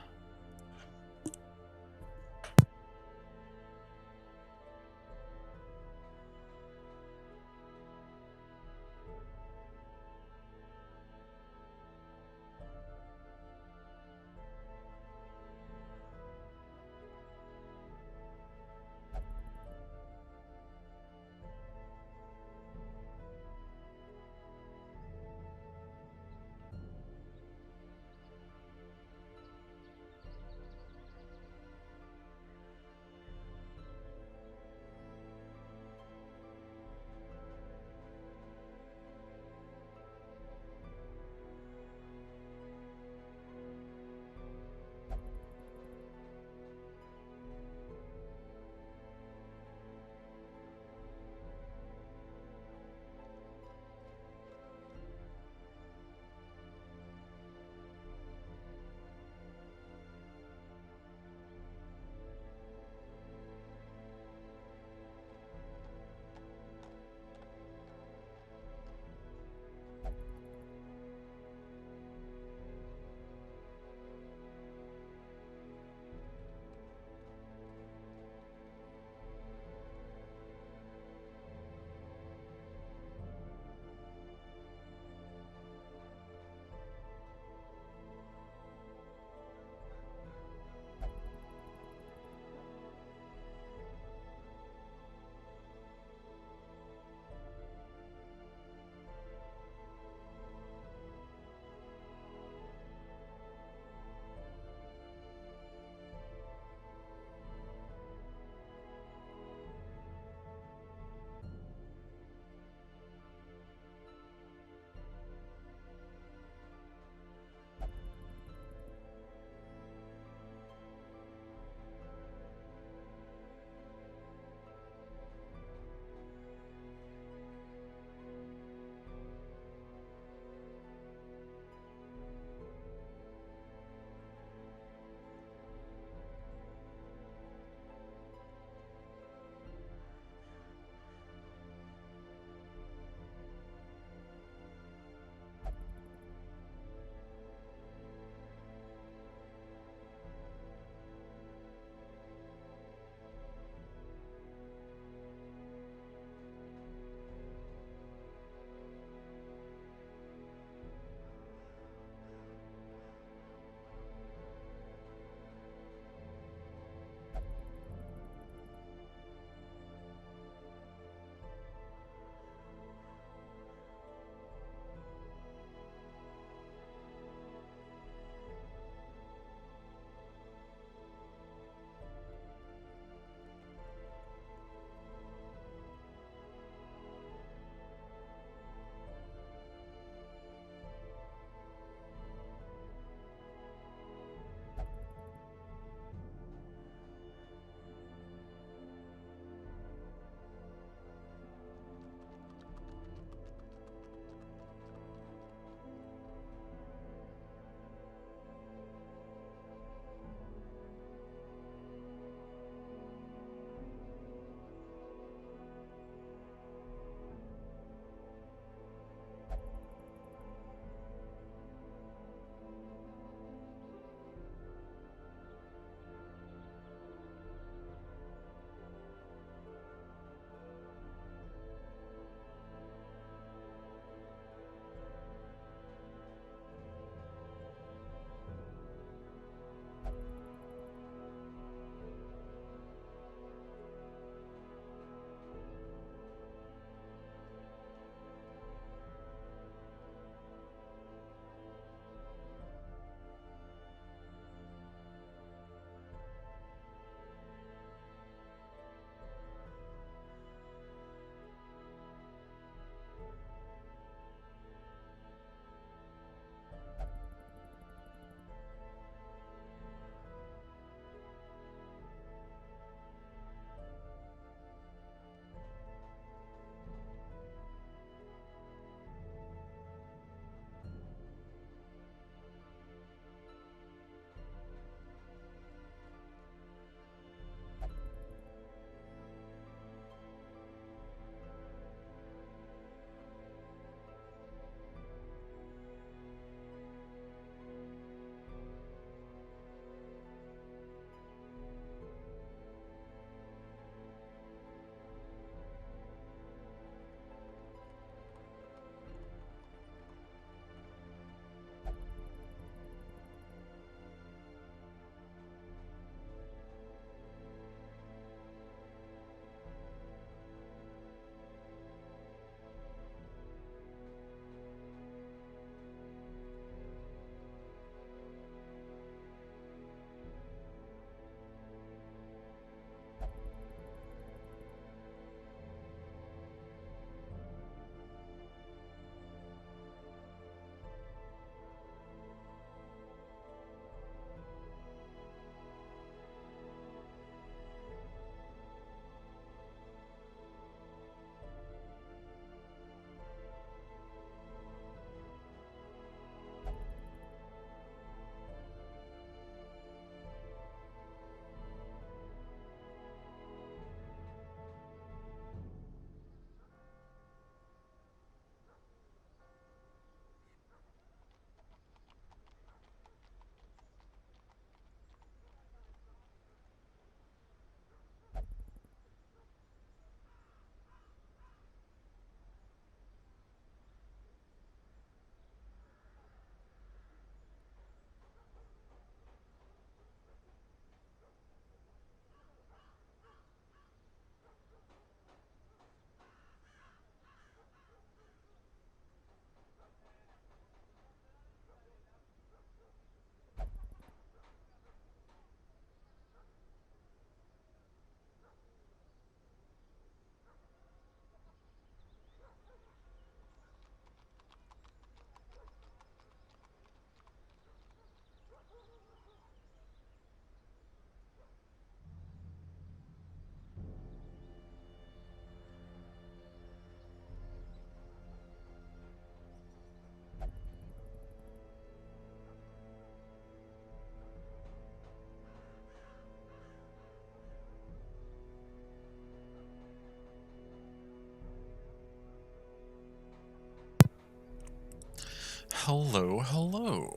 hello, hello.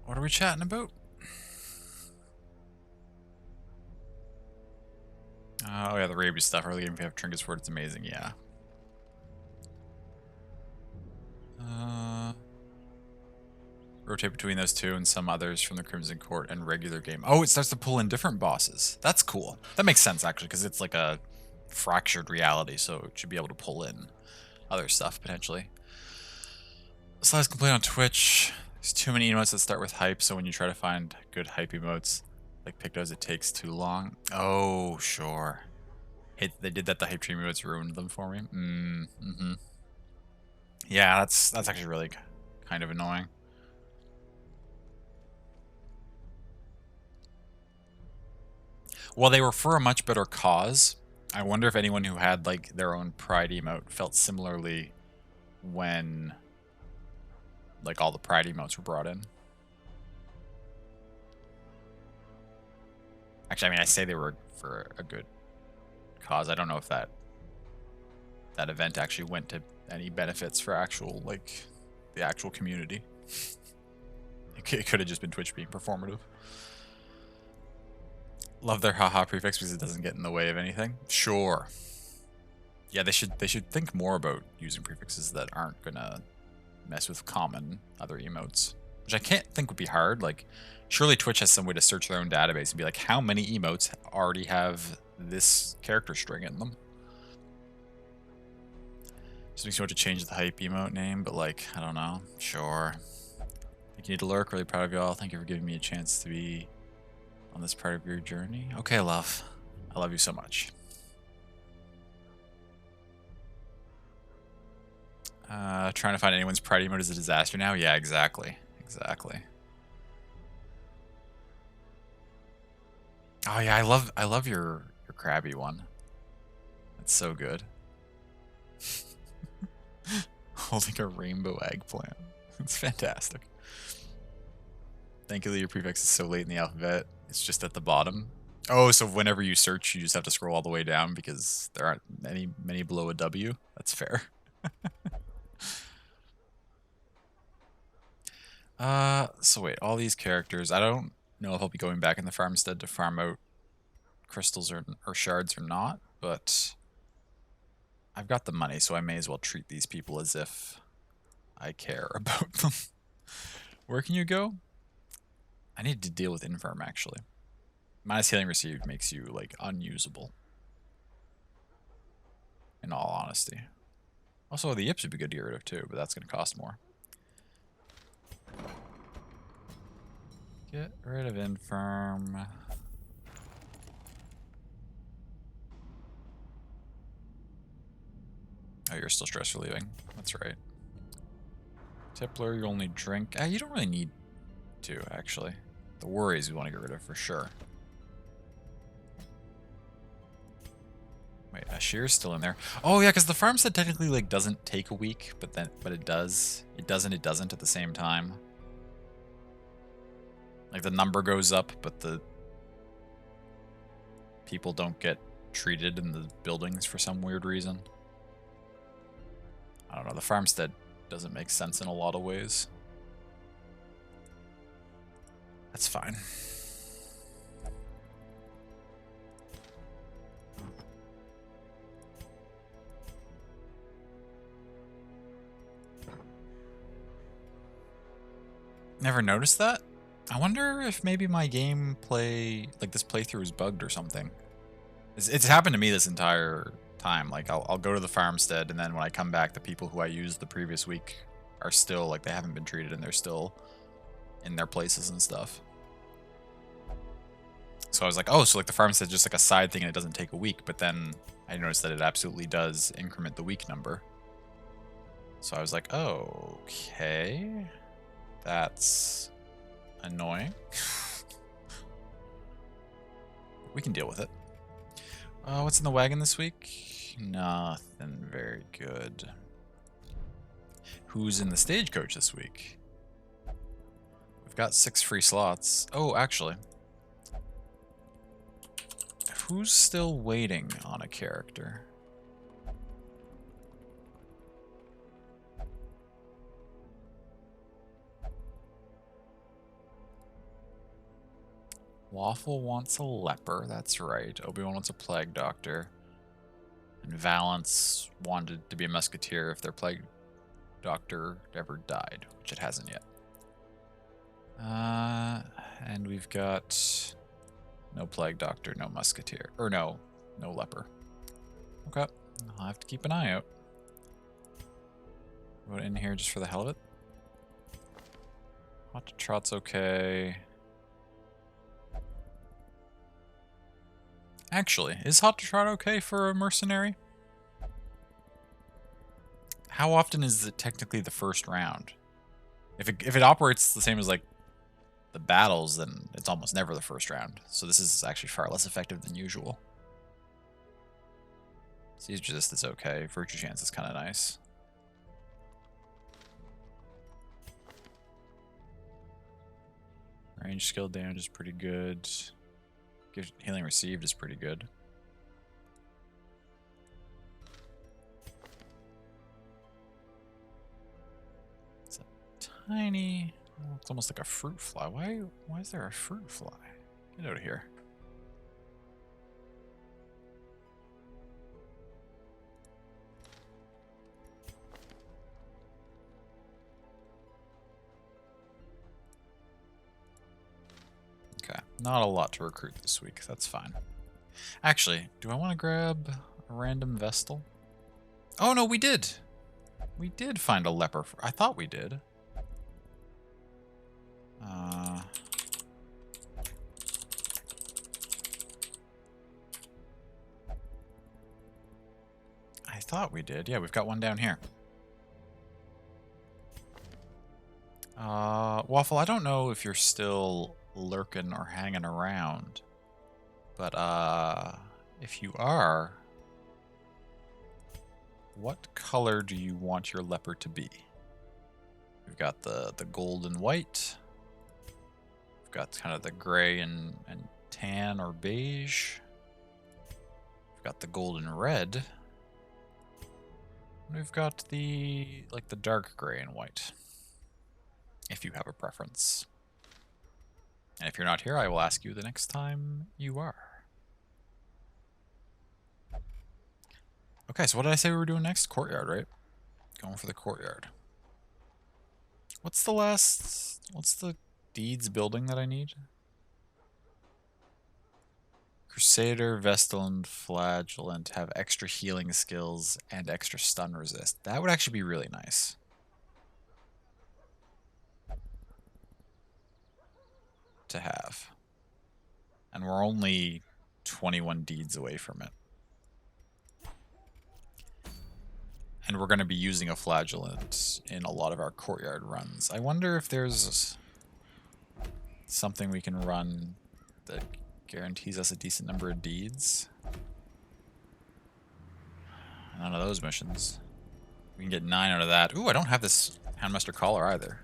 What are we chatting about? Oh yeah, the rabies stuff. Early game if you have trinkets for it, it's amazing, yeah. Rotate between those two and some others from the Crimson Court and regular game. Oh, it starts to pull in different bosses. That's cool. That makes sense, actually, because it's like a fractured reality, so it should be able to pull in other stuff, potentially. Slides complaint on Twitch. There's too many emotes that start with hype, so when you try to find good hype emotes, like Pictos, it takes too long. Oh, sure. Hey, they did that, the hype tree emotes ruined them for me. Yeah, that's actually really kind of annoying. Well, they were for a much better cause. I wonder if anyone who had like their own Pride emote felt similarly when like all the Pride emotes were brought in. Actually, I mean, I say they were for a good cause. I don't know if that event actually went to any benefits for actual like the actual community. It could have just been Twitch being performative. Love their haha prefix because it doesn't get in the way of anything. Sure. Yeah, they should think more about using prefixes that aren't gonna mess with common other emotes. Which I can't think would be hard. Like, surely Twitch has some way to search their own database and be like, how many emotes already have this character string in them? Just makes me want to change the hype emote name, but like, I don't know. Sure. Think you need to lurk. Really proud of y'all. Thank you for giving me a chance to be on this part of your journey. Okay, love. I love you so much. Trying to find anyone's Pride emote is a disaster now? Yeah, exactly. Exactly. Oh yeah, I love your crabby one. It's so good. Holding a rainbow eggplant. It's fantastic. Thankfully, your prefix is so late in the alphabet. It's just at the bottom. Oh, so whenever you search, you just have to scroll all the way down because there aren't many below a W. That's fair. So wait, all these characters. I don't know if I'll be going back in the farmstead to farm out crystals or shards or not, but I've got the money, so I may as well treat these people as if I care about them. Where can you go? I need to deal with Infirm, actually. Minus healing received makes you, like, unusable. In all honesty. Also, the yips would be good to get rid of, too, but that's going to cost more. Get rid of Infirm. Oh, you're still stress relieving. That's right. Tippler, you only drink. You don't really need to, actually. The worries we want to get rid of for sure. Wait, Ashir's still in there. Oh yeah, because the farmstead technically like doesn't take a week, but it does. It doesn't at the same time. Like the number goes up, but the people don't get treated in the buildings for some weird reason. I don't know, the farmstead doesn't make sense in a lot of ways. That's fine. Never noticed that? I wonder if maybe my gameplay, like this playthrough is bugged or something. It's happened to me this entire time. Like I'll go to the farmstead and then when I come back, the people who I used the previous week are still like they haven't been treated and they're still in their places and stuff. So I was like, oh, so like the farmstead's just like a side thing and it doesn't take a week, but then I noticed that it absolutely does increment the week number. So I was like, oh, okay. That's annoying. We can deal with it. What's in the wagon this week? Nothing very good. Who's in the stagecoach this week? We've got 6 free slots. Oh, actually. who's still waiting on a character? Waffle wants a leper, that's right. Obi-Wan wants a plague doctor. And Valance wanted to be a musketeer if their plague doctor ever died, which it hasn't yet. And we've got no plague doctor, no musketeer. Or no leper. Okay, I'll have to keep an eye out. Go in here just for the hell of it. Hot to Trot's okay. Actually, is Hot to Trot okay for a mercenary? How often is it technically the first round? If it operates the same as like the battles, then it's almost never the first round. So this is actually far less effective than usual. Siege resist is okay. Virtue chance is kind of nice. Range skill damage is pretty good. Healing received is pretty good. It's a tiny... Oh, it's almost like a fruit fly. Why is there a fruit fly? Get out of here. Okay, not a lot to recruit this week. That's fine. Actually, do I want to grab a random Vestal? Oh, no, we did. We did find a leper. I thought we did. I thought we did. Yeah, we've got one down here. Waffle, I don't know if you're still lurking or hanging around. But, if you are, what color do you want your leper to be? We've got the gold and white. We've got kind of the gray and tan or beige. We've got the gold and red. And we've got the dark gray and white. If you have a preference. And if you're not here, I will ask you the next time you are. Okay, so what did I say we were doing next? Courtyard, right? Going for the courtyard. What's the deeds building that I need? Crusader, Vestal, and Flagellant have extra healing skills and extra stun resist. That would actually be really nice. To have. And we're only 21 deeds away from it. And we're going to be using a Flagellant in a lot of our courtyard runs. I wonder if there's something we can run that guarantees us a decent number of deeds. None of those missions. We can get 9 out of that. Ooh, I don't have this Houndmaster Collar either.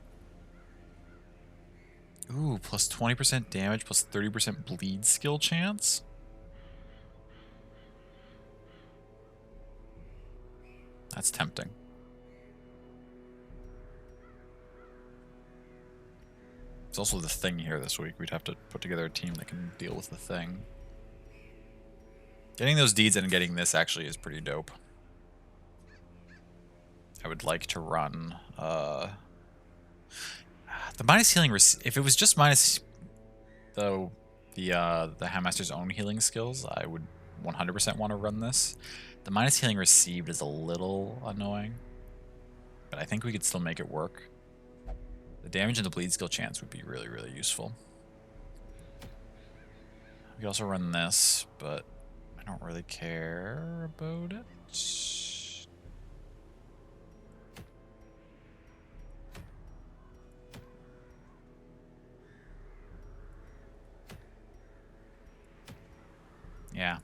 Ooh, plus 20% damage, plus 30% bleed skill chance. That's tempting. There's also the thing here this week. We'd have to put together a team that can deal with the thing. Getting those deeds and getting this actually is pretty dope. I would like to run the minus healing. If it was just minus the Handmaster's own healing skills, I would 100% want to run this. The minus healing received is a little annoying, but I think we could still make it work. The damage and the bleed skill chance would be really, really useful. We could also run this, but I don't really care about it. Yeah.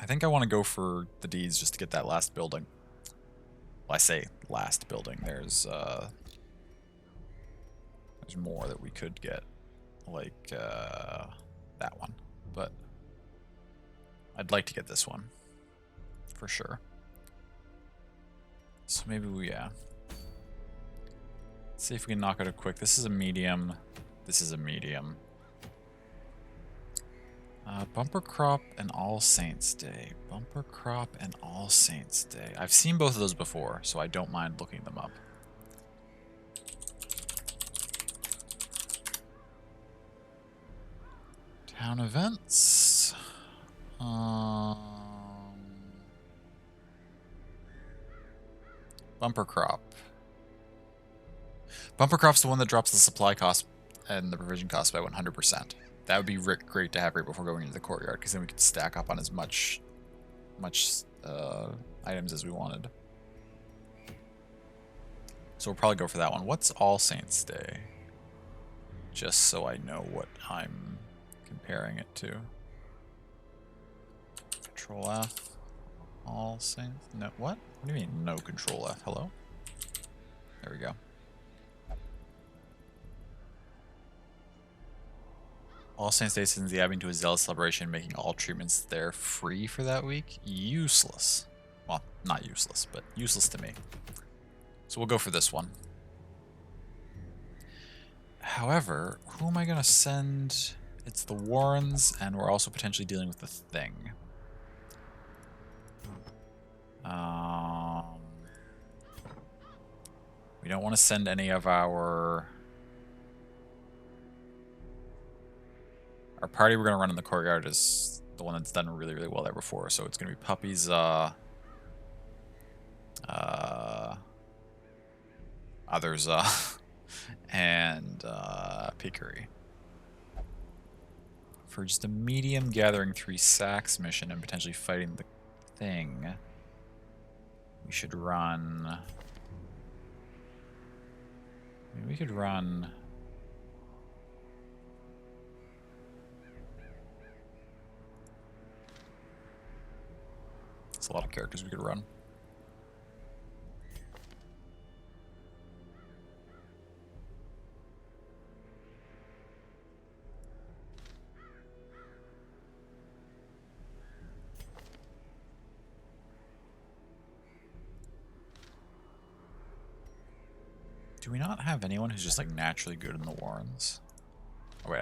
I think I want to go for the deeds just to get that last building. Well, I say last building. There's more that we could get, like that one. But I'd like to get this one. For sure. So maybe we, yeah. Let's see if we can knock out a quick. This is a medium. This is a medium. Bumper Crop and All Saints Day. Bumper Crop and All Saints Day. I've seen both of those before, so I don't mind looking them up. Town events. Bumper Crop. Bumper Crop's the one that drops the supply cost and the provision cost by 100%. That would be great to have right before going into the courtyard, because then we could stack up on as much items as we wanted. So we'll probably go for that one. What's All Saints Day? Just so I know what I'm comparing it to. Control F. All Saints. No, what? What do you mean no Control F? Hello? There we go. All Saints Day sends the Abbey into a zealous celebration, making all treatments there free for that week. Useless. Well, not useless, but useless to me. So we'll go for this one. However, who am I going to send? It's the Warrens, and we're also potentially dealing with the Thing. We don't want to send any of our party we're going to run in the courtyard is the one that's done really, really well there before. So it's going to be Puppies, others, and Peakery. For just a medium gathering 3 sacks mission and potentially fighting the Thing, we should run... I mean, we could run... It's a lot of characters we could run. Do we not have anyone who's just like naturally good in the Warrens? Oh wait,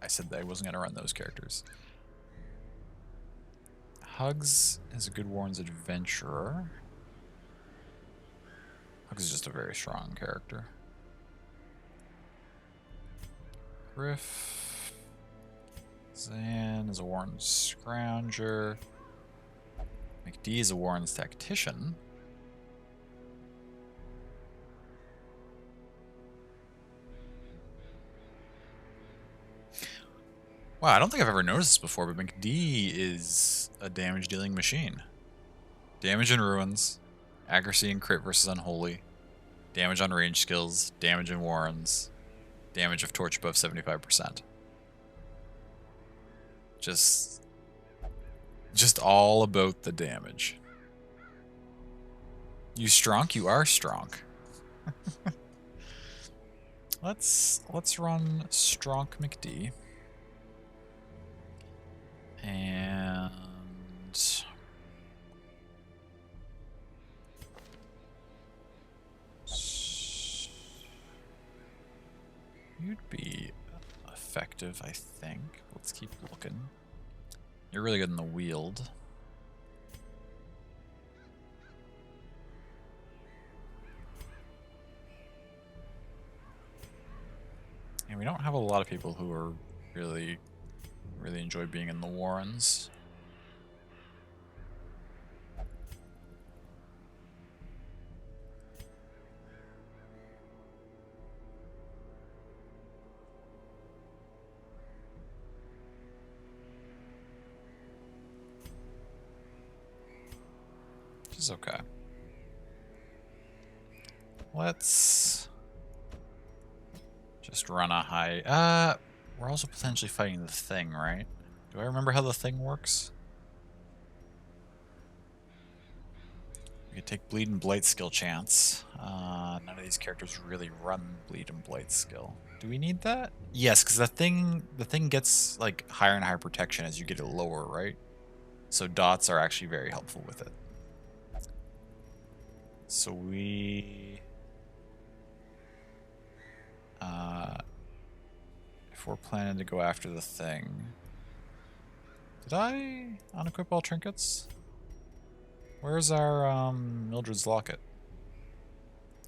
I said that I wasn't gonna run those characters. Hugs is a good Warren's adventurer. Hugs is just a very strong character. Griff. Zan is a Warren's scrounger. McD is a Warren's tactician. Wow, I don't think I've ever noticed this before, but McD is a damage-dealing machine. Damage in Ruins, accuracy and crit versus Unholy, damage on range skills, damage in Warrens, damage of torch above 75%. Just all about the damage. You strong? You are strong. Let's run Stronk McD. And you'd be effective, I think. Let's keep looking. You're really good in the wield. And we don't have a lot of people who are really enjoy being in the Warrens. Which is okay. Let's just run a high... We're also potentially fighting the Thing, right? Do I remember how the Thing works? We could take Bleed and Blight skill chance. None of these characters really run Bleed and Blight skill. Do we need that? Yes, because the thing gets like higher and higher protection as you get it lower, right? So dots are actually very helpful with it. So we... if we're planning to go after the thing... Did I unequip all trinkets? Where's our Mildred's locket?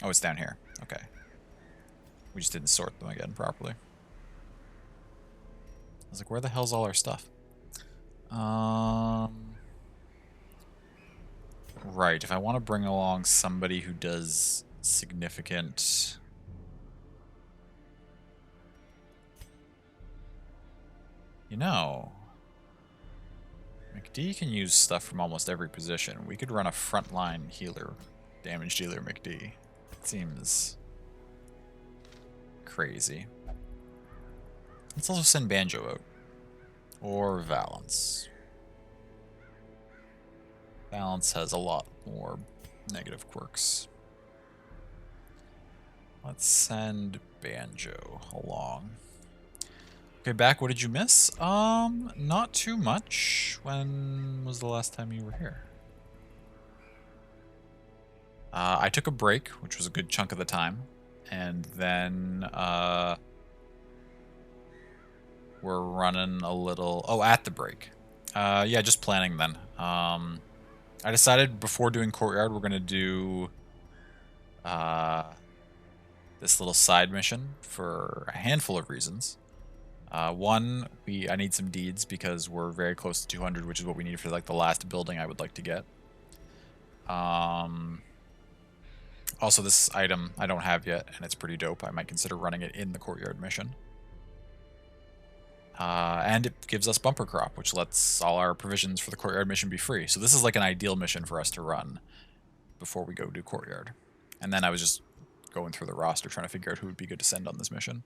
Oh, it's down here. Okay. We just didn't sort them again properly. I was like, where the hell's all our stuff? Right, if I want to bring along somebody who does significant... You know... McD can use stuff from almost every position. We could run a frontline healer, damage dealer McD. It seems... crazy. Let's also send Banjo out. Or Valance. Valance has a lot more negative quirks. Let's send Banjo along. Okay, back, what did you miss? Not too much. When was the last time you were here? I took a break, which was a good chunk of the time. And then, we're running a little... Oh, at the break. Yeah, just planning then. I decided before doing Courtyard, we're going to do this little side mission for a handful of reasons. One, I need some deeds because we're very close to 200, which is what we need for like the last building I would like to get. Also, this item I don't have yet, and it's pretty dope. I might consider running it in the Courtyard mission. And it gives us bumper crop, which lets all our provisions for the Courtyard mission be free. So this is like an ideal mission for us to run before we go do Courtyard. And then I was just going through the roster trying to figure out who would be good to send on this mission.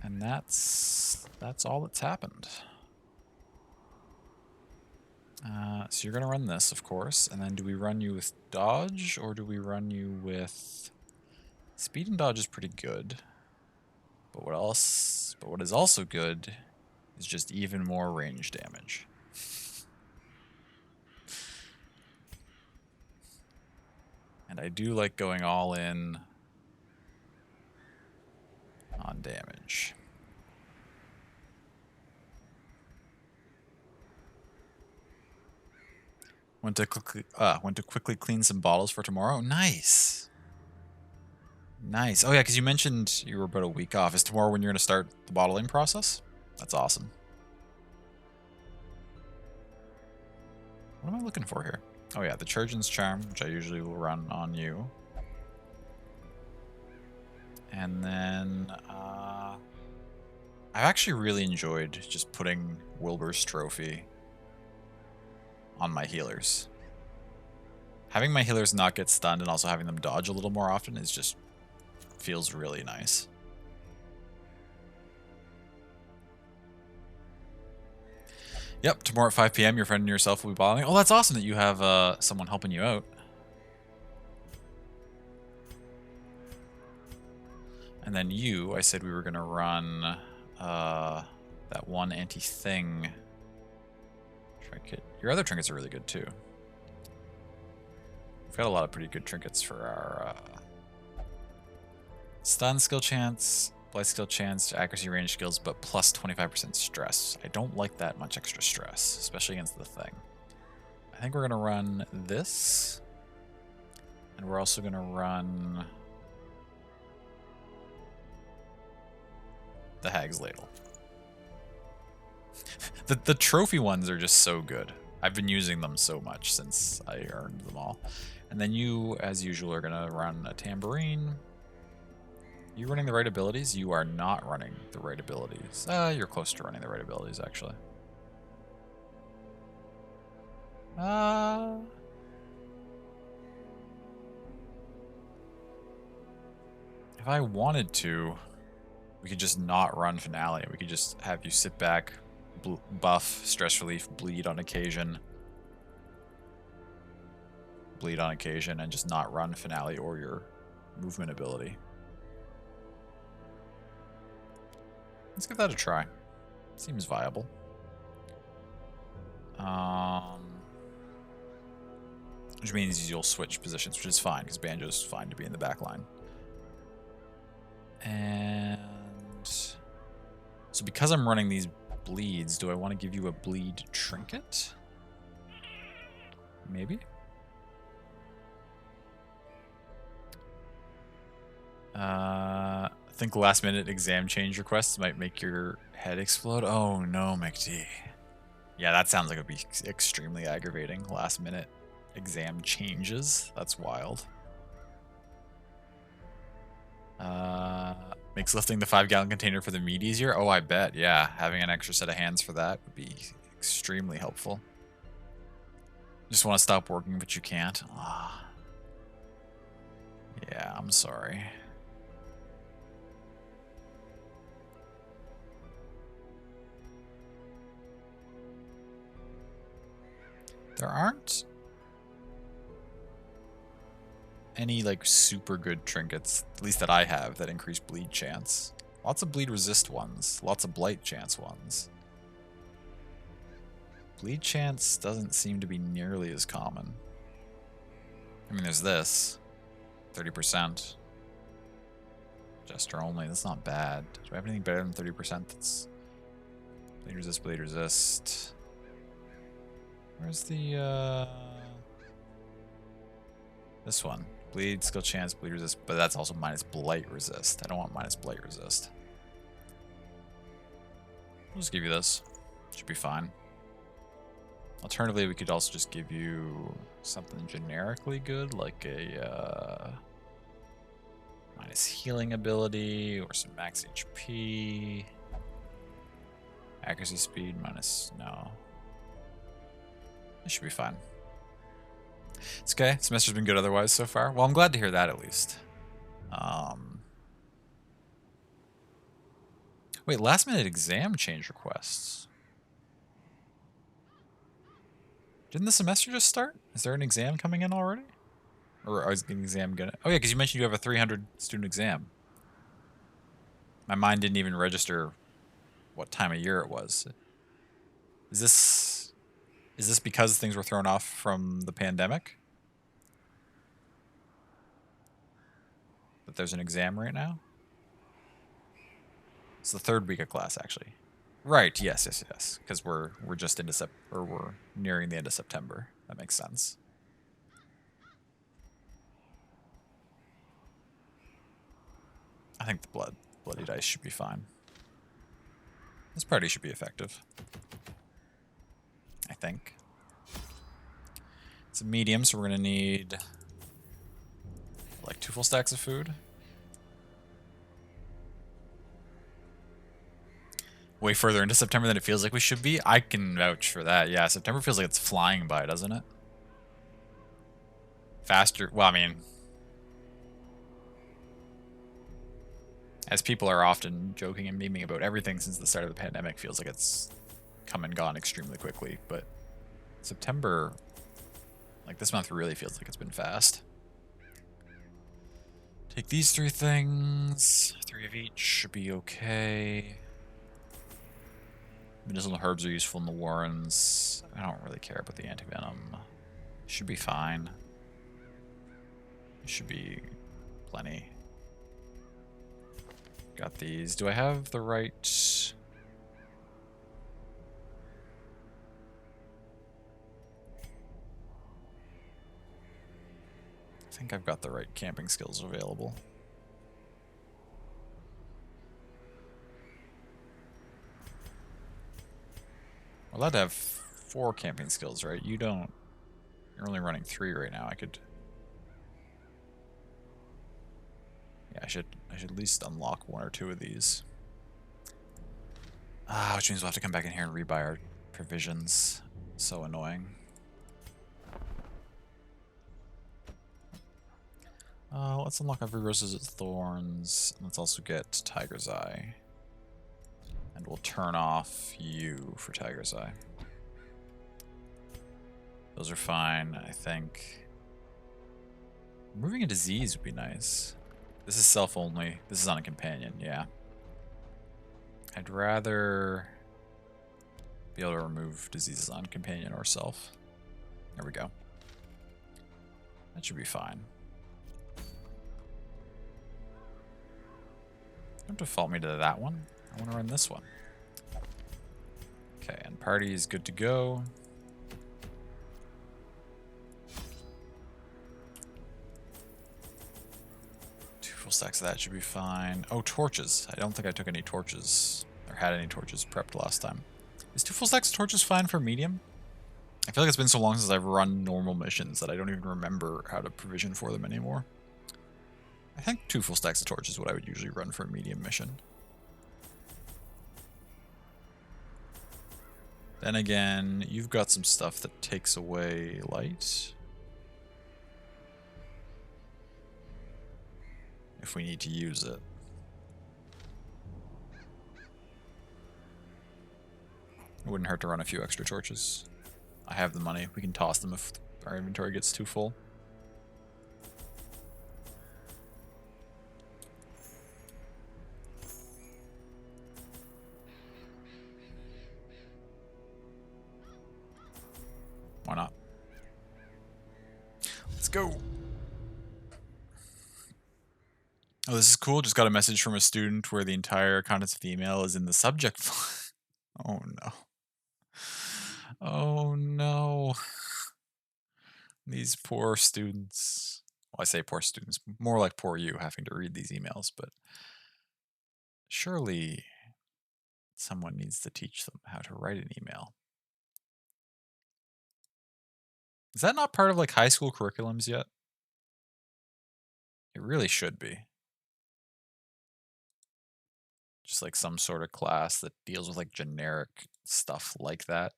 And that's all that's happened. So you're going to run this, of course. And then do we run you with dodge, or do we run you with... Speed and dodge is pretty good. But what else? But what is also good is just even more range damage. And I do like going all in on damage. Went to quickly clean some bottles for tomorrow. Nice. Nice. Oh yeah, because you mentioned you were about a week off. Is tomorrow when you're going to start the bottling process? That's awesome. What am I looking for here? Oh yeah, the Churgeon's Charm, which I usually will run on you. And then I've actually really enjoyed just putting Wilbur's Trophy on my healers. Having my healers not get stunned and also having them dodge a little more often is just feels really nice. Yep, tomorrow at 5 p.m. your friend and yourself will be bottling. Oh, that's awesome that you have someone helping you out. And then you, I said we were going to run that one anti-thing trinket. Your other trinkets are really good too. We've got a lot of pretty good trinkets for our stun skill chance, blight skill chance, accuracy range skills, but plus 25% stress. I don't like that much extra stress, especially against the thing. I think we're going to run this. And we're also going to run the Hag's Ladle. The trophy ones are just so good. I've been using them so much since I earned them all. And then you, as usual, are going to run a tambourine. You running the right abilities? You are not running the right abilities. You're close to running the right abilities, actually. If I wanted to, we could just not run Finale. We could just have you sit back, buff, stress relief, bleed on occasion, and just not run Finale or your movement ability. Let's give that a try. Seems viable. Which means you'll switch positions, which is fine, because Banjo's fine to be in the back line. And so because I'm running these bleeds, do I want to give you a bleed trinket? Maybe? I think last minute exam change requests might make your head explode. Oh no, McD. Yeah, that sounds like it would be extremely aggravating. Last minute exam changes. That's wild. Makes lifting the 5-gallon container for the meat easier. Oh, I bet. Yeah, having an extra set of hands for that would be extremely helpful. Just want to stop working, but you can't. Ah. Yeah, I'm sorry. There aren't any like super good trinkets, at least that I have, that increase bleed chance. Lots of bleed resist ones, lots of blight chance ones. Bleed chance doesn't seem to be nearly as common. I mean, there's this, 30%. Jester only, that's not bad. Do I have anything better than 30% that's bleed resist, bleed resist? Where's the, this one. Bleed, skill chance, bleed resist, but that's also minus blight resist. I don't want minus blight resist. I'll just give you this. Should be fine. Alternatively, we could also just give you something generically good, like a minus healing ability, or some max HP. Accuracy speed, minus, no. It should be fine. It's okay. Semester's been good otherwise so far. Well, I'm glad to hear that at least. Wait, last minute exam change requests. Didn't the semester just start? Is there an exam coming in already? Or is the exam gonna... Oh yeah, because you mentioned you have a 300 student exam. My mind didn't even register what time of year it was. Is this because things were thrown off from the pandemic? That there's an exam right now? It's the third week of class, actually. Right, yes. Because we're just into we're nearing the end of September. That makes sense. I think the bloody dice should be fine. This party should be effective. I think. It's a medium, so we're gonna need like 2 full stacks of food. Way further into September than it feels like we should be. I can vouch for that. Yeah, September feels like it's flying by, doesn't it? Faster. Well, I mean, as people are often joking and memeing about everything since the start of the pandemic, feels like it's come and gone extremely quickly. But September, like this month, really feels like it's been fast. Take these 3 things. 3 of each should be okay. Medicinal herbs are useful in the Warrens. I don't really care about the antivenom. Should be fine. Should be plenty. Got these. Do I have the right... I think I've got the right camping skills available. We're allowed to have 4 camping skills, right? You don't. You're only running 3 right now. I could. Yeah, I should at least unlock 1 or 2 of these. Which means we'll have to come back in here and rebuy our provisions. So annoying. Let's unlock every Roses at Thorns. Let's also get Tiger's Eye. And we'll turn off you for Tiger's Eye. Those are fine, I think. Removing a disease would be nice. This is self-only. This is on a companion, yeah. I'd rather... be able to remove diseases on companion or self. There we go. That should be fine. Don't default me to that one. I want to run this one. Okay, and party is good to go. Two full stacks of that should be fine. Oh, torches. I don't think I took any torches, or had any torches prepped last time. Is 2 full stacks of torches fine for medium? I feel like it's been so long since I've run normal missions that I don't even remember how to provision for them anymore. I think 2 full stacks of torches is what I would usually run for a medium mission. Then again, you've got some stuff that takes away light. If we need to use it. It wouldn't hurt to run a few extra torches. I have the money. We can toss them if our inventory gets too full. Why not? Let's go. Oh, this is cool. Just got a message from a student where the entire contents of the email is in the subject line. Oh no. Oh no. These poor students. Well, I say poor students. More like poor you having to read these emails, but surely someone needs to teach them how to write an email. Is that not part of like high school curriculums yet? It really should be. Just like some sort of class that deals with like generic stuff like that.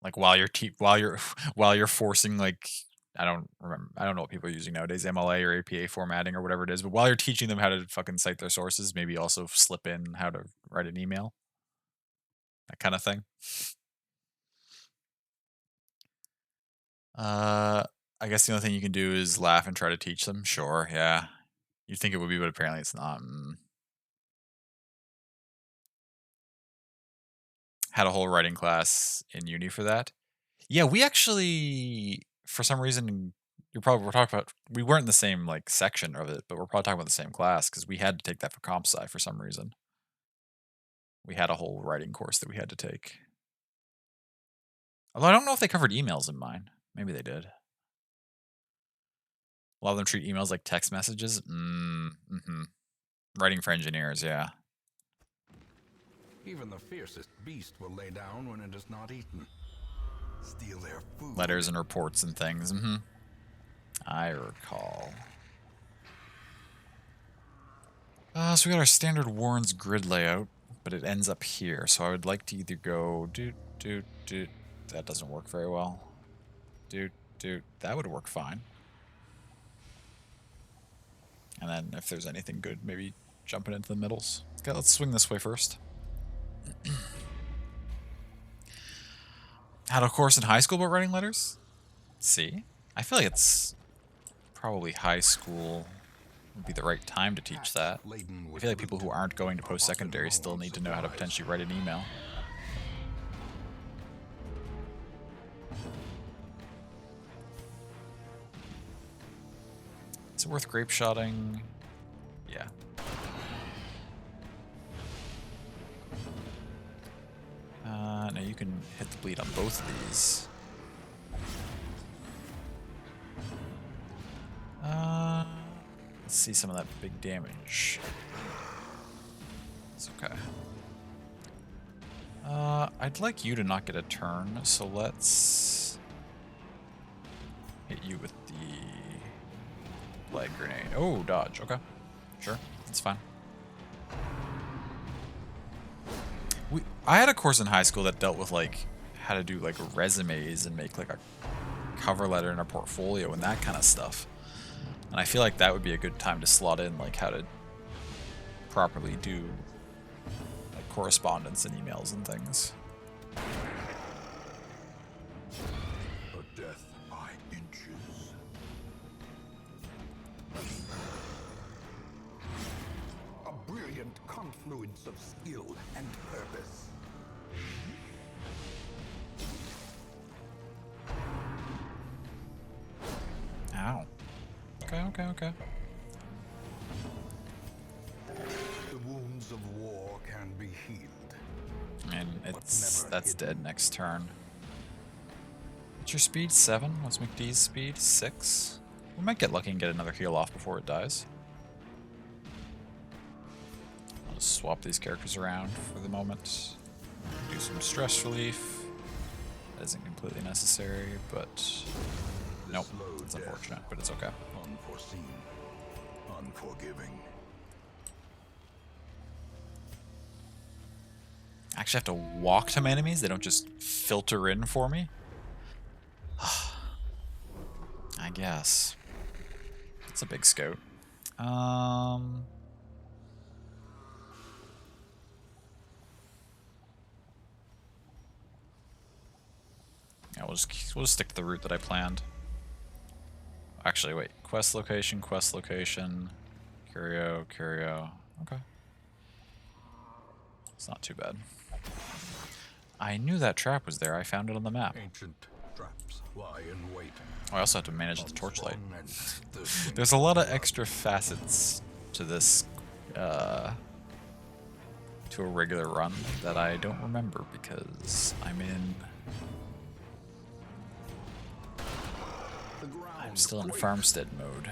Like while you're forcing like I don't know what people are using nowadays, MLA or APA formatting or whatever it is, but while you're teaching them how to fucking cite their sources, maybe also slip in how to write an email. That kind of thing. I guess the only thing you can do is laugh and try to teach them. Sure, yeah. You'd think it would be, but apparently it's not. Had a whole writing class in uni for that. Yeah, we actually, for some reason, we're talking about, we weren't in the same like section of it, but we're probably talking about the same class because we had to take that for comp sci for some reason. We had a whole writing course that we had to take. Although I don't know if they covered emails in mine. Maybe they did. A lot of them treat emails like text messages. Writing for engineers, yeah. Even the fiercest beast will lay down when it is not eaten. Steal their food. Letters and reports and things. I recall. So we got our standard Warren's grid layout, but it ends up here. So I would like to either go that doesn't work very well. That would work fine. And then if there's anything good, maybe jumping into the middles. Okay, let's swing this way first. Had a course in high school about writing letters? See? I feel like it's probably high school would be the right time to teach that. I feel like people who aren't going to post-secondary still need to know how to potentially write an email. Is it worth grape shotting? Yeah. No, you can hit the bleed on both of these. Let's see some of that big damage. It's okay. I'd like you to not get a turn, so let's hit you with the flag grenade. Oh, dodge. Okay. Sure. That's fine. I had a course in high school that dealt with like how to do like resumes and make like a cover letter and a portfolio and that kind of stuff. And I feel like that would be a good time to slot in like how to properly do like correspondence and emails and things. A death by inches. A brilliant confluence of skill and purpose. Okay. The wounds of war can be healed. I mean, that's dead next turn. What's your speed? 7? What's McDee's speed? 6? We might get lucky and get another heal off before it dies. I'll just swap these characters around for the moment. Do some stress relief. That isn't completely necessary, but... Nope, it's unfortunate, but it's okay. Unforeseen, unforgiving. I actually have to walk to my enemies? They don't just filter in for me? I guess. It's a big scout. Yeah, we'll just stick to the route that I planned. Actually, wait. Quest location, Curio. Okay. It's not too bad. I knew that trap was there. I found it on the map. Ancient traps lie in wait. I also have to manage the torchlight. Unsprung and There's a lot of extra facets to this, to a regular run that I don't remember because I'm still in farmstead mode.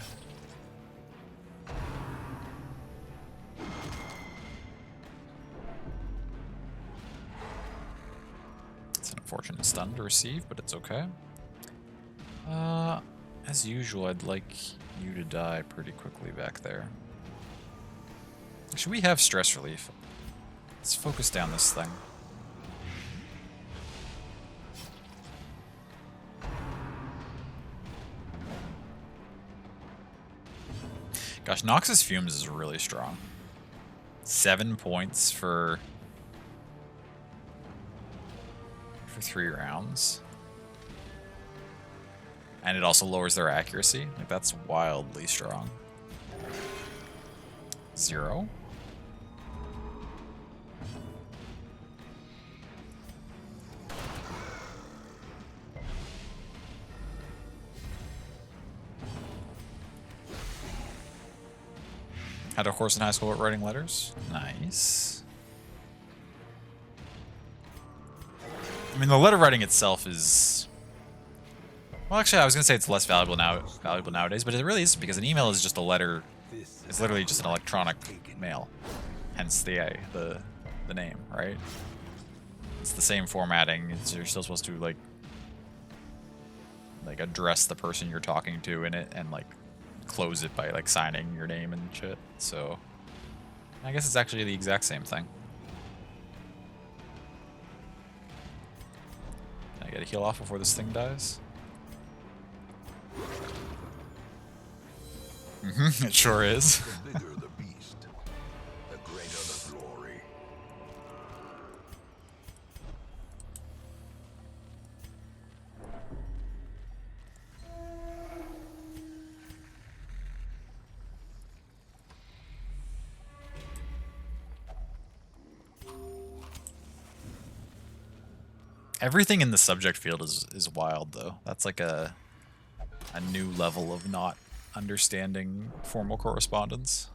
It's an unfortunate stun to receive, but it's okay. As usual, I'd like you to die pretty quickly back there. Should we have stress relief? Let's focus down this thing. Gosh, Noxus Fumes is really strong. 7 points for 3 rounds. And it also lowers their accuracy. Like, that's wildly strong. 0. Had a horse in high school at writing letters. Nice. I mean, the letter writing itself is... Well, actually, I was gonna say it's less valuable nowadays, but it really isn't, because an email is just a letter. It's literally just an electronic mail, hence the name, right? It's the same formatting. You're still supposed to like address the person you're talking to in it, and like close it by like signing your name and shit. So I guess it's actually the exact same thing. Can I get a heal off before this thing dies? It sure is. The bigger the beast, the greater the glory. Everything in the subject field is wild, though. That's like a new level of not understanding formal correspondence.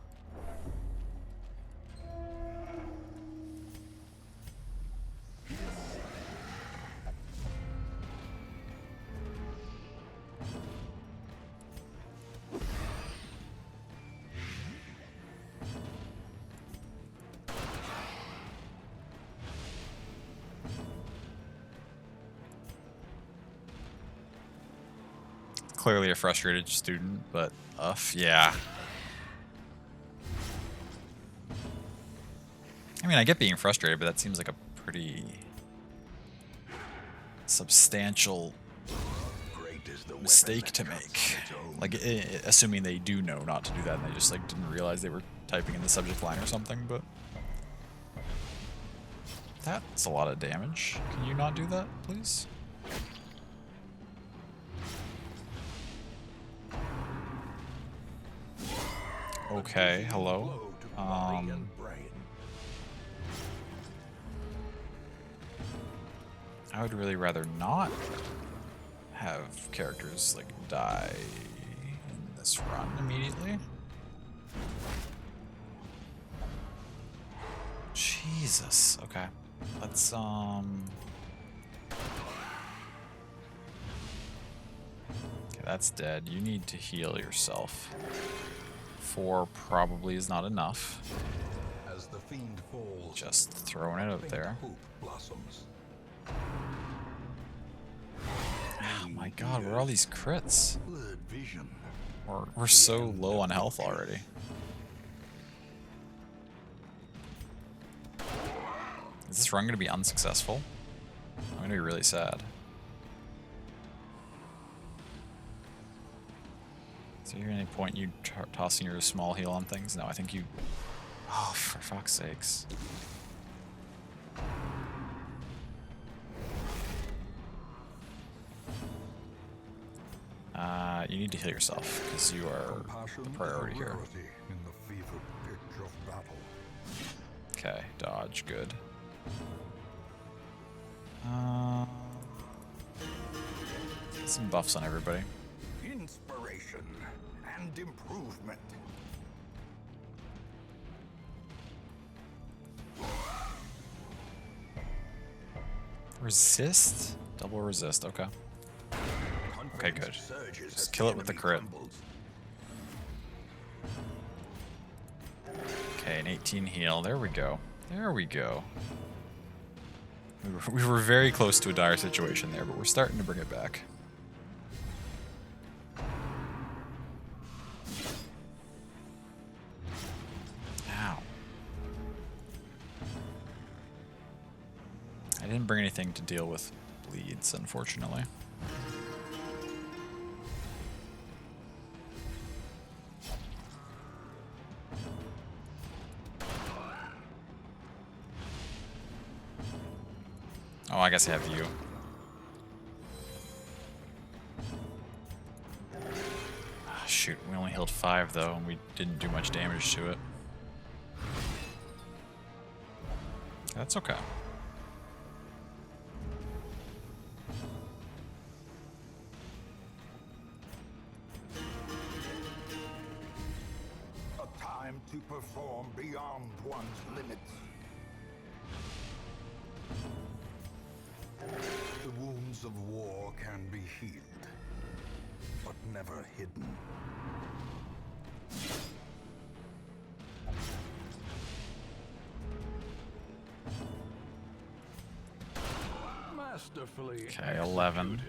Clearly a frustrated student, but yeah. I mean, I get being frustrated, but that seems like a pretty substantial mistake to make. Like, assuming they do know not to do that, and they just like didn't realize they were typing in the subject line or something, but that's a lot of damage. Can you not do that, please? Okay, hello. I would really rather not have characters like die in this Let's run immediately. Jesus. Okay. Let's Okay, that's dead. You need to heal yourself. 4 probably is not enough. As the fiend falls, Just throwing it out faint there. hope blossoms. Oh my god, where are all these crits? Blurred vision. We're so low on health already. Is this run going to be unsuccessful? I'm going to be really sad. Is there any point you tossing your small heal on things? No, I think you... Oh, for fuck's sakes. You need to heal yourself, because you are the priority here. In the fevered pitch of battle. Okay, dodge, good. Get some buffs on everybody. Inspiration and improvement. Resist? Double resist, okay. Okay, good. Just kill it with the crit. Okay, an 18 heal. There we go. There we go. We were very close to a dire situation there, but we're starting to bring it back. Ow. I didn't bring anything to deal with bleeds, unfortunately. Oh, I guess I have you. Ah, shoot, we only healed 5 though, and we didn't do much damage to it. That's okay. A time to perform beyond one's limits. The wounds of war can be healed, but never hidden. Masterfully Okay, 11.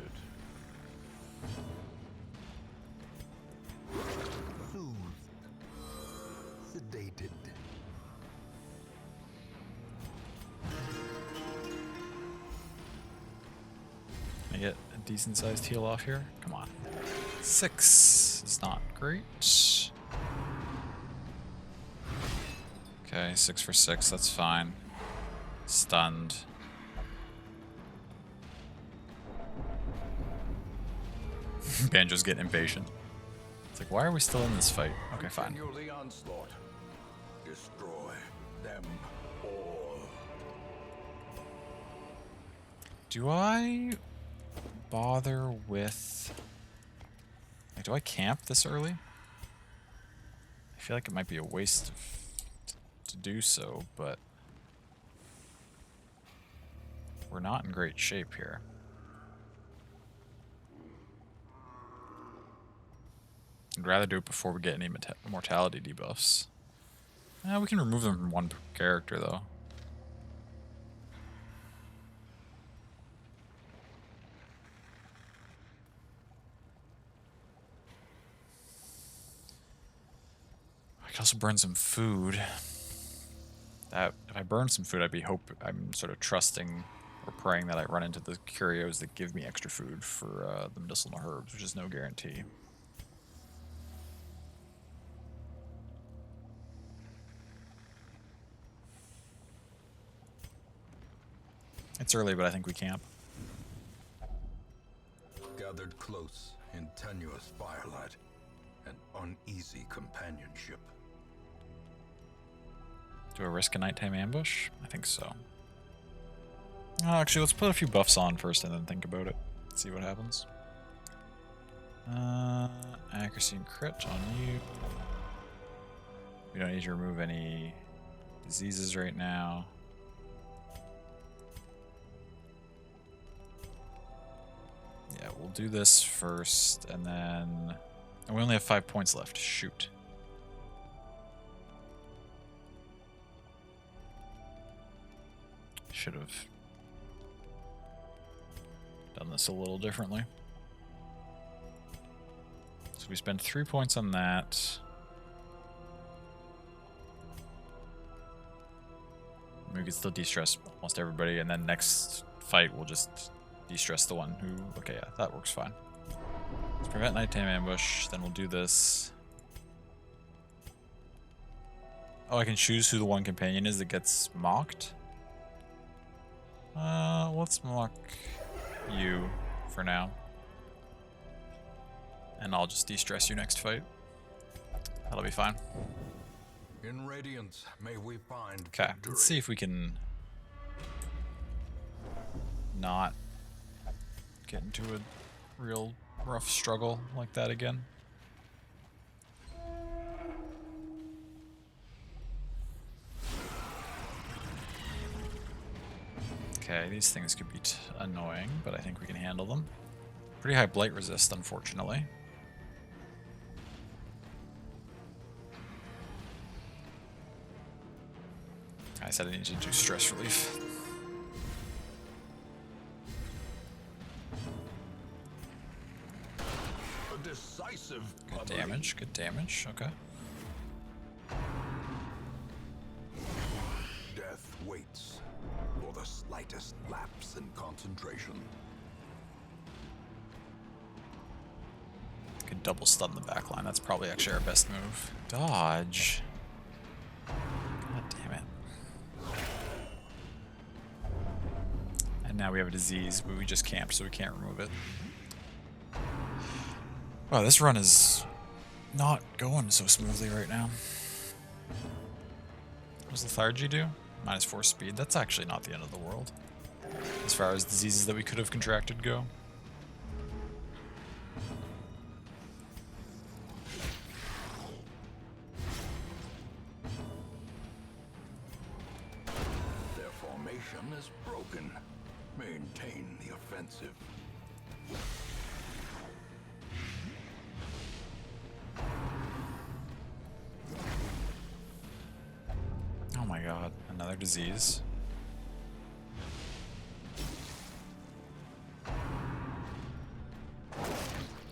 Soothed. Sedated. Can I get a decent sized heal off here? Come on. 6 is not great. Okay, 6 for 6, that's fine. Stunned. Banjo's getting impatient. It's like, why are we still in this fight? Okay, fine. Continue the onslaught. Destroy them all. Do I bother with... Like, do I camp this early? I feel like it might be a waste to do so, but... We're not in great shape here. I'd rather do it before we get any mortality debuffs. We can remove them from one character, though. I could also burn some food. That if I burn some food, I'm sort of trusting or praying that I run into the curios that give me extra food for the medicinal herbs, which is no guarantee. It's early, but I think we camp. Gathered close in tenuous firelight, an uneasy companionship. Do I risk a nighttime ambush? I think so. Actually, let's put a few buffs on first and then think about it. See what happens. accuracy and crit on you. We don't need to remove any diseases right now. Yeah, we'll do this first, and then... And we only have 5 points left. Shoot. Should have done this a little differently. So we spend 3 points on that. We can still de-stress almost everybody, and then next fight we'll just de-stress the one who... Okay, yeah, that works fine. Let's prevent nighttime ambush, then we'll do this. Oh, I can choose who the one companion is that gets mocked? Let's mock you for now. And I'll just de-stress you next fight. That'll be fine. In Radiance, may we find Okay, victory. let's see if we can not get into a real rough struggle like that again. Okay, these things could be annoying, but I think we can handle them. Pretty high blight resist, unfortunately. I said I need to do stress relief. A decisive Good damage, good damage, okay. Death waits for the slightest lapse in concentration. Could double stun the backline, that's probably actually our best move. Dodge. God damn it. And now we have a disease, but we just camped, so we can't remove it. Wow, this run is not going so smoothly right now. What does lethargy do? -4 speed. That's actually not the end of the world, as far as diseases that we could have contracted go. Their formation is broken. Maintain the offensive. Oh my god, another disease.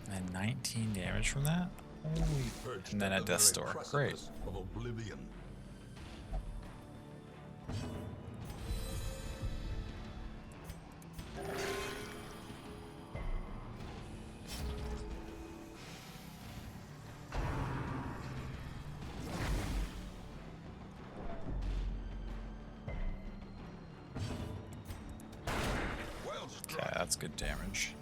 And 19 damage from that? Holy... Perched And then at at the Death's very Door. Great. precipice of oblivion. Well struck. Okay, that's good damage.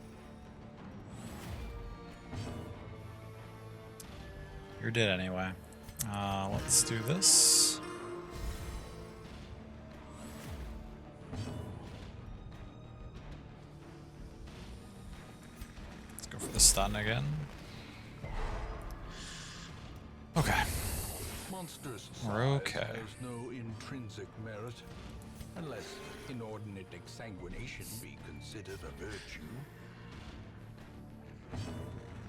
You're dead anyway. Let's do this. Let's go for the stun again. Okay. Monstrous We're size okay. has no intrinsic merit, unless inordinate exsanguination be considered a virtue.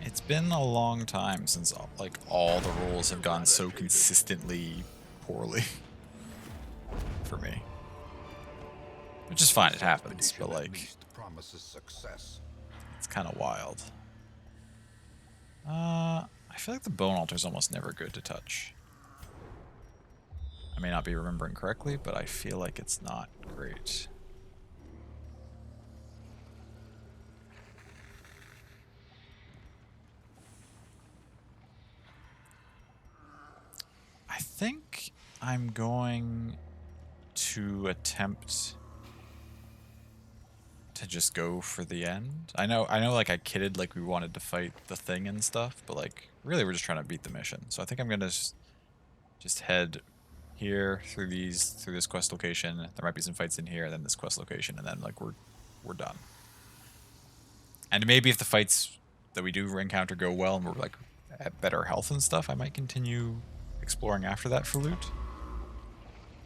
It's been a long time since like all the rolls have gone so consistently poorly for me. Which is fine, it happens, but Expedition at like least promises success. it's kind of wild. I feel like the bone altar is almost never good to touch. I may not be remembering correctly, but I feel like it's not great. I think I'm going to attempt to just go for the end. I know like I kidded like we wanted to fight the thing and stuff, but like really we're just trying to beat the mission. So I think I'm gonna just head here through this quest location. There might be some fights in here, and then this quest location, and then like we're done. And maybe if the fights that we do encounter go well and we're like at better health and stuff, I might continue exploring after that for loot.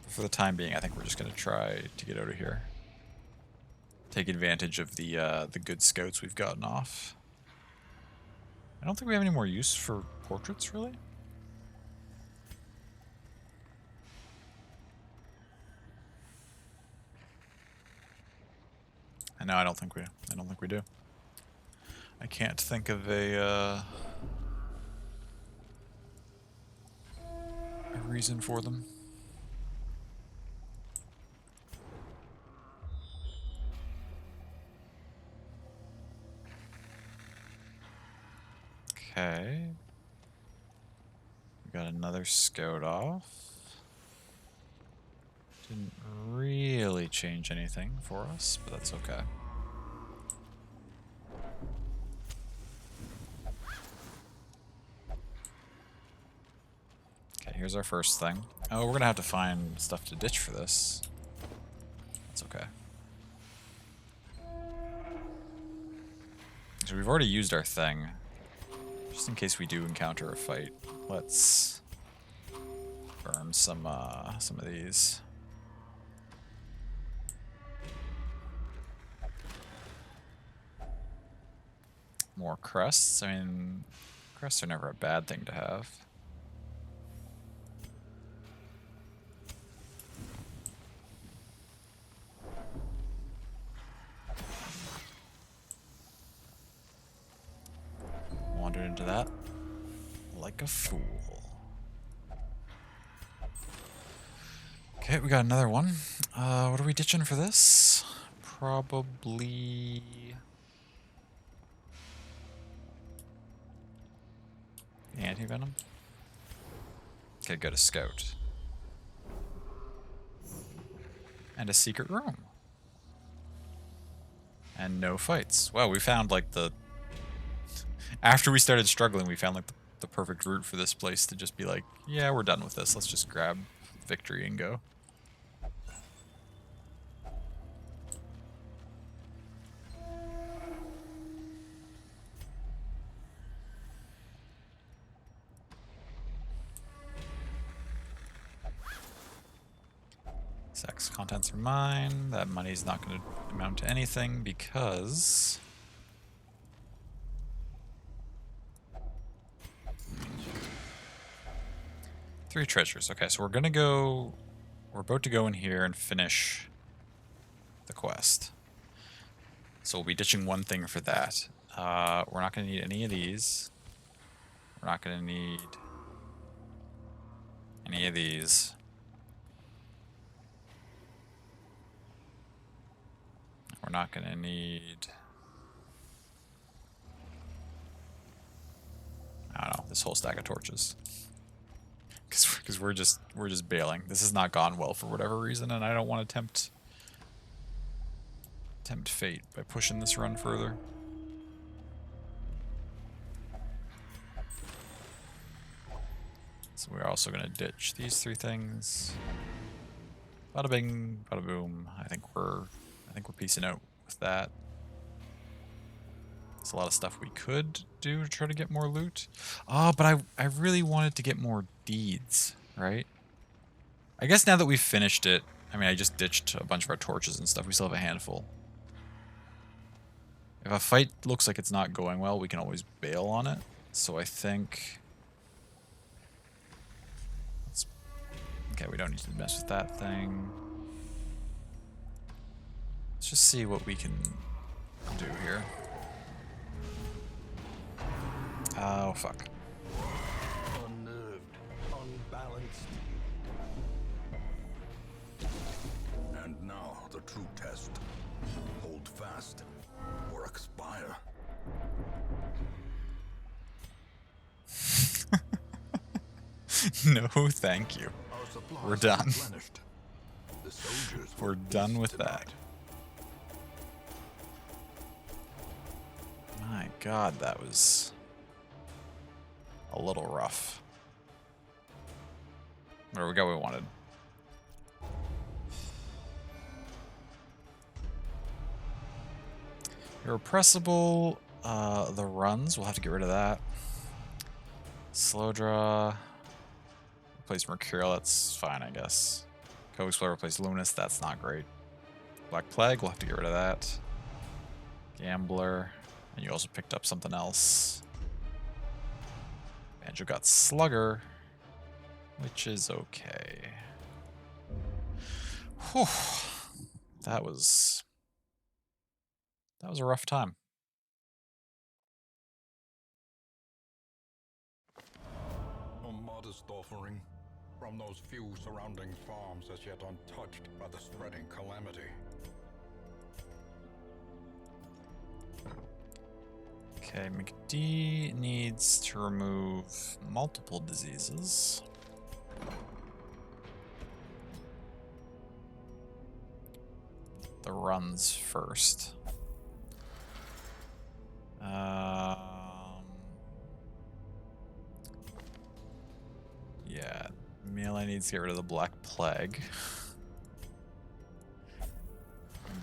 But for the time being, I think we're just going to try to get out of here. Take advantage of the good scouts we've gotten off. I don't think we have any more use for portraits, really. No, I don't think we do. I can't think of a reason for them. Okay. We got another scout off. Didn't really change anything for us, but that's okay. Okay, here's our first thing. Oh, we're gonna have to find stuff to ditch for this. That's okay. So we've already used our thing. Just in case we do encounter a fight, let's burn some of these. More crests. I mean, crests are never a bad thing to have. Wandered into that like a fool. Okay, we got another one. What are we ditching for this? Probably... anti-venom? Okay, go to scout. And a secret room. And no fights. Well, we found like the... After we started struggling, we found like the perfect route for this place to just be like, yeah, we're done with this. Let's just grab victory and go. Sex contents are mine. That money's not going to amount to anything because... Three treasures. Okay, so we're gonna go... We're about to go in here and finish the quest. So we'll be ditching one thing for that. We're not gonna need any of these. We're not gonna need any of these. We're not gonna need... I don't know, this whole stack of torches. Because we're just bailing. This has not gone well for whatever reason, and I don't want to tempt fate by pushing this run further. So we're also gonna ditch these three things. Bada bing, bada boom. I think we're piecing out with that. There's a lot of stuff we could do to try to get more loot. Oh, but I really wanted to get more deeds, right? I guess now that we've finished it, I mean, I just ditched a bunch of our torches and stuff. We still have a handful. If a fight looks like it's not going well, we can always bail on it. So I think... Okay, we don't need to mess with that thing. Let's just see what we can do here. Oh, fuck. Unnerved, unbalanced. And now the true test. Hold fast or expire. No, thank you. Our supplies We're done. replenished. The soldiers We're will done feast with that. tonight. My god, that was a little rough. There we go, we wanted. Irrepressible, the runs, we'll have to get rid of that. Slow draw. Replace Mercurial, that's fine, I guess. Co-Explorer replace Lunas, that's not great. Black Plague, we'll have to get rid of that. Gambler. And you also picked up something else. Banjo got Slugger, which is okay. Whew. That was a rough time. A modest offering from those few surrounding farms as yet untouched by the spreading calamity. Okay, McD needs to remove multiple diseases. The runs first. Yeah, melee needs to get rid of the Black Plague.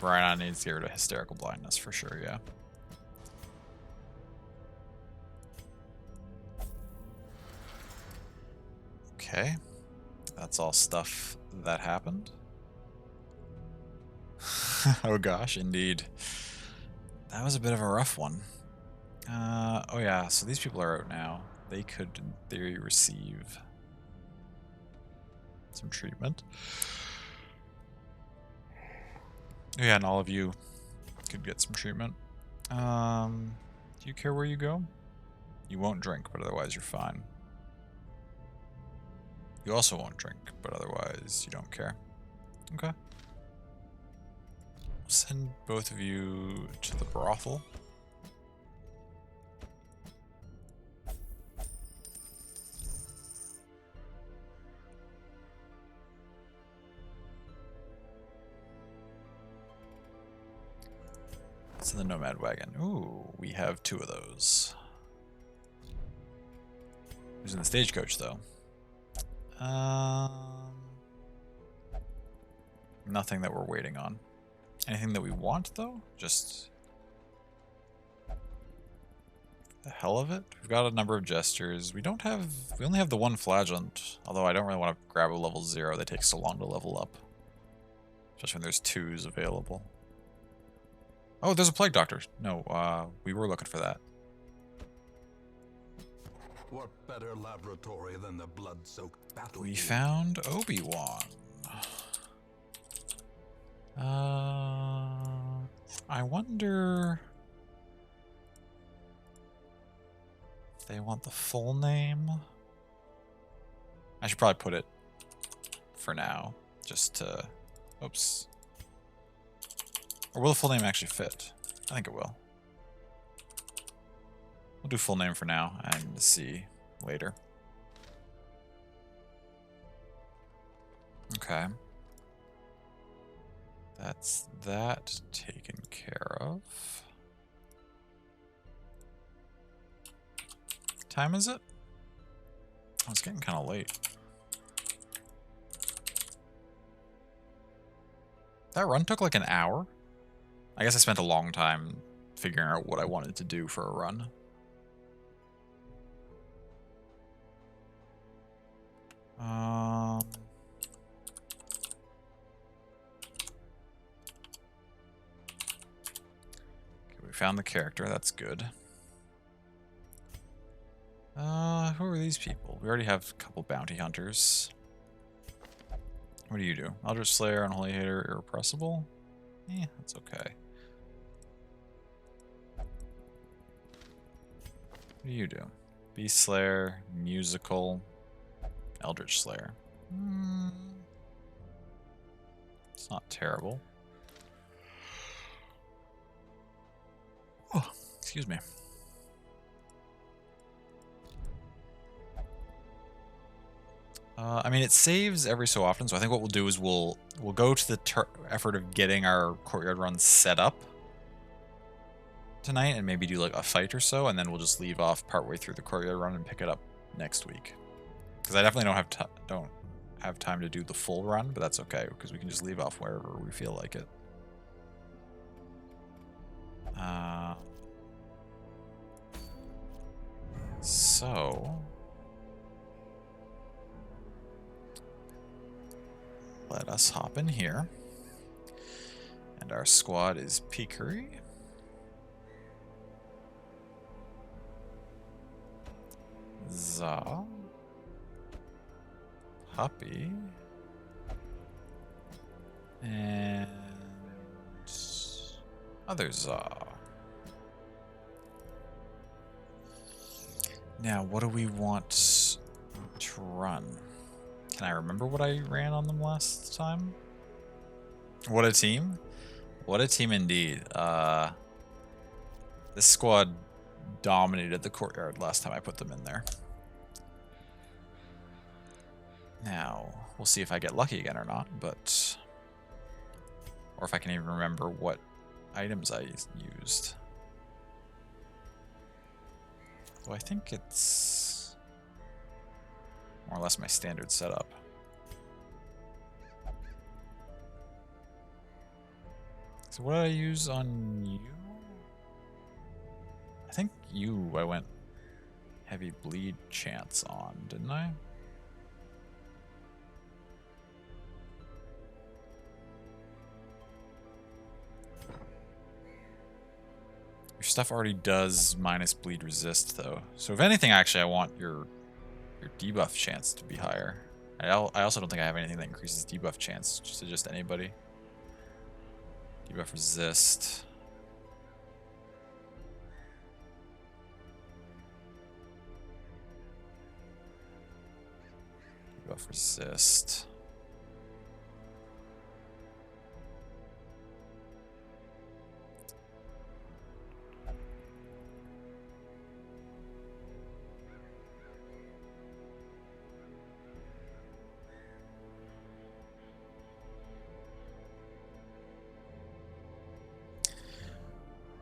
Brian needs to get rid of Hysterical Blindness for sure, yeah. Okay, that's all stuff that happened. Oh gosh, indeed. That was a bit of a rough one. Oh yeah, so these people are out now. They could, in theory, receive some treatment. Oh yeah, and all of you could get some treatment. Do you care where you go? You won't drink, but otherwise you're fine. You also won't drink, but otherwise you don't care. Okay. Send both of you to the brothel. It's in the Nomad Wagon. Ooh, we have 2 of those. Who's in the stagecoach, though? Nothing that we're waiting on. Anything that we want, though? Just the hell of it. We've got a number of gestures. We only have the 1 flagellant, although I don't really want to grab a level 0. They take so long to level up. Especially when there's 2s available. Oh, there's a plague doctor. No, we were looking for that. What better laboratory than the blood-soaked battle? We found Obi-Wan. I wonder if they want the full name. I should probably put it for now, just to... Oops. Or will the full name actually fit? I think it will. We'll do full name for now and see later. Okay. That's that taken care of. What time is it? Oh, it's getting kind of late. That run took like an hour. I guess I spent a long time figuring out what I wanted to do for a run. Okay, we found the character, that's good. Who are these people? We already have a couple bounty hunters. What do you do? Eldritch Slayer, Unholy Hater, Irrepressible? Eh, that's okay. What do you do? Beast Slayer, Musical, Eldritch Slayer. It's not terrible. Oh, excuse me. I mean, it saves every so often, so I think what we'll do is we'll go to the effort of getting our courtyard run set up tonight, and maybe do like a fight or so, and then we'll just leave off partway through the courtyard run and pick it up next week. Because I definitely don't have time to do the full run, but that's okay because we can just leave off wherever we feel like it. So Let us hop in here. And our squad is Peakery. Za. Puppy. And other Za. Now, what do we want to run? Can I remember what I ran on them last time? What a team. What a team indeed. This squad dominated the courtyard last time I put them in there. Now, we'll see if I get lucky again or not, but... Or if I can even remember what items I used. Well, I think it's more or less my standard setup. So what did I use on you? I think you I went heavy bleed chance on, didn't I? Your stuff already does minus bleed resist though. So if anything, actually I want your debuff chance to be higher. I also don't think I have anything that increases debuff chance to just anybody. Debuff resist. Debuff resist.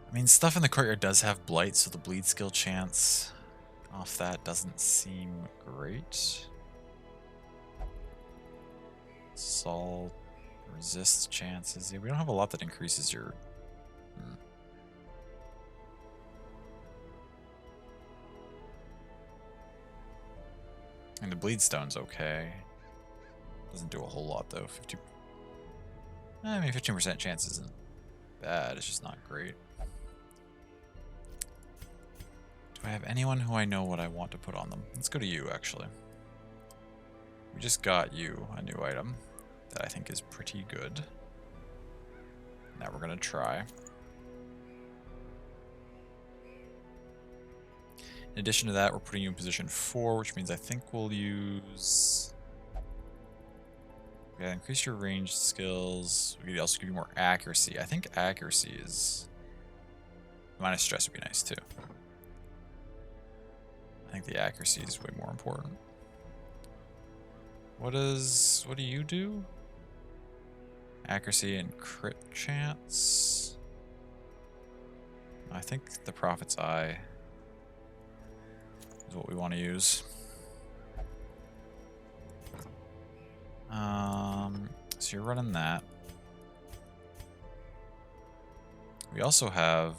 I mean, stuff in the courtyard does have blight, so the bleed skill chance off that doesn't seem great. Salt, resist chances. Yeah, we don't have a lot that increases your... And the bleed stone's okay. Doesn't do a whole lot though. 50... I mean, 15% chance isn't bad. It's just not great. Do I have anyone who I know what I want to put on them? Let's go to you, actually. We just got you a new item that I think is pretty good. Now we're going to try. In addition to that, we're putting you in position 4, which means I think we'll use... Yeah, increase your range skills. We could also give you more accuracy. I think accuracy is... Minus stress would be nice, too. I think the accuracy is way more important. What do you do? Accuracy and crit chance. I think the Prophet's Eye is what we want to use. So you're running that. We also have...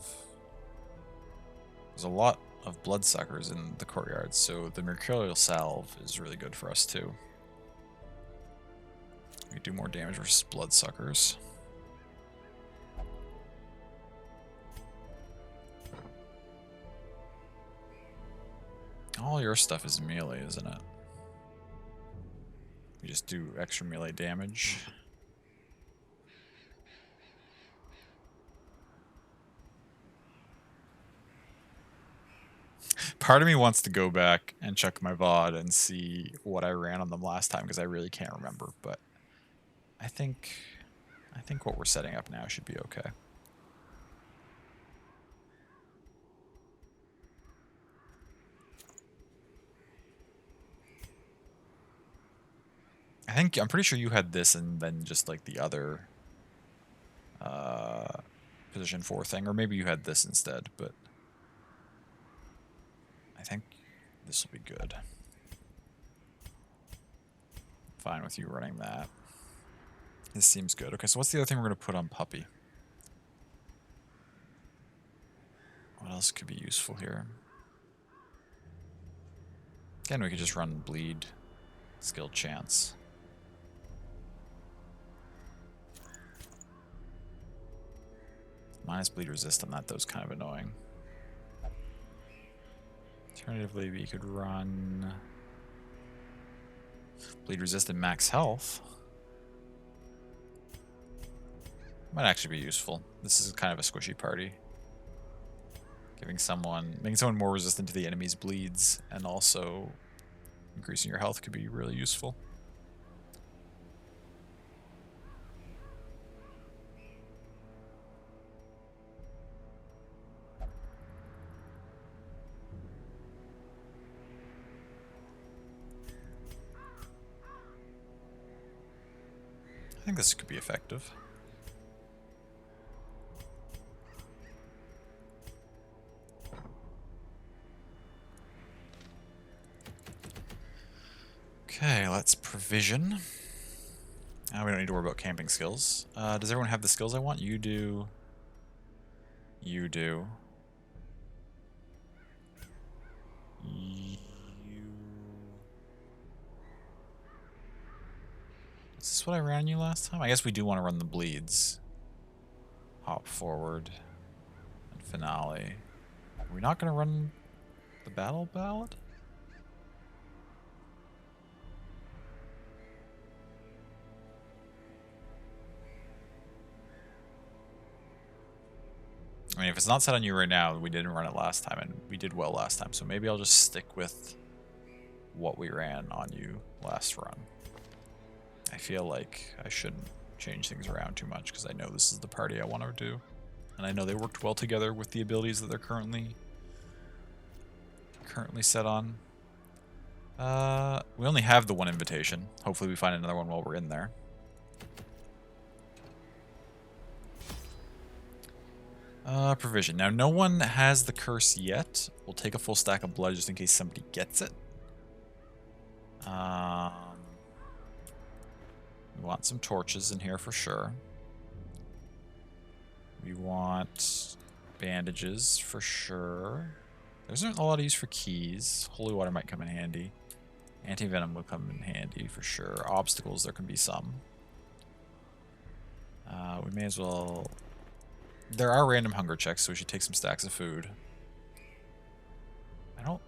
There's a lot of bloodsuckers in the courtyard, so the Mercurial Salve is really good for us too. We do more damage versus bloodsuckers. All your stuff is melee, isn't it? We just do extra melee damage. Part of me wants to go back and check my VOD and see what I ran on them last time, because I really can't remember, but I think what we're setting up now should be okay. I'm pretty sure you had this and then just like the other position 4 thing, or maybe you had this instead, but I think this will be good. Fine with you running that. This seems good. Okay, so what's the other thing we're going to put on Puppy? What else could be useful here? Again, we could just run Bleed, Skill Chance. Minus bleed resist on that, though, is kind of annoying. Alternatively, we could run bleed resist and max health. Might actually be useful. This is kind of a squishy party. Making someone more resistant to the enemy's bleeds and also increasing your health could be really useful. I think this could be effective. Okay, let's provision. Now we don't need to worry about camping skills. Does everyone have the skills I want? You do. You do. You. Is this what I ran you last time? I guess we do want to run the bleeds. Hop forward. And finale. Are we not going to run the battle ballad? I mean, if it's not set on you right now, we didn't run it last time, and we did well last time, so maybe I'll just stick with what we ran on you last run. I feel like I shouldn't change things around too much, because I know this is the party I want to do. And I know they worked well together with the abilities that they're currently set on. We only have the one invitation. Hopefully we find another one while we're in there. Provision. Now, no one has the curse yet. We'll take a full stack of blood just in case somebody gets it. We want some torches in here for sure. We want bandages for sure. There's not a lot of use for keys. Holy water might come in handy. Anti-venom will come in handy for sure. Obstacles, there can be some. We may as well... There are random hunger checks, so we should take some stacks of food. I don't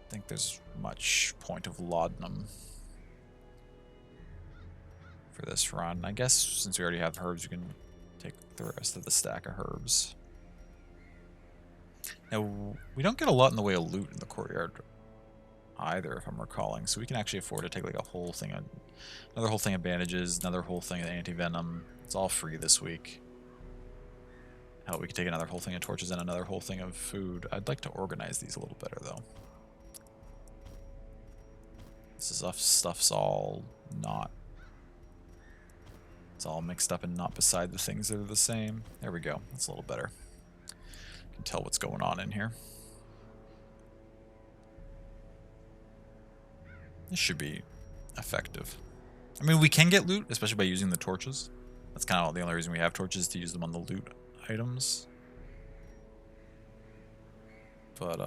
think there's much point of laudanum for this run. I guess since we already have herbs, we can take the rest of the stack of herbs. Now, we don't get a lot in the way of loot in the courtyard either, if I'm recalling, so we can actually afford to take like a whole thing of, another whole thing of bandages, another whole thing of anti-venom. It's all free this week. Hell, we could take another whole thing of torches and another whole thing of food. I'd like to organize these a little better, though. This is stuff's all not... It's all mixed up and not beside the things that are the same. There we go. That's a little better. You can tell what's going on in here. This should be effective. I mean, we can get loot, especially by using the torches. That's kind of the only reason we have torches, to use them on the loot items. But,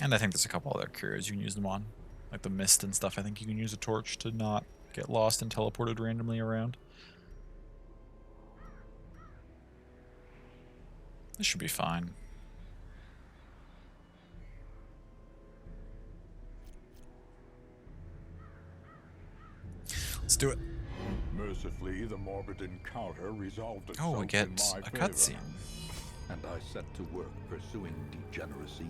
and I think there's a couple other cures you can use them on. Like the mist and stuff, I think you can use a torch to not get lost and teleported randomly around. This should be fine. Let's do it. Mercifully, the morbid encounter resolved itself Oh, we get in my a favor, cutscene. And I set to work pursuing degeneracy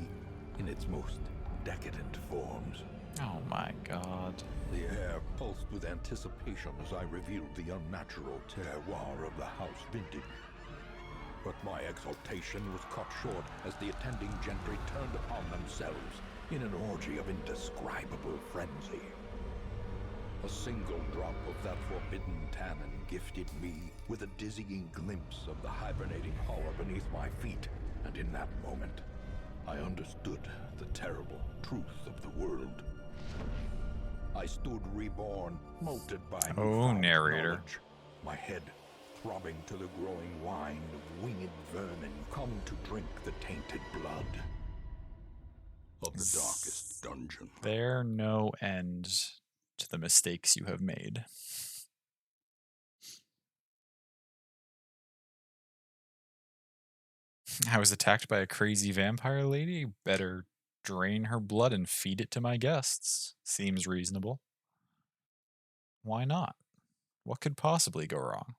in its most decadent forms. Oh my god. The air pulsed with anticipation as I revealed the unnatural terroir of the house vintage. But my exultation was cut short as the attending gentry turned upon themselves in an orgy of indescribable frenzy. A single drop of that forbidden tannin gifted me with a dizzying glimpse of the hibernating horror beneath my feet, and in that moment, I understood the terrible truth of the world. I stood reborn, molded by newfound narrator. knowledge, my head throbbing to the growing wine of winged vermin come to drink the tainted blood. of the darkest dungeon. There no end to the mistakes you have made. I was attacked by a crazy vampire lady. Better drain her blood and feed it to my guests. Seems reasonable. Why not? What could possibly go wrong?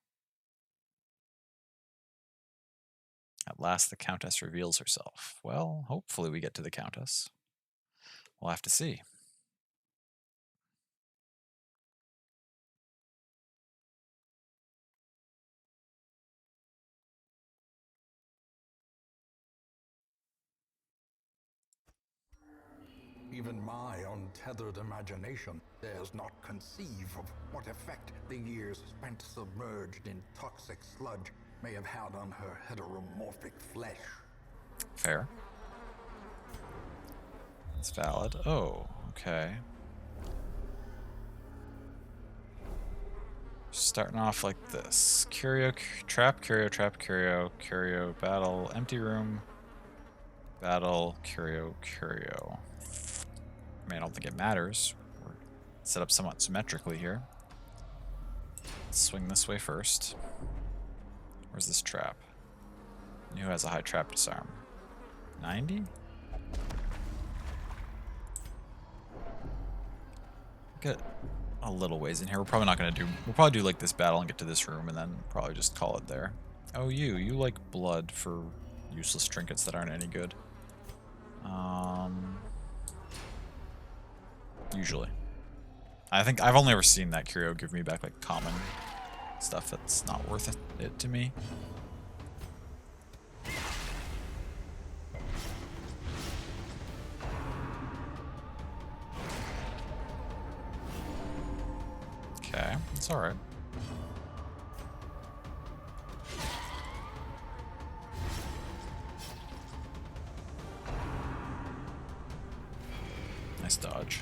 At last the Countess reveals herself. Well, hopefully we get to the Countess. We'll have to see. Even my untethered imagination dares not conceive of what effect the years spent submerged in toxic sludge may have had on her heteromorphic flesh. Fair. It's valid. Oh, okay. Starting off like this. Curio, trap, curio, battle, empty room, battle, curio. I mean, I don't think it matters. We're set up somewhat symmetrically here. Let's swing this way first. Where's this trap? And who has a high trap disarm? 90? Get a little ways in here. We're probably not going to do... We'll probably do like this battle and get to this room and then probably just call it there. Oh, you like blood for useless trinkets that aren't any good. Usually. I think I've only ever seen that curio give me back like common stuff that's not worth it to me. Okay, it's alright. Nice dodge.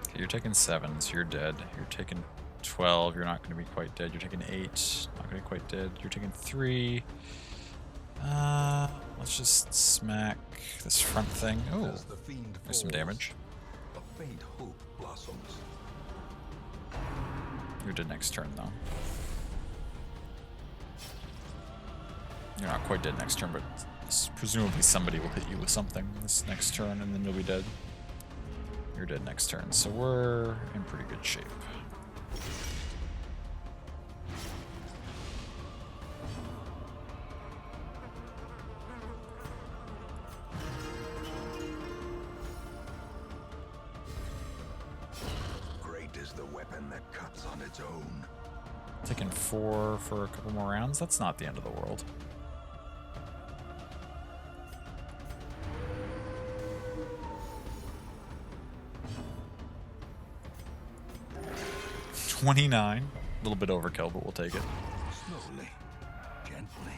Okay, you're taking 7, so you're dead. You're taking 12, you're not going to be quite dead. You're taking 8, not going to be quite dead. You're taking 3. Let's just smack this front thing. Oh, there's some damage. A faint hope blossoms. You're dead next turn, though. You're not quite dead next turn, but presumably somebody will hit you with something this next turn, and then you'll be dead. You're dead next turn, so we're in pretty good shape. Great is the weapon that cuts on its own. Taking 4 for a couple more rounds. That's not the end of the world. $29. A little bit overkill, but we'll take it. Slowly, gently.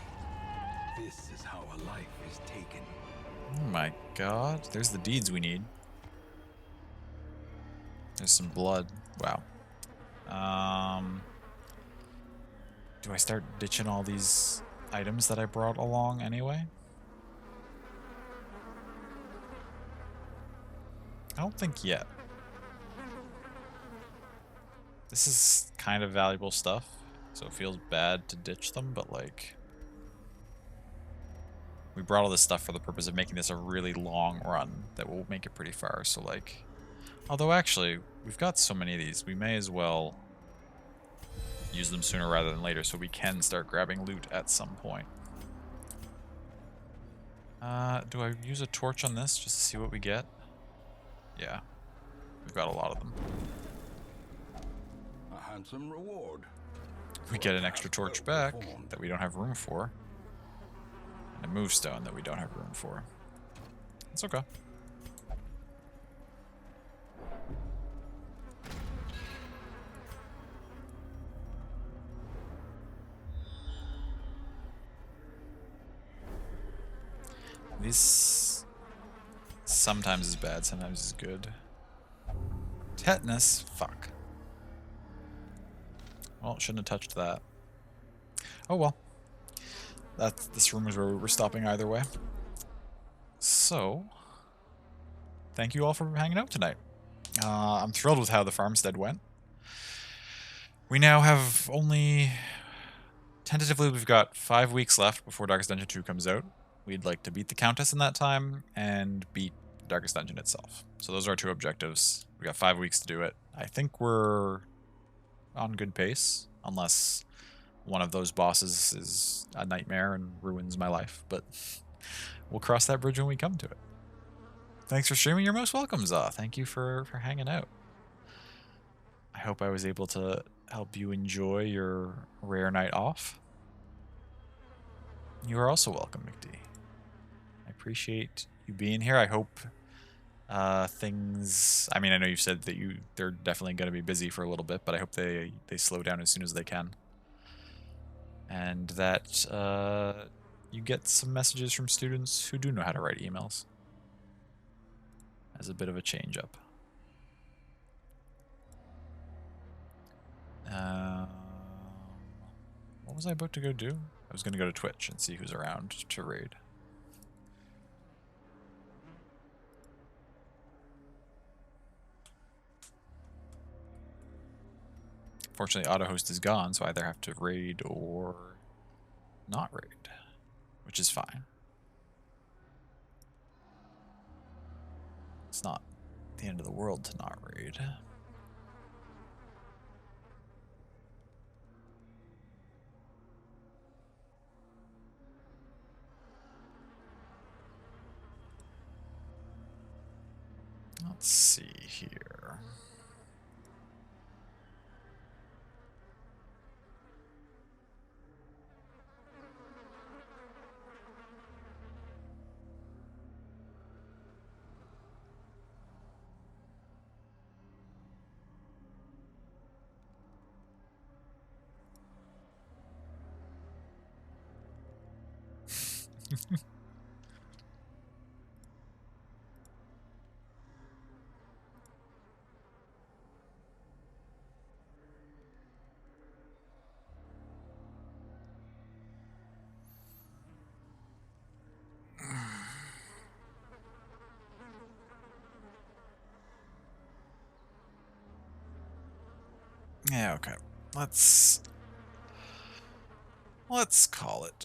This is how a life is taken. Oh my god. There's the deeds we need. There's some blood. Wow. Do I start ditching all these items that I brought along anyway? I don't think yet. This is kind of valuable stuff, so it feels bad to ditch them, but like... We brought all this stuff for the purpose of making this a really long run that will make it pretty far, so like... Although actually, we've got so many of these, we may as well use them sooner rather than later so we can start grabbing loot at some point. Do I use a torch on this just to see what we get? Yeah, we've got a lot of them. A handsome reward. We get an extra torch back that we don't have room for. And a move stone that we don't have room for. It's okay. This sometimes is bad, sometimes is good. Tetanus? Fuck. Well, shouldn't have touched that. Oh well. This room is where we're stopping either way. So, thank you all for hanging out tonight. I'm thrilled with how the farmstead went. We now have only... Tentatively, we've got 5 weeks left before Darkest Dungeon 2 comes out. We'd like to beat the Countess in that time and beat the Darkest Dungeon itself. So those are our 2 objectives. We got 5 weeks to do it. I think we're on good pace, unless one of those bosses is a nightmare and ruins my life. But we'll cross that bridge when we come to it. Thanks for streaming. You're most welcome, Za. Thank you for hanging out. I hope I was able to help you enjoy your rare night off. You are also welcome, McD. I appreciate you being here. I hope things... I mean, I know you've said that they're definitely going to be busy for a little bit, but I hope they slow down as soon as they can. And that you get some messages from students who do know how to write emails. As a bit of a change-up. What was I about to go do? I was going to go to Twitch and see who's around to raid. Fortunately, AutoHost is gone, so I either have to raid or not raid, which is fine. It's not the end of the world to not raid. Let's see here. Yeah, okay. Let's call it.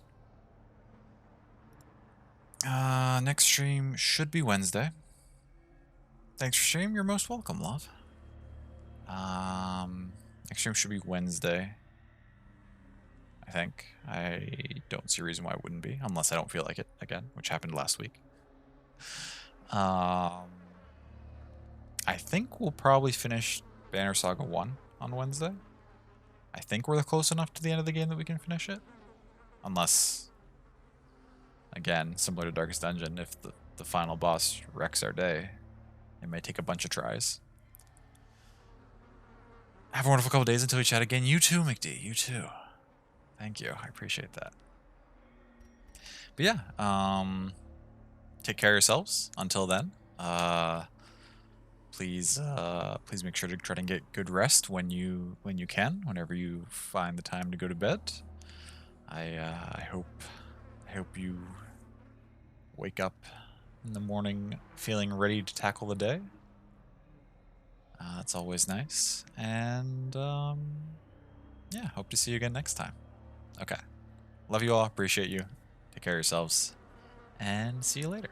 Next stream should be Wednesday. Thanks for streaming. You're most welcome, love. Next stream should be Wednesday. I think. I don't see a reason why it wouldn't be, unless I don't feel like it again, which happened last week. I think we'll probably finish Banner Saga 1 on Wednesday. I think we're close enough to the end of the game that we can finish it. Unless, again, similar to Darkest Dungeon, if the final boss wrecks our day, it may take a bunch of tries. Have a wonderful couple days until we chat again. You too, McD. You too. Thank you. I appreciate that. But yeah, take care of yourselves. Until then, please make sure to try and get good rest when you can, whenever you find the time to go to bed. I hope you wake up in the morning feeling ready to tackle the day. That's always nice. And yeah, hope to see you again next time. Okay. Love you all. Appreciate you. Take care of yourselves. And see you later.